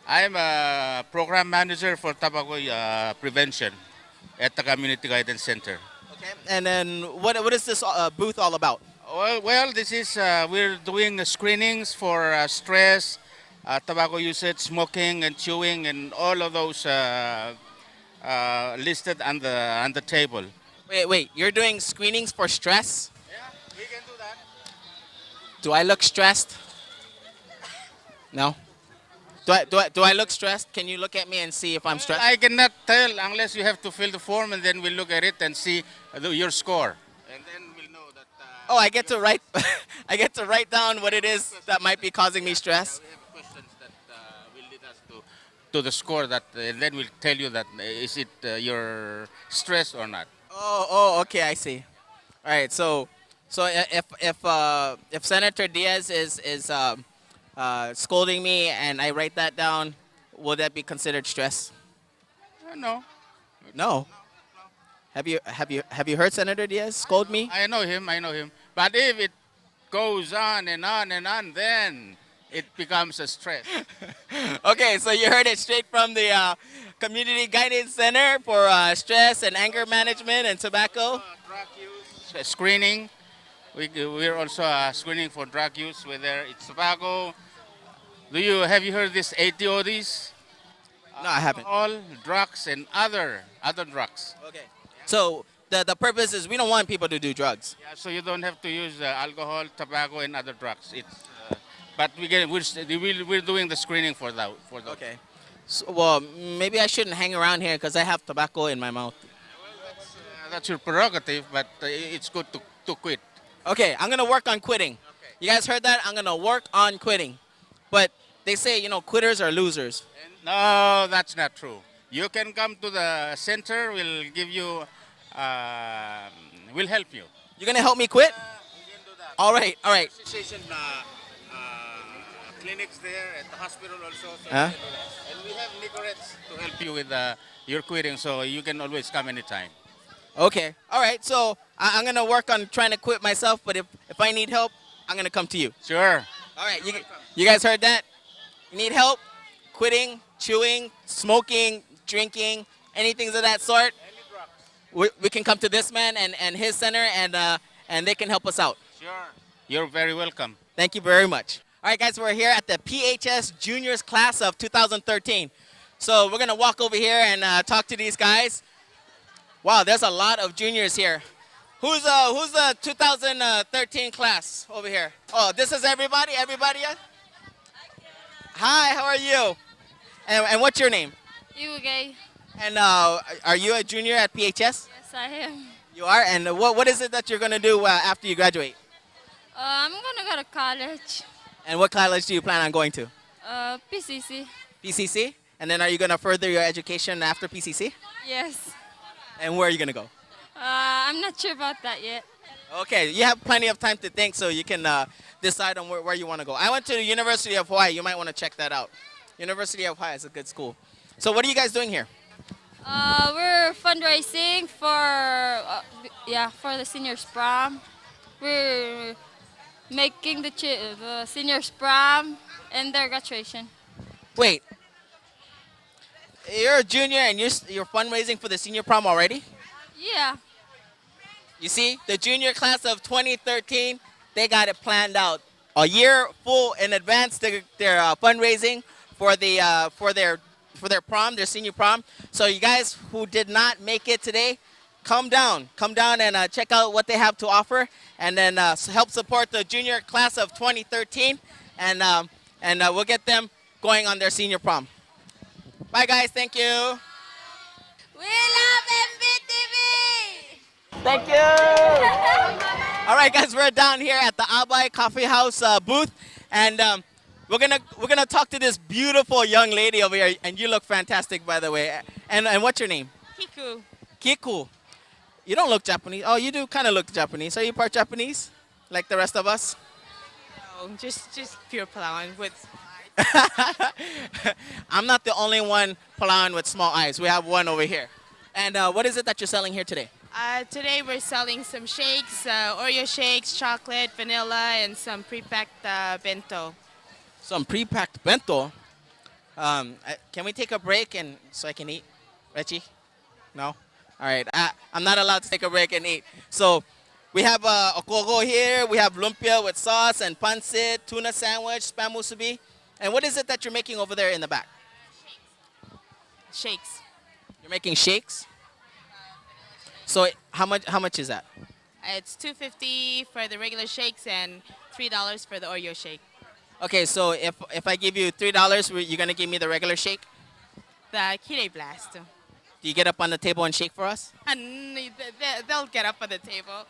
I'm a program manager for tobacco prevention at the Community Guidance Center. Okay. And then what is this booth all about? Well, this is, we're doing screenings for stress, tobacco usage, smoking and chewing, and all of those listed on the table. Wait, you're doing screenings for stress? Yeah, we can do that. Do I look stressed? No? Do I look stressed? Can you look at me and see if I'm stressed? I cannot tell unless you have to fill the form, and then we'll look at it and see your score. And then we'll know that. Oh, I get to write. I get to write down what it is that might be causing me stress. We have questions that will lead us to the score. And then we'll tell you that is it your stress or not. Oh, okay, I see. All right, so if Senator Diaz is scolding me and I write that down, will that be considered stress? No. No. Have you heard Senator Diaz scold me? I know him. But if it goes on and on and on, then it becomes a stress. Okay, so you heard it straight from the Community Guidance Center for stress and anger management and tobacco. Drug use screening. We're also screening for drug use, whether it's tobacco. Have you heard this ATODs? No, I haven't. Alcohol, drugs, and other drugs. Okay. So the purpose is we don't want people to do drugs. Yeah, so you don't have to use alcohol, tobacco, and other drugs. But we're doing the screening for that. Okay. So, well, maybe I shouldn't hang around here because I have tobacco in my mouth. Well, that's your prerogative, but it's good to quit. Okay, I'm gonna work on quitting. Okay. You guys heard that? I'm gonna work on quitting. But they say, quitters are losers. No, that's not true. You can come to the center. We'll give you, we'll help you. You're gonna help me quit? We can do that. All right. Association clinics there at the hospital also. So and we have Nicorettes to help you with your quitting, so you can always come anytime. Okay. All right. So I'm gonna work on trying to quit myself. But if I need help, I'm gonna come to you. Sure. All right. You guys heard that? You need help? Quitting, chewing, smoking, drinking, anything of that sort? We can come to this man and his center, and they can help us out. Sure. You're very welcome. Thank you very much. All right, guys, we're here at the PHS Juniors class of 2013. So we're going to walk over here and talk to these guys. Wow, there's a lot of juniors here. Who's the 2013 class over here? Oh, this is everybody? Everybody? Hi, how are you? And what's your name? Yugay. And are you a junior at PHS? Yes, I am. You are? And what is it that you're going to do after you graduate? I'm going to go to college. And what college do you plan on going to? PCC. PCC? And then are you going to further your education after PCC? Yes. And where are you going to go? I'm not sure about that yet. Okay, you have plenty of time to think, so you can decide on where you want to go. I went to the University of Hawaii. You might want to check that out. University of Hawaii is a good school. So what are you guys doing here? We're fundraising for the seniors prom. We're making the seniors prom and their graduation. Wait, you're a junior and you're fundraising for the senior prom already? Yeah. You see, the junior class of 2013, they got it planned out. A year full in advance, they're fundraising for their prom, their senior prom. So you guys who did not make it today, come down and check out what they have to offer, and then help support the junior class of 2013, and we'll get them going on their senior prom. Bye, guys. Thank you. We love MBTV! Thank you. All right, guys, we're down here at the Abbay Coffee House booth, and we're gonna talk to this beautiful young lady over here, and you look fantastic, by the way. And what's your name? Kiku. Kiku. You don't look Japanese. Oh, you do kind of look Japanese. Are you part Japanese, like the rest of us? No, just pure Palauan with. I'm not the only one Palauan with small eyes. We have one over here. And what is it that you're selling here today? Today we're selling some shakes, Oreo shakes, chocolate, vanilla, and some pre-packed bento. Some pre-packed bento. Can we take a break and so I can eat, Reggie? No? All right. I'm not allowed to take a break and eat. So we have okogo here. We have lumpia with sauce and pancit, tuna sandwich, spam musubi. And what is it that you're making over there in the back? Shakes. You're making shakes? So how much is that? It's $2.50 for the regular shakes and $3 for the Oreo shake. Okay, so if I give you $3, you're gonna give me the regular shake? The Kire Blast. Do you get up on the table and shake for us? And they'll get up on the table.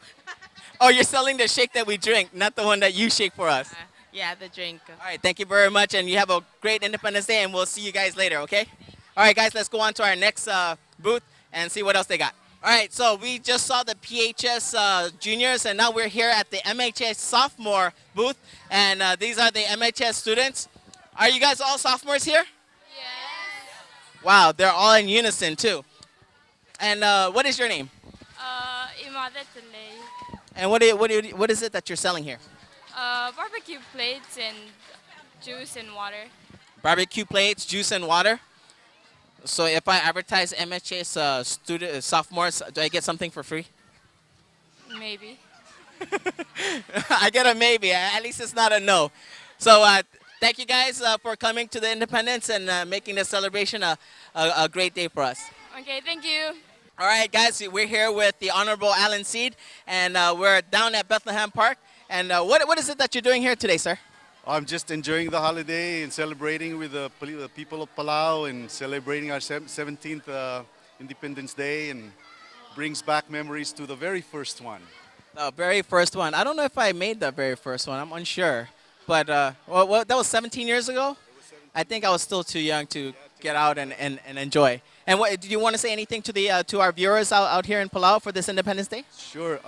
Oh, you're selling the shake that we drink, not the one that you shake for us. Yeah, the drink. All right, thank you very much, and you have a great Independence Day, and we'll see you guys later, okay? All right, guys, let's go on to our next booth and see what else they got. All right, so we just saw the PHS juniors, and now we're here at the MHS sophomore booth, and these are the MHS students. Are you guys all sophomores here? Yes. Wow, they're all in unison, too. And what is your name? And what is it that you're selling here? Barbecue plates and juice and water. Barbecue plates, juice, and water. So if I advertise MHS sophomores, do I get something for free? Maybe. I get a maybe. At least it's not a no. So thank you guys for coming to the Independence and making this celebration a great day for us. Okay, thank you. All right, guys, we're here with the Honorable Alan Seed, and we're down at Bethlehem Park. And what is it that you're doing here today, sir? I'm just enjoying the holiday and celebrating with the people of Palau and celebrating our 17th Independence Day, and brings back memories to the very first one. The very first one. I don't know if I made the very first one. I'm unsure. But that was 17 years ago? I think I was still too young to get out and enjoy. And do you want to say anything to our viewers out here in Palau for this Independence Day? Sure.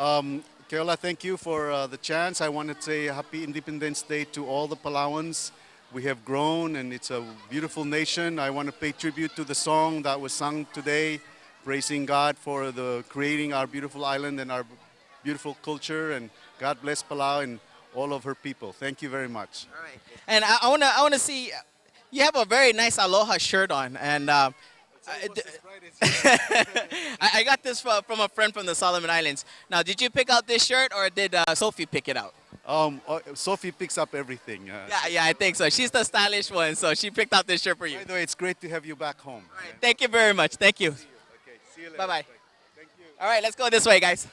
Keola, thank you for the chance. I want to say Happy Independence Day to all the Palauans. We have grown, and it's a beautiful nation. I want to pay tribute to the song that was sung today, praising God for creating our beautiful island and our beautiful culture. And God bless Palau and all of her people. Thank you very much. All right. And I want to see, you have a very nice Aloha shirt on, and I got this from a friend from the Solomon Islands. Now, did you pick out this shirt, or did Sophie pick it out? Sophie picks up everything. Yeah, I think so. She's the stylish one, so she picked out this shirt for you. By the way, it's great to have you back home. All right, thank you very much. Thank you. Okay, see you later. Bye-bye. Thank you. All right, let's go this way, guys.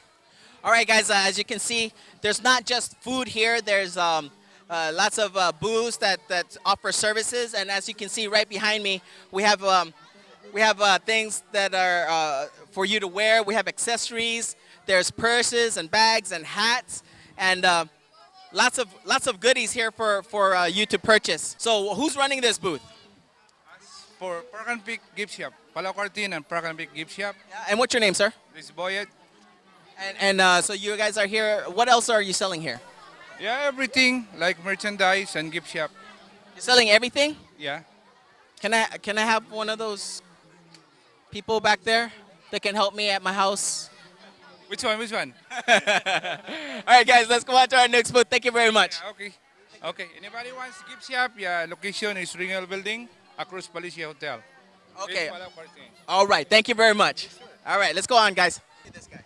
All right, guys, as you can see, there's not just food here. There's lots of booths that offer services, and as you can see right behind me, we have things that are for you to wear. We have accessories. There's purses and bags and hats, and lots of goodies here for you to purchase. So who's running this booth? For Park and Pick Gift Shop, Palau Cartin and Park and Pick Gift Shop. Yeah, and what's your name, sir? This is Boyet. And so you guys are here. What else are you selling here? Yeah, everything like merchandise and gift shop. You're selling everything? Yeah. Can I have one of those people back there that can help me at my house? Which one? Which one? All right, guys, let's go on to our next booth. Thank you very much. Yeah, okay. Okay. Anybody wants gift shop? Yeah. Location is Ringel Building across Palicia Hotel. Okay. All right. Thank you very much. All right, let's go on, guys. This guy.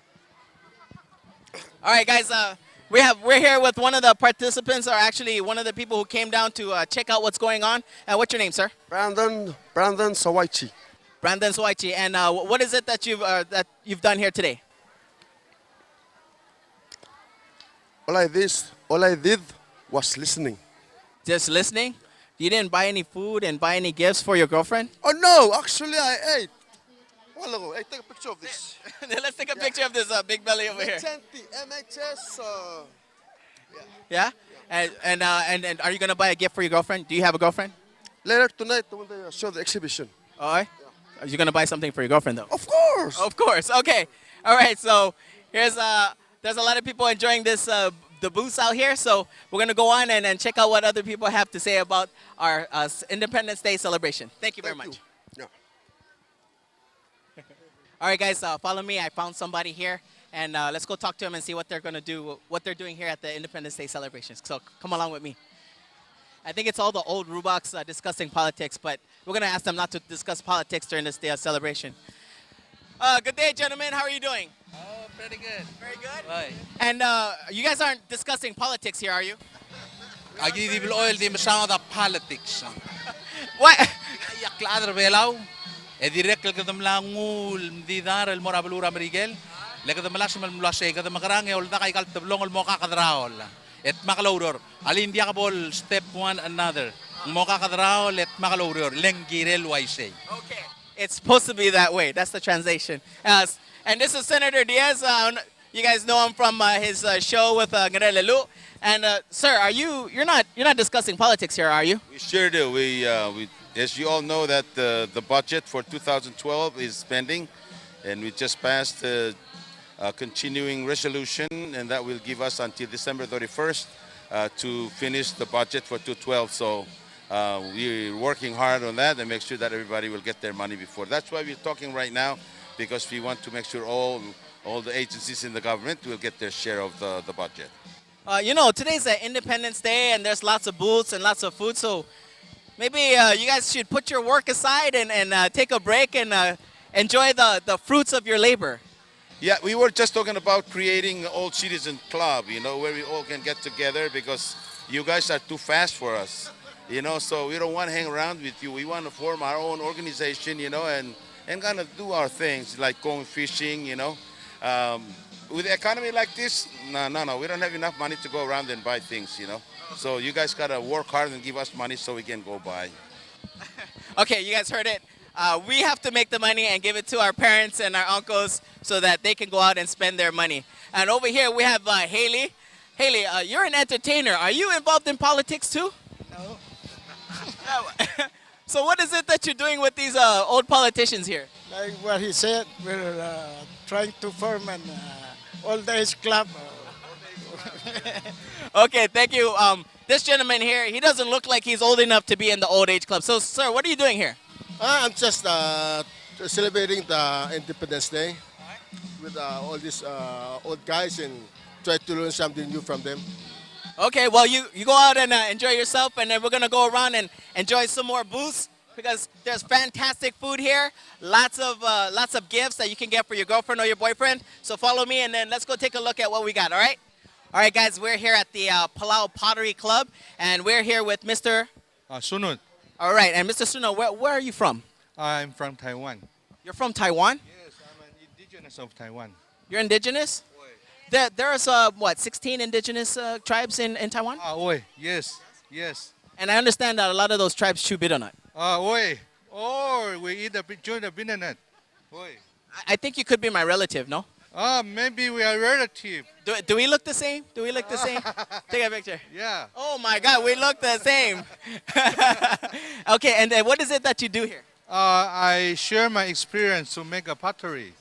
All right, guys. We're here with one of the participants, or actually one of the people who came down to check out what's going on. What's your name, sir? Brandon Sawaichi. Brandon Sawaichi. And what is it that you've done here today? All I did was listening. Just listening? You didn't buy any food and buy any gifts for your girlfriend? Oh no, actually I ate. Well, hey, take a picture of this. Let's take a picture of this big belly over here. MHS. Yeah? And are you going to buy a gift for your girlfriend? Do you have a girlfriend? Later tonight when they show the exhibition. All right. Yeah. Are you going to buy something for your girlfriend, though? Of course. Of course. Okay. All right. So there's a lot of people enjoying this the booths out here. So we're going to go on and check out what other people have to say about our Independence Day celebration. Thank you very much. Yeah. All right, guys, follow me. I found somebody here, and let's go talk to them and see what they're going to do, what they're doing here at the Independence Day celebrations. So come along with me. I think it's all the old Ruboks discussing politics, but we're going to ask them not to discuss politics during this day of celebration. Good day, gentlemen. How are you doing? Oh, pretty good. Very good? Right. And you guys aren't discussing politics here, are you? Agnidibil oil di masama da politics. What? Klbael el Belau. Direct kadam langul di dar el morabalura Miguel. Lekadam lasim el mulase kadam makarang ol da kay kaltablong el moka kadraol. Et makaloror. Alin dia kabol step one another. Moka kadraol et makaloror lengirel waisay. Okay. It's supposed to be that way. That's the translation. And this is Senator Diaz. You guys know him from his show with Lelu. And sir, you're not discussing politics here, are you? We sure do. We as you all know that the budget for 2012 is pending, and we just passed a continuing resolution, and that will give us until December 31st to finish the budget for 2012. So we're working hard on that and make sure that everybody will get their money before. That's why we're talking right now, because we want to make sure all the agencies in the government will get their share of the budget. You know, today's Independence Day, and there's lots of booths and lots of food, so maybe you guys should put your work aside and take a break and enjoy the fruits of your labor. Yeah, we were just talking about creating an old citizen club, you know, where we all can get together, because you guys are too fast for us, you know, so we don't want to hang around with you. We want to form our own organization, you know, and kind of do our things, like going fishing, you know. With the economy like this, no, we don't have enough money to go around and buy things, you know. So you guys got to work hard and give us money so we can go buy. Okay, you guys heard it. We have to make the money and give it to our parents and our uncles so that they can go out and spend their money. And over here we have Haley. Haley, you're an entertainer. Are you involved in politics too? No. So what is it that you're doing with these old politicians here? Like what he said, we're trying to form an old age club. Okay, thank you. This gentleman here, he doesn't look like he's old enough to be in the old age club. So, sir, what are you doing here? I'm just celebrating the Independence Day with all these old guys and try to learn something new from them. Okay, well, you go out and enjoy yourself, and then we're going to go around and enjoy some more booths, because there's fantastic food here, lots of gifts that you can get for your girlfriend or your boyfriend. So follow me, and then let's go take a look at what we got, all right? All right, guys, we're here at the Palau Pottery Club, and we're here with Mr. Sunut. All right, and Mr. Suno, where are you from? I'm from Taiwan. You're from Taiwan? Yes, I'm an indigenous of Taiwan. You're indigenous? There's, what, 16 indigenous tribes in Taiwan? Yes, yes. And I understand that a lot of those tribes chew bitter nut. We eat join the bitter nut. I think you could be my relative, no? Maybe we are relative. Do we look the same? Do we look the same? Take a picture. Yeah. Oh my God, we look the same. Okay, and then what is it that you do here? I share my experience to make a pottery,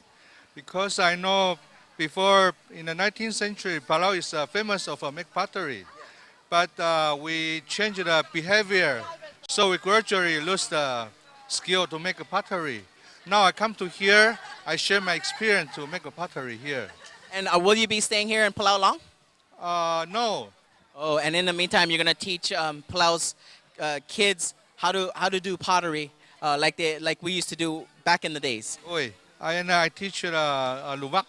because I know before in the 19th century, Palau is famous of make pottery, but we changed the behavior, so we gradually lose the skill to make a pottery. Now I come to here, I share my experience to make a pottery here. And will you be staying here in Palau long? No. Oh, and in the meantime, you're gonna teach Palau's kids how to do pottery, like we used to do back in the days. I teach Luvak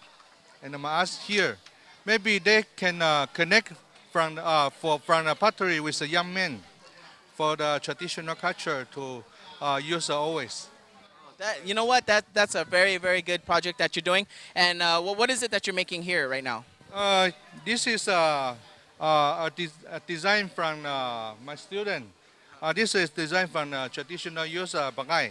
and I'm asked here. Maybe they can connect from the pottery with the young men for the traditional culture to use always. You know what? That's a very, very good project that you're doing. And what is it that you're making here right now? This is a design from my student. This is designed from traditional use bangay,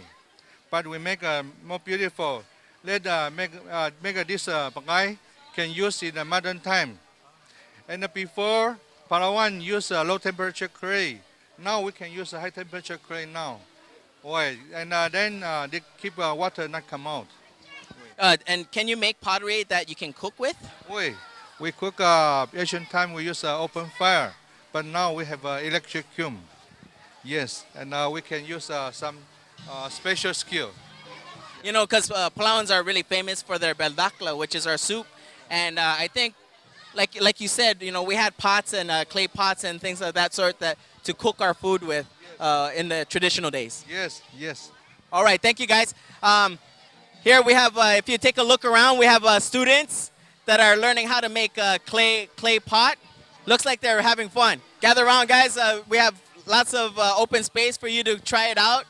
but we make more beautiful. Make this bangay can use in a modern time. And before, Palawan used low temperature clay. Now we can use a high temperature clay now. And then they keep water not come out. And can you make pottery that you can cook with? We cook, ancient time we use open fire, but now we have electric kiln. Yes, and we can use some special skill. You know, because Palauans are really famous for their beldakla, which is our soup. And I think, like you said, you know, we had pots and clay pots and things of that sort that to cook our food with in the traditional days. Yes, yes. All right, thank you guys. Here we have, if you take a look around, we have students that are learning how to make a clay pot. Looks like they're having fun. Gather around, guys. We have lots of open space for you to try it out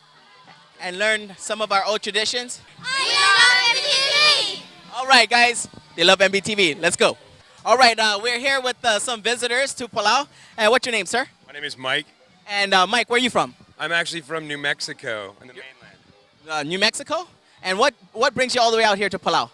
and learn some of our old traditions. We love MBTV! All right, guys. They love MBTV. Let's go. All right, we're here with some visitors to Palau. And what's your name, sir? My name is Mike. And Mike, where are you from? I'm actually from New Mexico in the mainland. New Mexico? And what brings you all the way out here to Palau?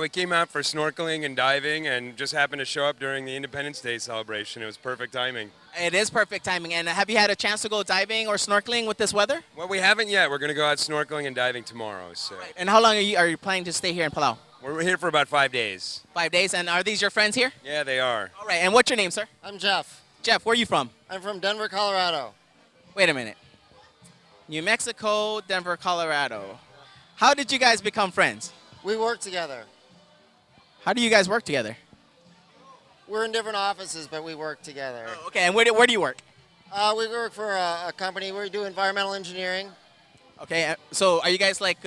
We came out for snorkeling and diving and just happened to show up during the Independence Day celebration. It was perfect timing. It is perfect timing. And have you had a chance to go diving or snorkeling with this weather? Well, we haven't yet. We're going to go out snorkeling and diving tomorrow. So. Right. And how long are you planning to stay here in Palau? We're here for about 5 days. 5 days. And are these your friends here? Yeah, they are. All right. And what's your name, sir? I'm Jeff. Jeff, where are you from? I'm from Denver, Colorado. Wait a minute. New Mexico, Denver, Colorado. How did you guys become friends? We work together. How do you guys work together? We're in different offices, but we work together. Oh, okay, and where do you work? We work for a company. We do environmental engineering. Okay, so are you guys like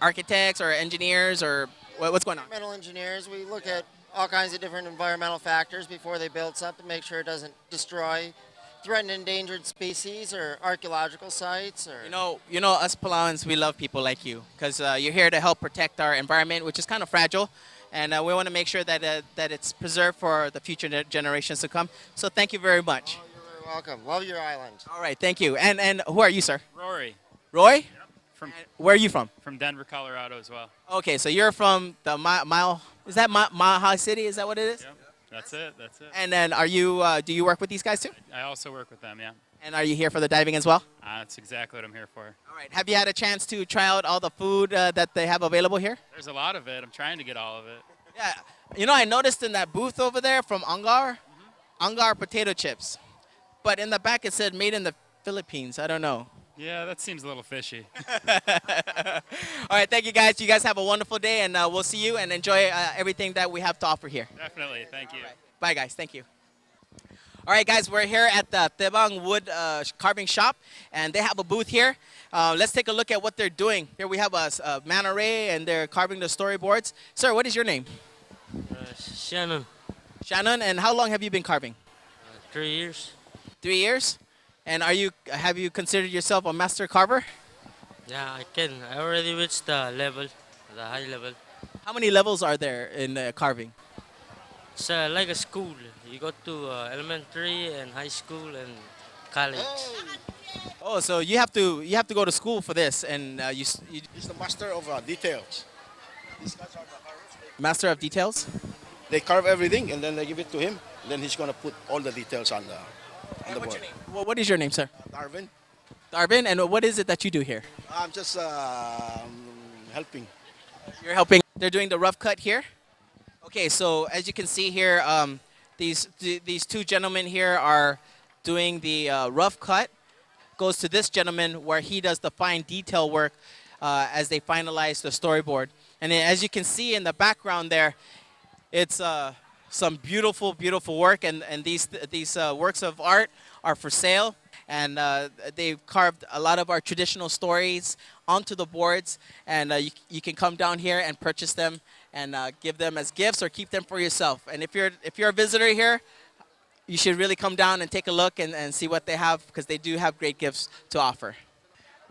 architects or engineers or what's going on? Environmental engineers. We look at all kinds of different environmental factors before they build something, make sure it doesn't destroy threatened endangered species or archaeological sites. Or You know, us Palauans, we love people like you because you're here to help protect our environment, which is kind of fragile. And we want to make sure that it's preserved for the future generations to come. So thank you very much. Oh, you're very welcome. Love your island. All right, thank you. And who are you, sir? Rory. Roy? Yep. Where are you from? From Denver, Colorado as well. Okay, so you're from the is that Mile City? Is that what it is? Yep. That's it. That's it. And then do you work with these guys too? I also work with them, yeah. And are you here for the diving as well? That's exactly what I'm here for. All right. Have you had a chance to try out all the food that they have available here? There's a lot of it. I'm trying to get all of it. Yeah. You know, I noticed in that booth over there from Angar, Angar potato chips. But in the back it said made in the Philippines. I don't know. Yeah, that seems a little fishy. All right, thank you guys. You guys have a wonderful day, and we'll see you and enjoy everything that we have to offer here. Definitely. Thank you. Right. Bye, guys. Thank you. All right, guys, we're here at the Tebang Wood Carving Shop, and they have a booth here. Let's take a look at what they're doing. Here we have a man array, and they're carving the storyboards. Sir, what is your name? Shannon. Shannon, and how long have you been carving? 3 years. 3 years? And have you considered yourself a master carver? Yeah, I can. I already reached the level, the high level. How many levels are there in carving? It's like a school. You go to elementary and high school and college. Oh, so you have to go to school for this, and He's the master of details. These guys are the carvers. Master of details? They carve everything, and then they give it to him. Then he's gonna put all the details on the board. What's your name? Well, what is your name, sir? Darwin. Darwin, and what is it that you do here? I'm just helping. You're helping. They're doing the rough cut here. Okay, so as you can see here, these two gentlemen here are doing the rough cut. Goes to this gentleman where he does the fine detail work as they finalize the storyboard. And then, as you can see in the background there, it's some beautiful, beautiful work, and these works of art are for sale. And they've carved a lot of our traditional stories onto the boards, and you can come down here and purchase them and give them as gifts or keep them for yourself. And if you're a visitor here, you should really come down and take a look and see what they have, because they do have great gifts to offer.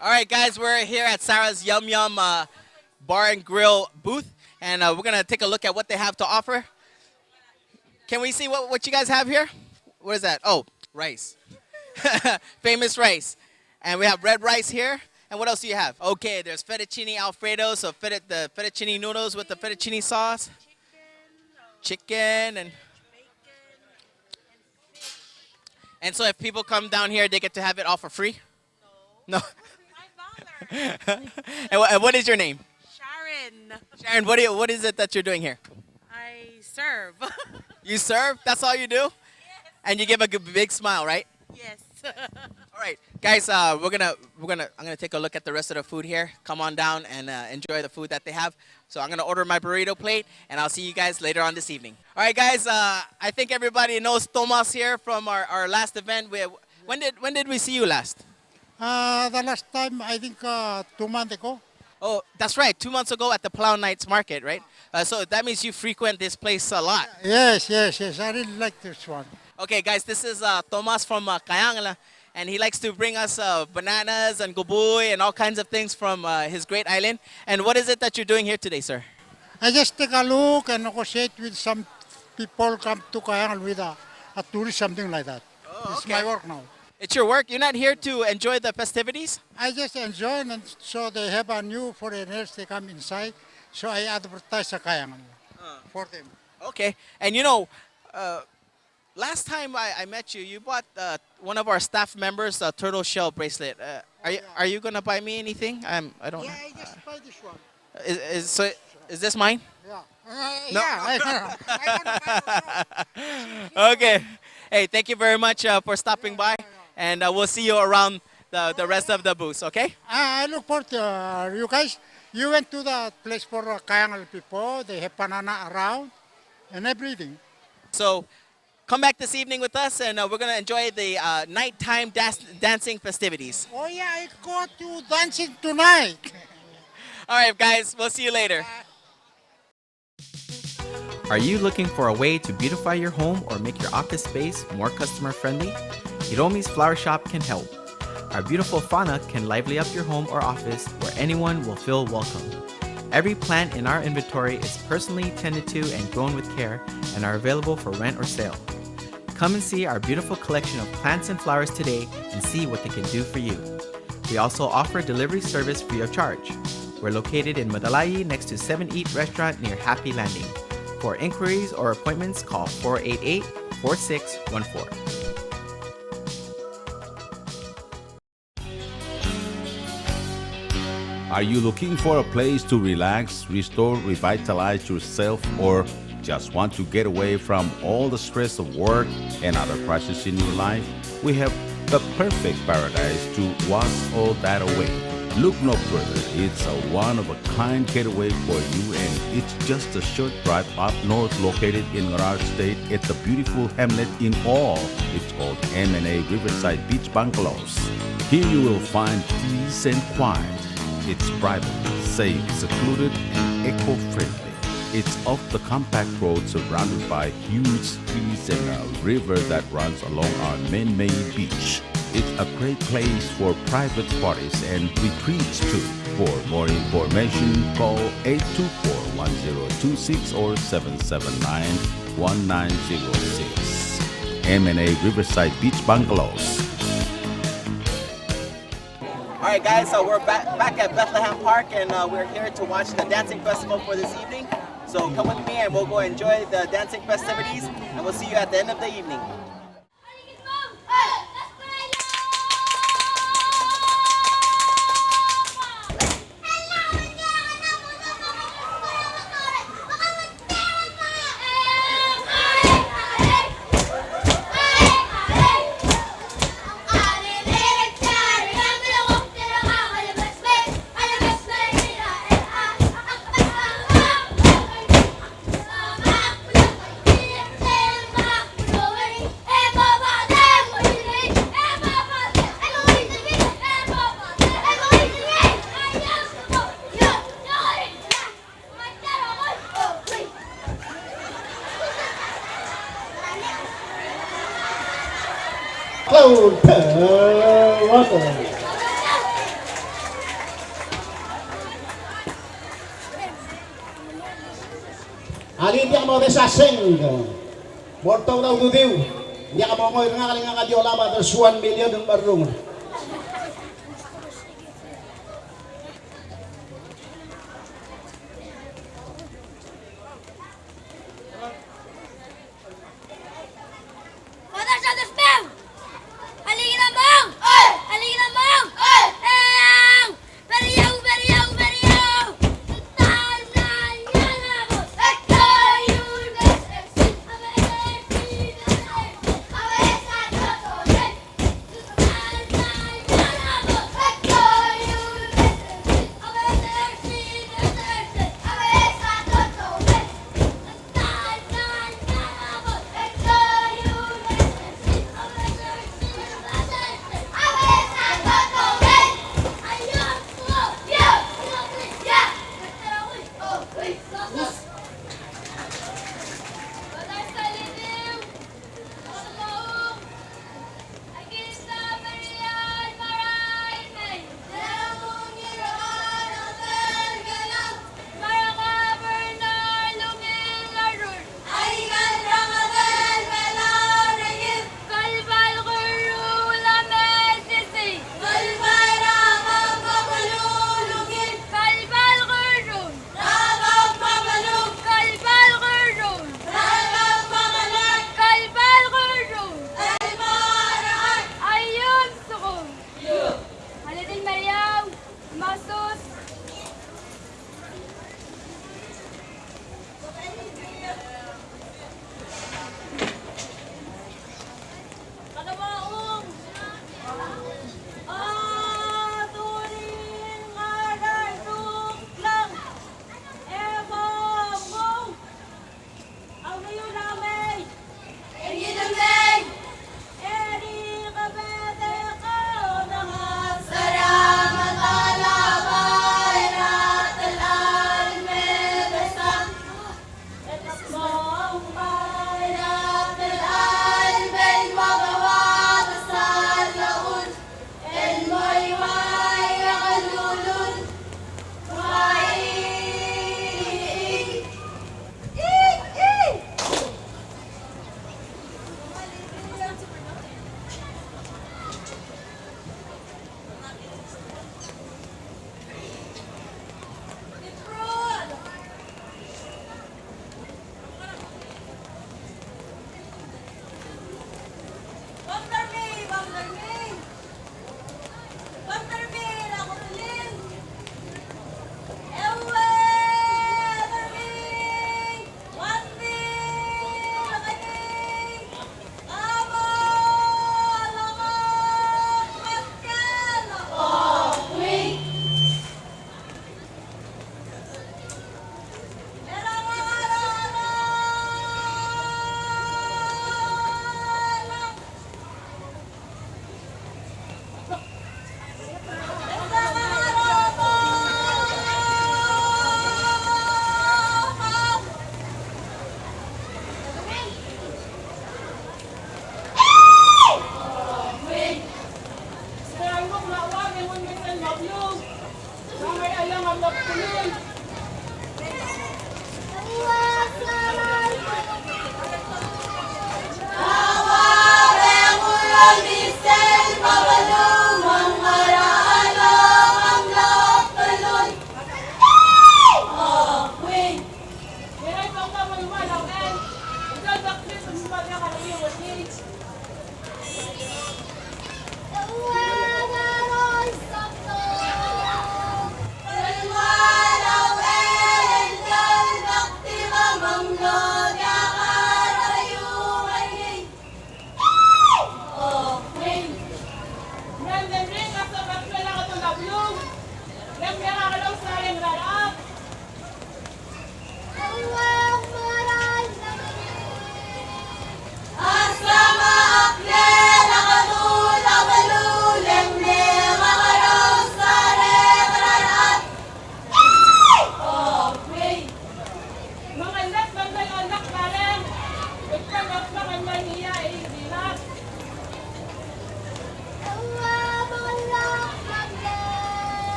All right, guys, we're here at Sarah's Yum Yum Bar and Grill booth, and we're going to take a look at what they have to offer. Can we see what you guys have here? What is that? Oh, rice. Famous rice. And we have red rice here. And what else do you have? Okay, there's fettuccine alfredo, so the fettuccine noodles with the fettuccine sauce. Chicken and so if people come down here, they get to have it all for free? No. And what is your name? Sharon. Sharon, what is it that you're doing here? I serve. You serve? That's all you do? Yes. And you give a big smile, right? Yes. All right, guys, I'm gonna take a look at the rest of the food here. Come on down and enjoy the food that they have. So I'm gonna order my burrito plate, and I'll see you guys later on this evening. All right, guys, I think everybody knows Tomas here from our last event. When did we see you last? The last time, I think 2 months ago. Oh, that's right, 2 months ago at the Palau Nights Market, right? So that means you frequent this place a lot. Yes. I really like this one. Okay, guys, this is Tomas from Kayangala, and he likes to bring us bananas and gubuy and all kinds of things from his great island. And what is it that you're doing here today, sir? I just take a look and negotiate with some people come to Kayangal with a tourist, something like that. It's my work now. It's your work? You're not here to enjoy the festivities? I just enjoy, and so they have a new foreigners, they come inside, so I advertise a Kayangal for them. Okay, and you know, last time I met you, you bought one of our staff members a turtle shell bracelet. Are you gonna buy me anything? I don't. Yeah, I just buy this one. Is this mine? Yeah. No. Yeah. Okay. Hey, thank you very much for stopping by, and we'll see you around the rest of the booths. Okay? I look forward to you guys. You went to the place for Kayangal people. They have banana around and everything. So, come back this evening with us, and we're gonna enjoy the nighttime dancing festivities. Oh yeah, I go to dancing tonight. All right, guys. We'll see you later. Are you looking for a way to beautify your home or make your office space more customer friendly? Hiromi's Flower Shop can help. Our beautiful fauna can lively up your home or office where anyone will feel welcome. Every plant in our inventory is personally tended to and grown with care and are available for rent or sale. Come and see our beautiful collection of plants and flowers today and see what they can do for you. We also offer delivery service free of charge. We're located in Madalayi next to 7 Eat Restaurant near Happy Landing. For inquiries or appointments, call 488-4614. Are you looking for a place to relax, restore, revitalize yourself, or just want to get away from all the stress of work and other crises in your life? We have the perfect paradise to wash all that away. Look no further. It's a one-of-a-kind getaway for you, and it's just a short drive up north, located in Garage State. It's a beautiful hamlet in all. It's called M&A Riverside Beach Bungalows. Here you will find peace and quiet. It's private, safe, secluded, and eco-friendly. It's off the compact road surrounded by huge trees and a river that runs along our man-made beach. It's a great place for private parties and retreats too. For more information, call 824-1026 or 779-1906. M&A Riverside Beach Bungalows. All right, guys, so we're back at Bethlehem Park, and we're here to watch the dancing festival for this evening. So come with me, and we'll go enjoy the dancing festivities, and we'll see you at the end of the evening. Ali dia mo resaseng Mortong daw dudiw. Dia ka mo nga kalinga ka dio lama there's 1 million ng barong.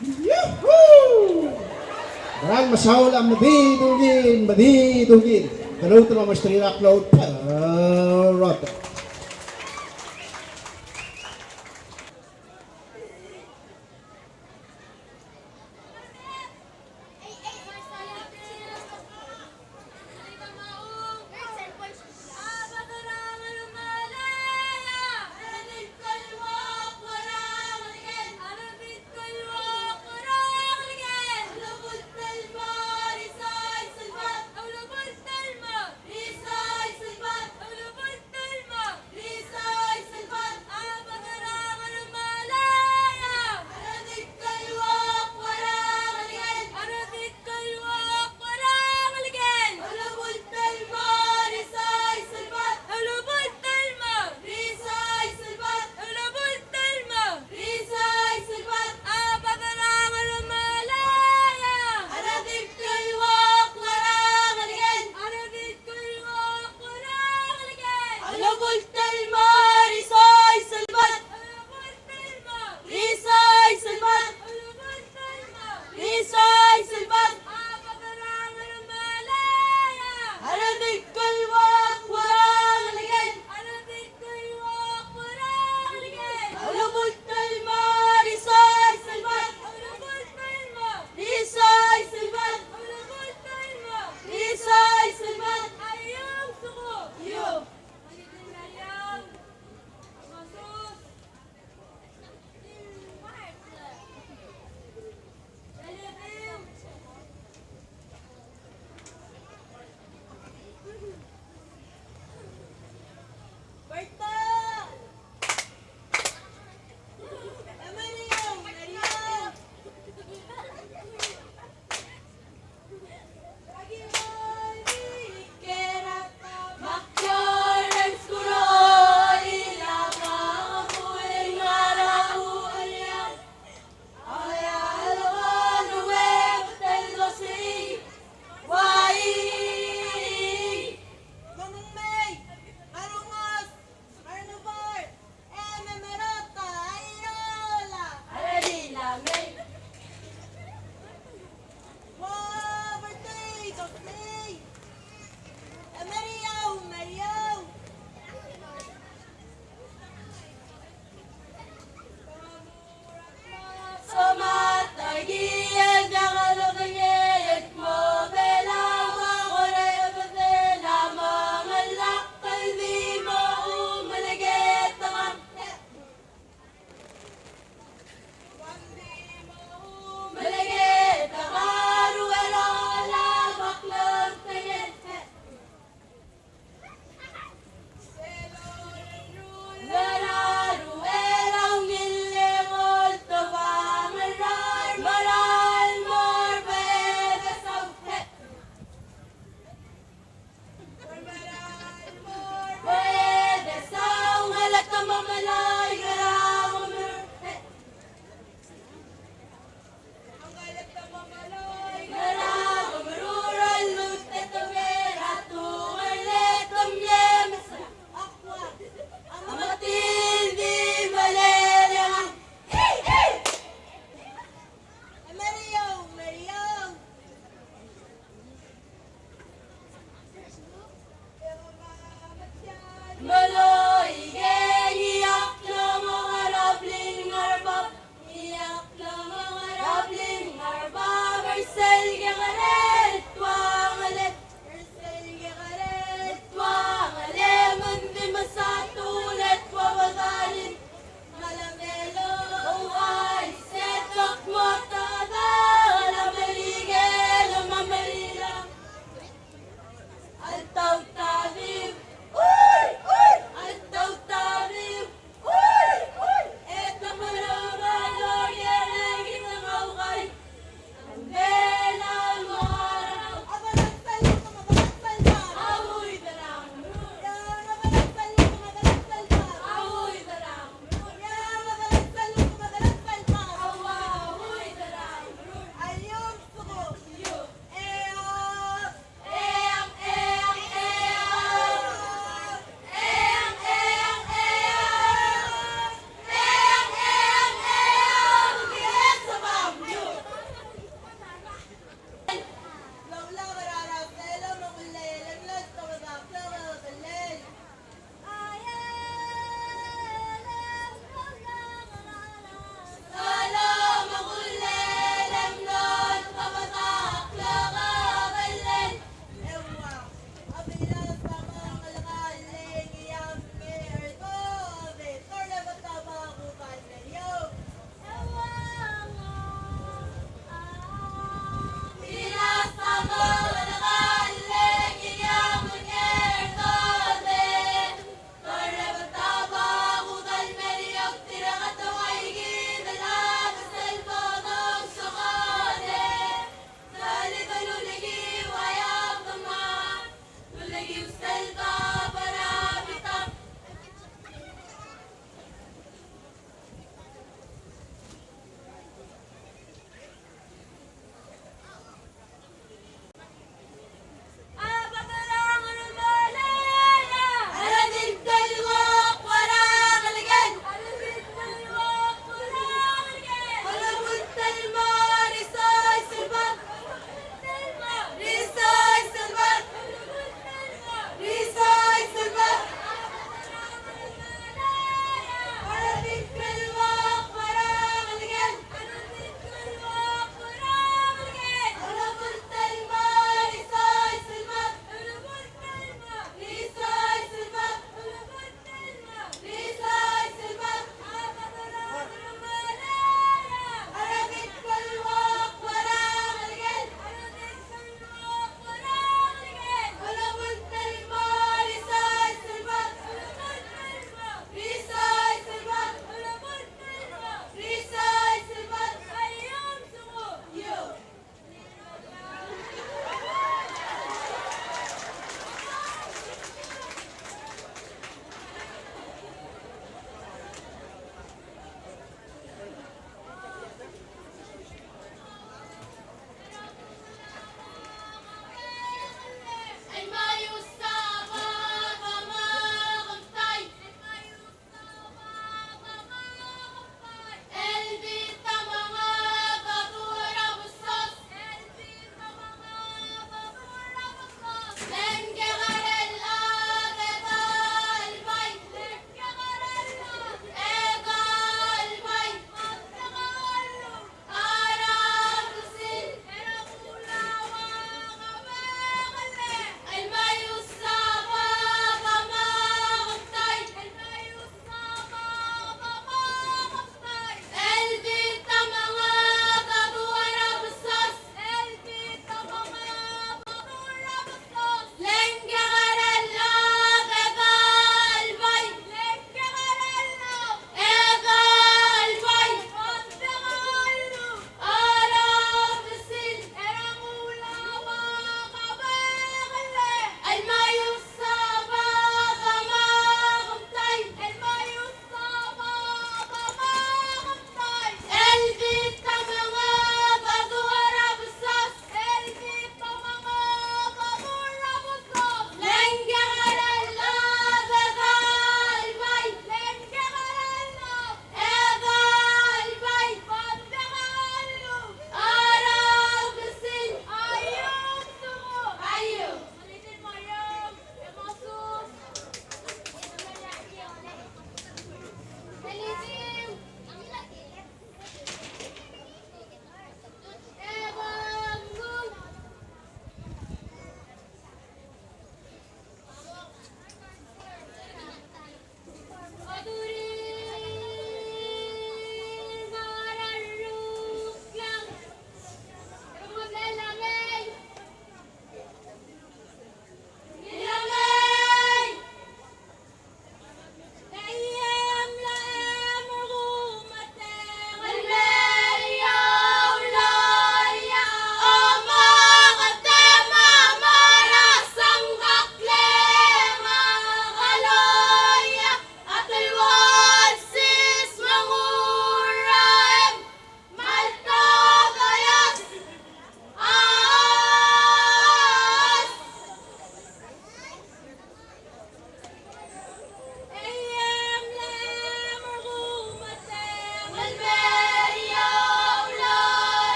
Yahoo! Darang masahol ang madidugin. Galuto na mastrira cloud parrot.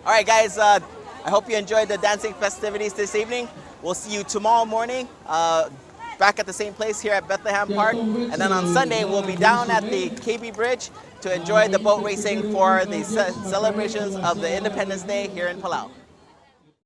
All right, guys, I hope you enjoyed the dancing festivities this evening. We'll see you tomorrow morning back at the same place here at Bethlehem Park. And then on Sunday, we'll be down at the KB Bridge to enjoy the boat racing for the celebrations of the Independence Day here in Palau.